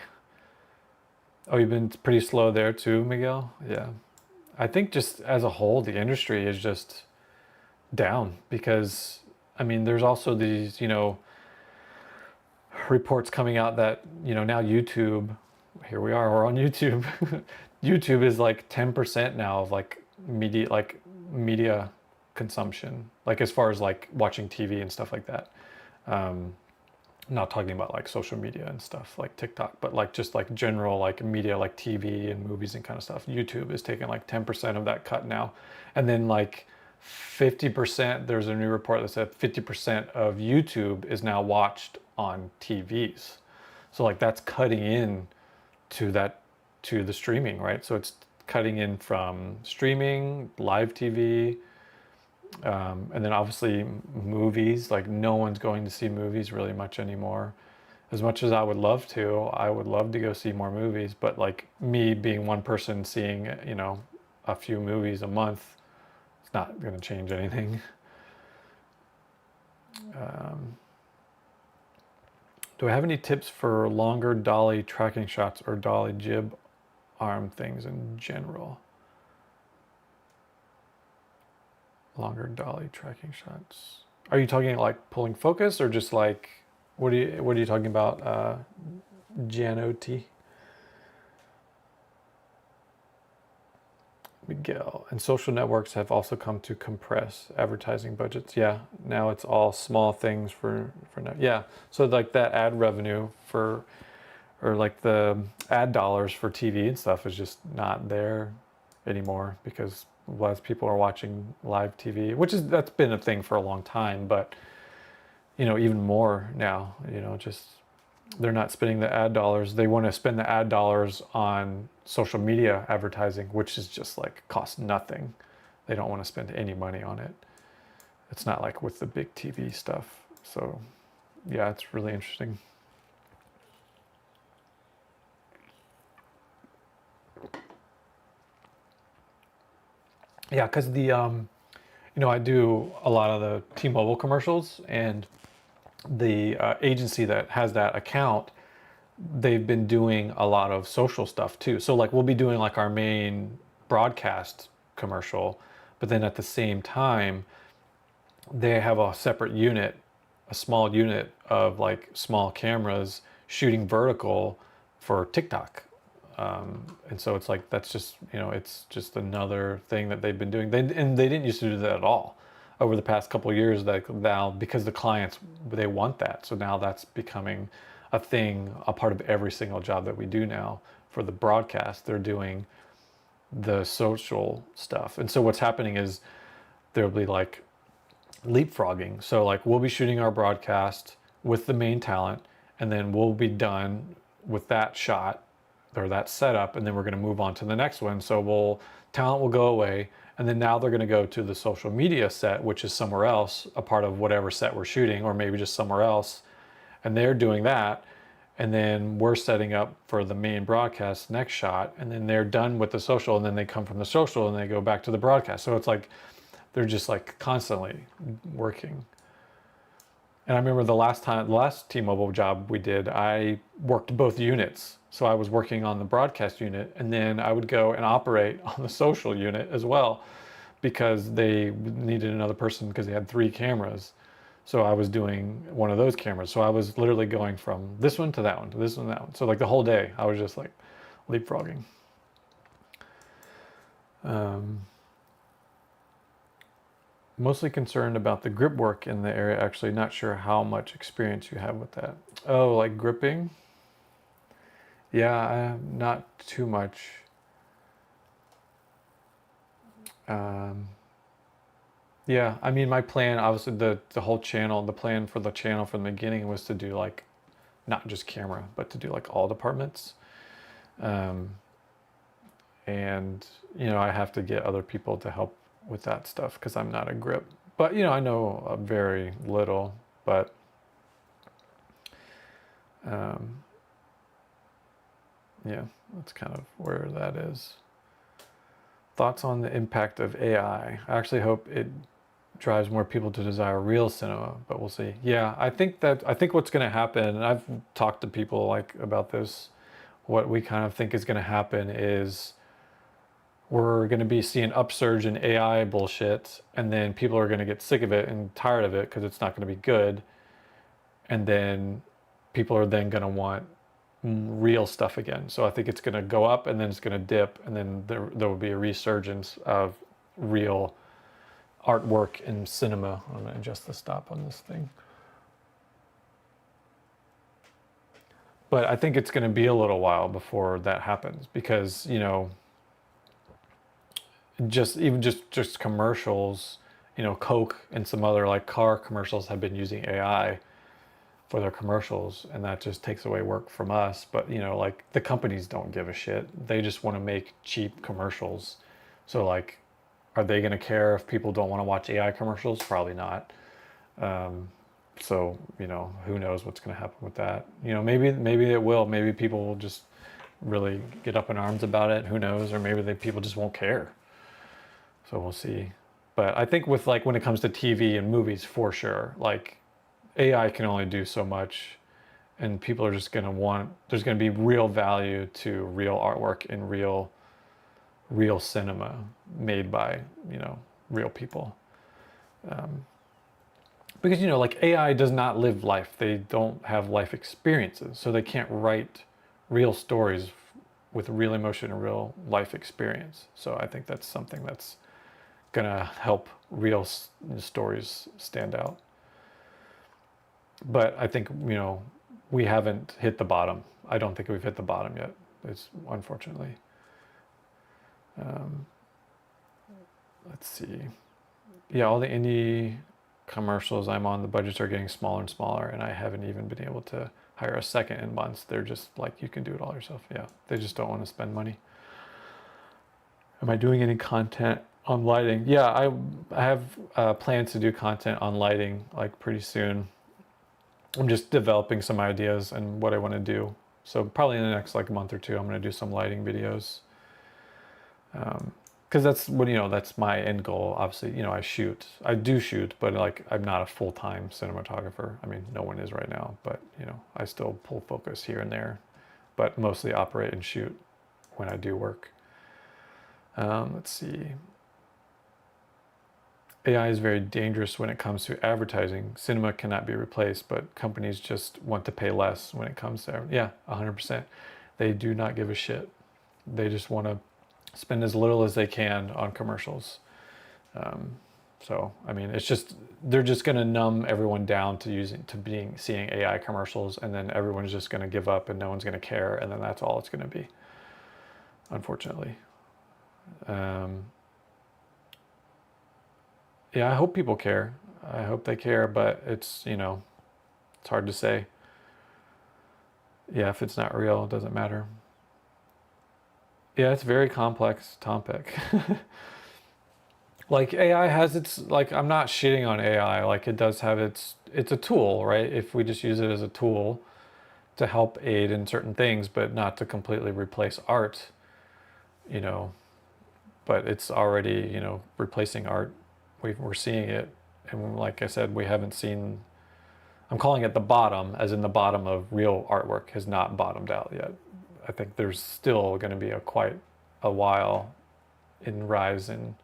Oh, you've been pretty slow there too, Miguel? Yeah. I think just as a whole, the industry is just down because, I mean, there's also these, you know, reports coming out that, now YouTube, here we are, we're on YouTube. YouTube is like 10% now of media consumption, like as far as like watching TV and stuff like that. Not talking about like social media and stuff like TikTok, but like just like general like media, like TV and movies and kind of stuff. YouTube is taking like 10% of that cut now. And then like 50%, there's a new report that said 50% of YouTube is now watched on TVs. So like that's cutting in to the streaming, right? So it's cutting in from streaming, live TV, and then obviously movies. Like no one's going to see movies really much anymore. As much as I would love to go see more movies, but like me being one person seeing, a few movies a month, it's not going to change anything. Do I have any tips for longer dolly tracking shots or dolly jib arm things in general? Longer dolly tracking shots. Are you talking like pulling focus or just like what are you talking about, Janoti? Miguel. And social networks have also come to compress advertising budgets. Yeah, now it's all small things for now. Yeah, so like that ad revenue or like the ad dollars for TV and stuff is just not there anymore because less people are watching live TV, that's been a thing for a long time, but even more now, just they're not spending the ad dollars. They want to spend the ad dollars on social media advertising, which is just like costs nothing. They don't want to spend any money on it. It's not like with the big TV stuff. So yeah, it's really interesting. Yeah, because I do a lot of the T-Mobile commercials, and the agency that has that account, they've been doing a lot of social stuff too. So like we'll be doing like our main broadcast commercial, but then at the same time, they have a separate unit, a small unit of like small cameras shooting vertical for TikTok. And so it's like that's just it's just another thing that they've been doing. They didn't used to do that at all over the past couple of years. Like now, because the clients they want that, so now that's becoming a thing, a part of every single job that we do now for the broadcast. They're doing the social stuff, and so what's happening is there'll be like leapfrogging. So like we'll be shooting our broadcast with the main talent, and then we'll be done with that shot or that setup, and then we're going to move on to the next one. So talent will go away, and then now they're going to go to the social media set, which is somewhere else, a part of whatever set we're shooting, or maybe just somewhere else, and they're doing that, and then we're setting up for the main broadcast next shot, and then they're done with the social, and then they come from the social and they go back to the broadcast. So it's like they're just like constantly working. And I remember the last T-Mobile job we did, I worked both units. So I was working on the broadcast unit, and then I would go and operate on the social unit as well, because they needed another person because they had 3 cameras. So I was doing one of those cameras. So I was literally going from this one to that one, to this one to that one. So like the whole day, I was just like leapfrogging. Mostly concerned about the grip work in the area. Actually, not sure how much experience you have with that. Oh, like gripping? Yeah, not too much. Yeah, I mean, my plan, obviously, the whole channel, the plan for the channel from the beginning was to do like not just camera, but to do like all departments. Um, and I have to get other people to help with that stuff because I'm not a grip. But I know very little, but yeah, that's kind of where that is. Thoughts on the impact of AI? I actually hope it drives more people to desire real cinema, but we'll see. Yeah, I think what's going to happen, and I've talked to people like about this, what we kind of think is going to happen is we're going to be seeing upsurge in AI bullshit, and then people are going to get sick of it and tired of it because it's not going to be good. And then people are then going to want real stuff again. So I think it's going to go up and then it's going to dip, and then there will be a resurgence of real artwork in cinema. I'm going to adjust the stop on this thing. But I think it's going to be a little while before that happens, because, you know, just commercials, you know, Coke and some other like car commercials have been using AI for their commercials, and that just takes away work from us. But, you know, like, the companies don't give a shit. They just want to make cheap commercials. So, like, are they going to care if people don't want to watch AI commercials? Probably not. So, you know, who knows what's going to happen with that? You know, maybe it will. Maybe people will just really get up in arms about it. Who knows? Or maybe people just won't care. So we'll see. But I think with, like, when it comes to TV and movies, for sure, like, AI can only do so much, and people are just going to want, there's going to be real value to real artwork and real cinema made by, you know, real people. Because, you know, like, AI does not live life. They don't have life experiences, so they can't write real stories with real emotion and real life experience. So I think that's something that's gonna help real stories stand out. But I think, you know, we haven't hit the bottom. I don't think we've hit the bottom yet. It's, unfortunately. Let's see. Yeah, all the indie commercials I'm on, the budgets are getting smaller and smaller, and I haven't even been able to hire a second in months. They're just like, you can do it all yourself. Yeah, they just don't want to spend money. Am I doing any content on lighting? Yeah, I have plans to do content on lighting, like, pretty soon. I'm just developing some ideas and what I want to do. So probably in the next, like, month or two, I'm going to do some lighting videos. Because that's what, you know, that's my end goal. Obviously, you know, I do shoot, but, like, I'm not a full-time cinematographer. I mean, no one is right now, but, you know, I still pull focus here and there, but mostly operate and shoot when I do work. Let's see. AI is very dangerous when it comes to advertising. Cinema cannot be replaced, but companies just want to pay less when it comes to, yeah, 100%. They do not give a shit. They just want to spend as little as they can on commercials. So, I mean, it's just, they're just going to numb everyone down to seeing AI commercials, and then everyone's just going to give up and no one's going to care, and then that's all it's going to be, unfortunately. Yeah, I hope people care. I hope they care, but it's, you know, it's hard to say. Yeah, if it's not real, it doesn't matter. Yeah, it's a very complex topic. Like, AI has its, like, I'm not shitting on AI. Like, it does have it's a tool, right? If we just use it as a tool to help aid in certain things, but not to completely replace art, you know, but it's already, you know, replacing art. We're seeing it, and like I said, we haven't seen, I'm calling it the bottom, as in the bottom of real artwork has not bottomed out yet. I think there's still going to be quite a while in rise in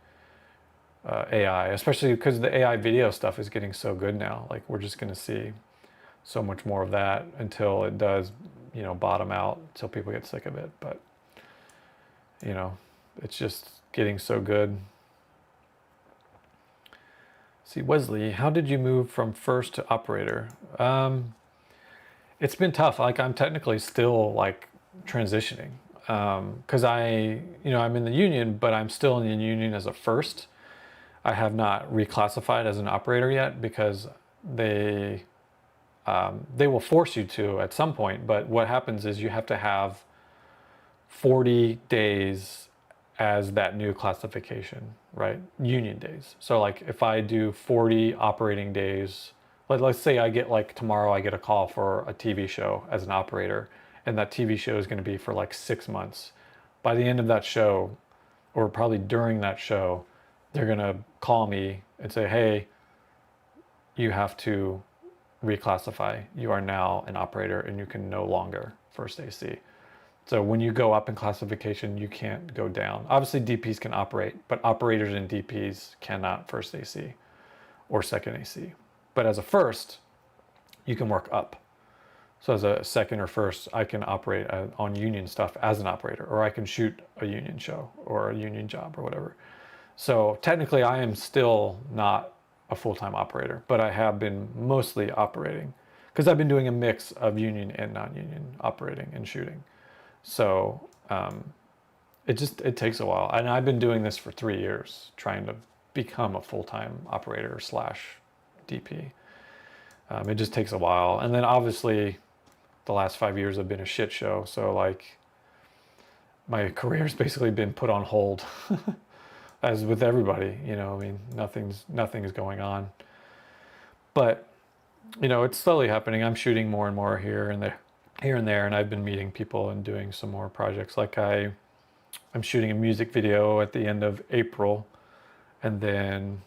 AI, especially because the AI video stuff is getting so good now. Like, we're just going to see so much more of that until it does, you know, bottom out, until people get sick of it. But, you know, it's just getting so good. See, Wesley, how did you move from first to operator? It's been tough. Like, I'm technically still, like, transitioning, because I'm in the union, but I'm still in the union as a first. I have not reclassified as an operator yet, because they will force you to at some point. But what happens is you have to have 40 days as that new classification, right? Union days. So, like, if I do 40 operating days, let's say I get, like, tomorrow I get a call for a TV show as an operator, and that TV show is going to be for like 6 months. By the end of that show, or probably during that show, they're going to call me and say, hey, you have to reclassify. You are now an operator and you can no longer first AC. So when you go up in classification, you can't go down. Obviously, DPs can operate, but operators and DPs cannot first AC or second AC. But as a first, you can work up. So as a second or first, I can operate on union stuff as an operator, or I can shoot a union show or a union job or whatever. So technically I am still not a full-time operator, but I have been mostly operating because I've been doing a mix of union and non-union operating and shooting. So it takes a while. And I've been doing this for 3 years, trying to become a full-time operator slash DP. It just takes a while. And then obviously the last 5 years have been a shit show. So like my career's basically been put on hold as with everybody, you know, I mean, nothing's going on, but you know, it's slowly happening. I'm shooting more and more here and there. And I've been meeting people and doing some more projects. Like I'm shooting a music video at the end of April. And then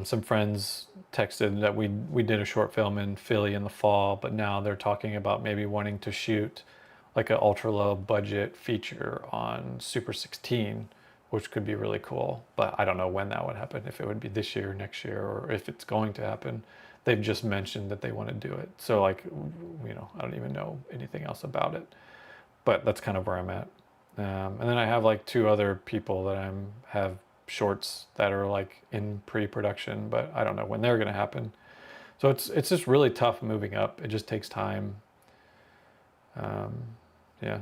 some friends texted that we did a short film in Philly in the fall, but now they're talking about maybe wanting to shoot like an ultra low budget feature on Super 16, which could be really cool. But I don't know when that would happen, if it would be this year, next year, or if it's going to happen. They've just mentioned that they want to do it. So like, you know, I don't even know anything else about it, but that's kind of where I'm at. And then I have like 2 other people that have shorts that are like in pre-production, but I don't know when they're going to happen. So it's just really tough moving up. It just takes time. Yeah.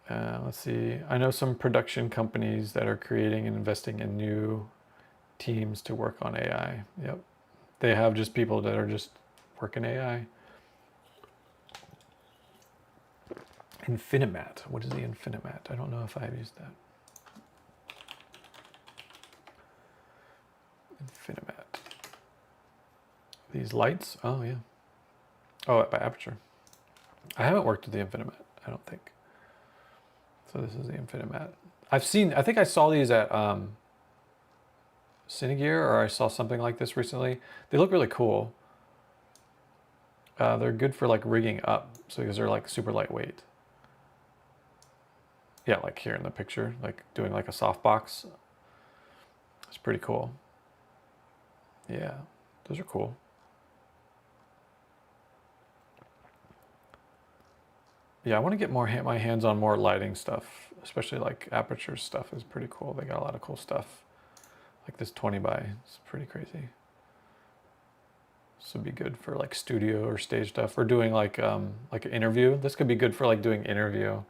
Let's see. I know some production companies that are creating and investing in new teams to work on AI. Yep. They have just people that are just working AI. Infinimat. What is the Infinimat? I don't know if I've used that. Infinimat. These lights? Oh, yeah. Oh, by Aperture. I haven't worked with the Infinimat, I don't think. So this is the Infinimat. I think I saw these at Cinegear, or I saw something like this recently. They look really cool. They're good for like rigging up, so because they're like super lightweight. Yeah, like here in the picture, like doing like a softbox. It's pretty cool. Yeah, those are cool. Yeah, I want to get my hands on more lighting stuff, especially like Aperture stuff is pretty cool. They got a lot of cool stuff. Like this 20 by, it's pretty crazy. This would be good for like studio or stage stuff, or doing like an interview. This could be good for like doing interview,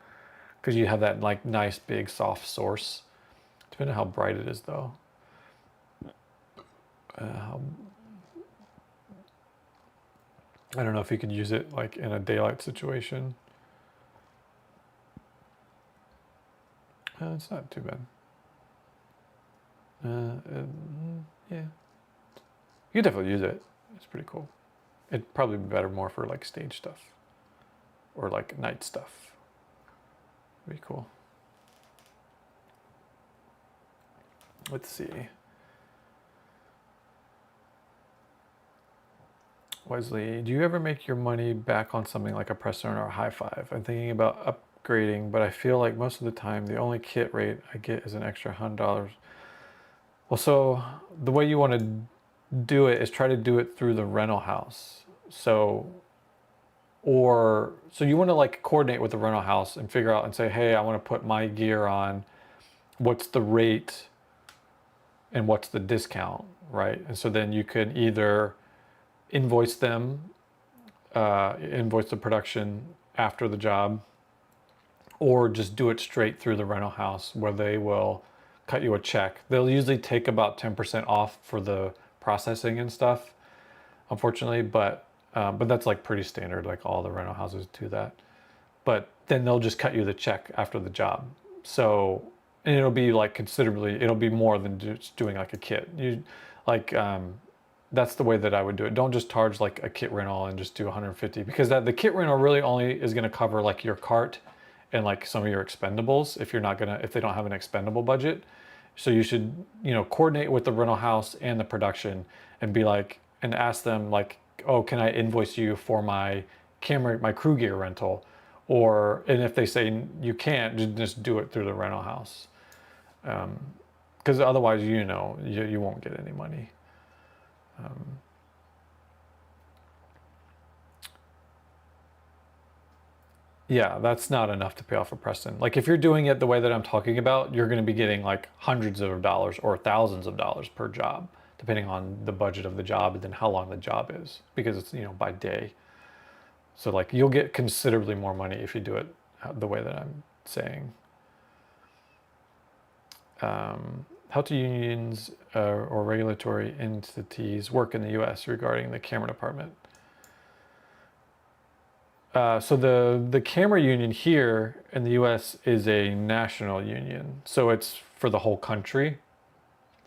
because you have that like nice big soft source. Depending on how bright it is though. I don't know if you could use it like in a daylight situation. It's not too bad. Yeah. You could definitely use it. It's pretty cool. It'd probably be better more for like stage stuff or like night stuff. It'd be cool. Let's see. Wesley, do you ever make your money back on something like a Pressern or a High Five? I'm thinking about upgrading, but I feel like most of the time the only kit rate I get is an extra $100. Well, so the way you want to do it is try to do it through the rental house. So you want to like coordinate with the rental house and figure out and say, hey, I want to put my gear on. What's the rate and what's the discount, right? And so then you can either invoice them, invoice the production after the job, or just do it straight through the rental house where they will cut you a check. They'll usually take about 10% off for the processing and stuff, unfortunately, but that's like pretty standard, like all the rental houses do that. But then they'll just cut you the check after the job. So, and it'll be like it'll be more than just doing like a kit. That's the way that I would do it. Don't just charge like a kit rental and just do 150, because the kit rental really only is going to cover like your cart and like some of your expendables if they don't have an expendable budget. So you should, coordinate with the rental house and the production and be like, and ask them like, oh, can I invoice you for my camera, my crew gear rental? And if they say you can't, just do it through the rental house. Because otherwise, you won't get any money. Yeah, that's not enough to pay off a Preston. Like if you're doing it the way that I'm talking about, you're going to be getting like hundreds of dollars or thousands of dollars per job, depending on the budget of the job and then how long the job is, because it's, by day. So like you'll get considerably more money if you do it the way that I'm saying. How do unions or regulatory entities work in the U.S. regarding the camera department? So the camera union here in the U.S. is a national union, so it's for the whole country.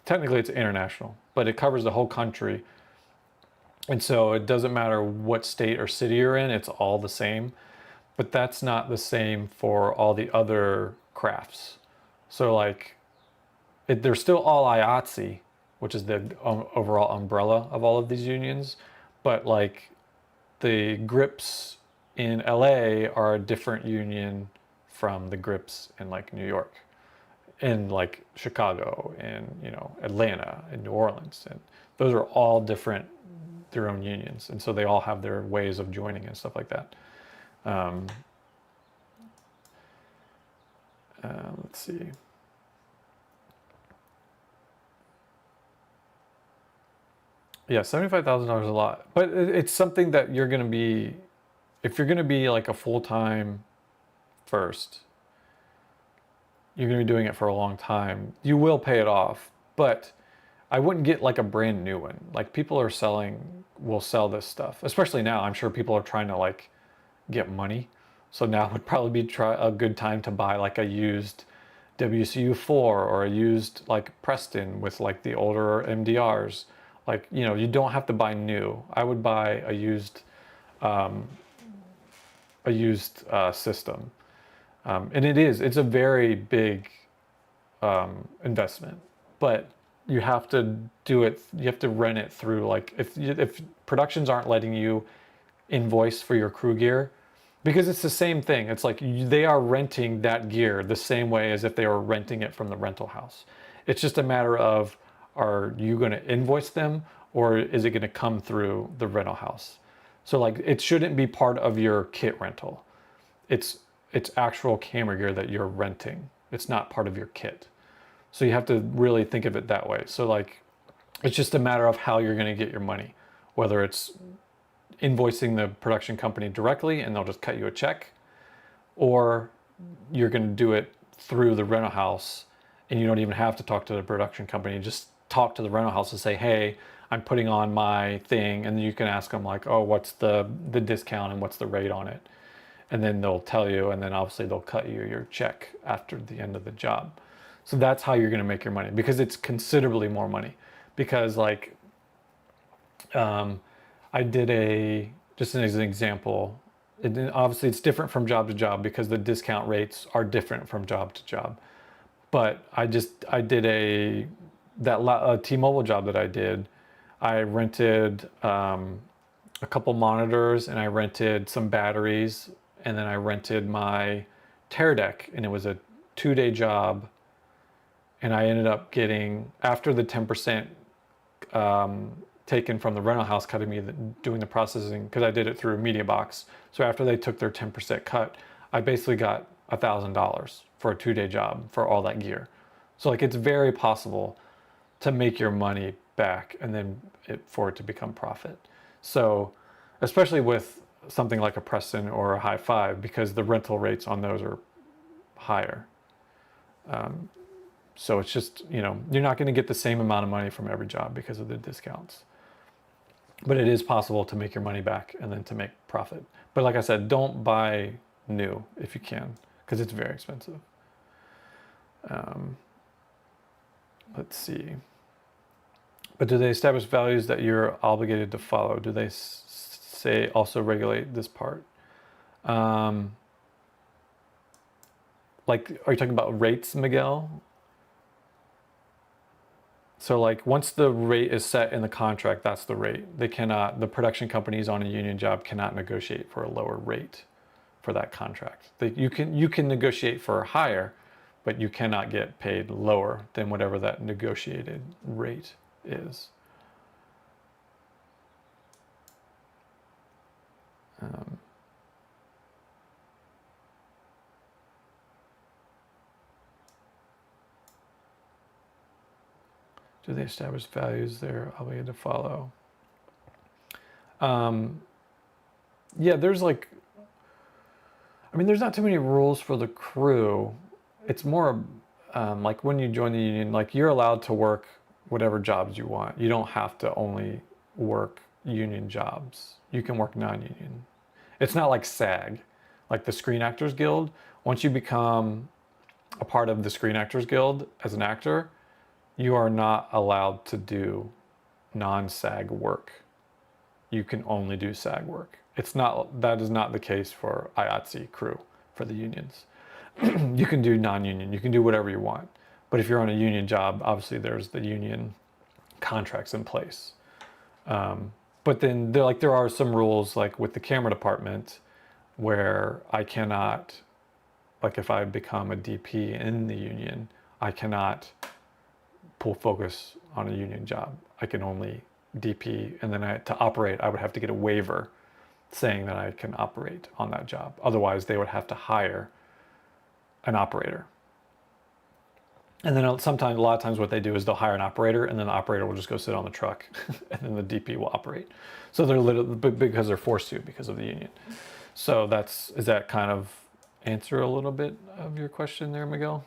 Technically, it's international, but it covers the whole country, and so it doesn't matter what state or city you're in; it's all the same. But that's not the same for all the other crafts. So like, they're still all IATSE, which is the overall umbrella of all of these unions, but like the grips in LA are a different union from the grips in like New York, in like Chicago, and Atlanta, and New Orleans, and those are all different, their own unions, and so they all have their ways of joining and stuff like that. Um, let's see. Yeah, $75,000 is a lot, but it's something that you're going to be, if you're going to be like a full-time first, you're going to be doing it for a long time. You will pay it off, but I wouldn't get like a brand new one. Like people will sell this stuff, especially now. I'm sure people are trying to like get money. So now would probably be a good time to buy like a used WCU4 or a used like Preston with like the older MDRs. Like, you don't have to buy new. I would buy a used system. And it's a very big investment, but you have to do it. You have to rent it through, like if productions aren't letting you invoice for your crew gear, because it's the same thing. It's like they are renting that gear the same way as if they were renting it from the rental house. It's just a matter of, are you going to invoice them or is it going to come through the rental house? So like it shouldn't be part of your kit rental. It's actual camera gear that you're renting. It's not part of your kit. So you have to really think of it that way. So like it's just a matter of how you're going to get your money, whether it's invoicing the production company directly and they'll just cut you a check, or you're going to do it through the rental house and you don't even have to talk to the production company. Just talk to the rental house and say, hey, I'm putting on my thing, and then you can ask them like, oh, what's the discount and what's the rate on it, and then they'll tell you, and then obviously they'll cut you your check after the end of the job. So that's how you're going to make your money, because it's considerably more money. Because like I did just as an example, obviously it's different from job to job because the discount rates are different from job to job. But I did a T-Mobile job that I did. I rented a couple monitors and I rented some batteries, and then I rented my tear deck, and it was a 2-day job. And I ended up getting, after the 10% taken from the rental house cutting me, doing the processing, because I did it through MediaBox. So after they took their 10% cut, I basically got $1,000 for a 2-day job for all that gear. So like it's very possible to make your money back and then for it to become profit. So especially with something like a Preston or a High Five, because the rental rates on those are higher. So it's just, you're not going to get the same amount of money from every job because of the discounts. But it is possible to make your money back and then to make profit. But like I said, don't buy new if you can, because it's very expensive. Let's see. But do they establish values that you're obligated to follow? Do they say also regulate this part? Like, are you talking about rates, Miguel? So like once the rate is set in the contract, that's the rate. The production companies on a union job cannot negotiate for a lower rate for that contract. You can negotiate for higher, but you cannot get paid lower than whatever that negotiated rate is. Do they establish values they're obligated to follow? Yeah, there's like, I mean, there's not too many rules for the crew. It's more like when you join the union, like you're allowed to work whatever jobs you want. You don't have to only work union jobs. You can work non-union. It's not like SAG, like the Screen Actors Guild. Once you become a part of the Screen Actors Guild as an actor, you are not allowed to do non-SAG work. You can only do SAG work. That is not the case for IATSE crew, for the unions. You can do non-union, you can do whatever you want. But if you're on a union job, obviously there's the union contracts in place. But then there are some rules, like with the camera department, where I cannot, like if I become a DP in the union, I cannot pull focus on a union job. I can only DP, and then to operate, I would have to get a waiver saying that I can operate on that job. Otherwise, they would have to hire an operator. And then sometimes, a lot of times what they do is they'll hire an operator, and then the operator will just go sit on the truck, and then the DP will operate. So they're literally, because they're forced to, because of the union. So is that kind of answer a little bit of your question there, Miguel?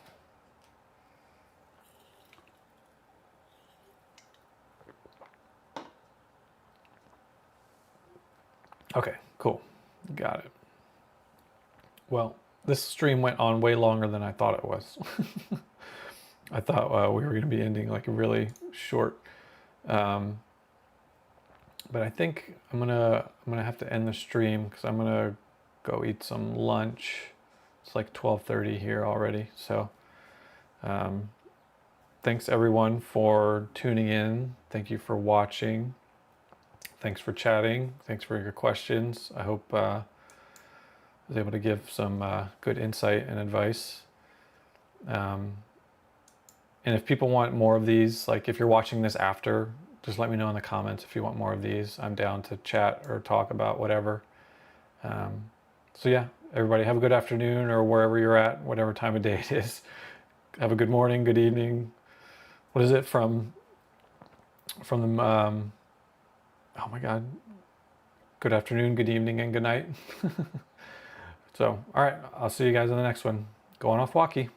Okay, cool. Got it. Well, this stream went on way longer than I thought it was. I thought we were going to be ending like really short, but I think I'm gonna have to end the stream because I'm gonna go eat some lunch. It's like 12:30 here already. So, thanks everyone for tuning in. Thank you for watching. Thanks for chatting. Thanks for your questions. I hope I was able to give some good insight and advice. And if people want more of these, like if you're watching this after, just let me know in the comments if you want more of these. I'm down to chat or talk about whatever. So yeah, everybody have a good afternoon or wherever you're at, whatever time of day it is. Have a good morning, good evening. What is it from the, oh my God. Good afternoon, good evening, and good night. So, all right, I'll see you guys in the next one. Going off Walkie.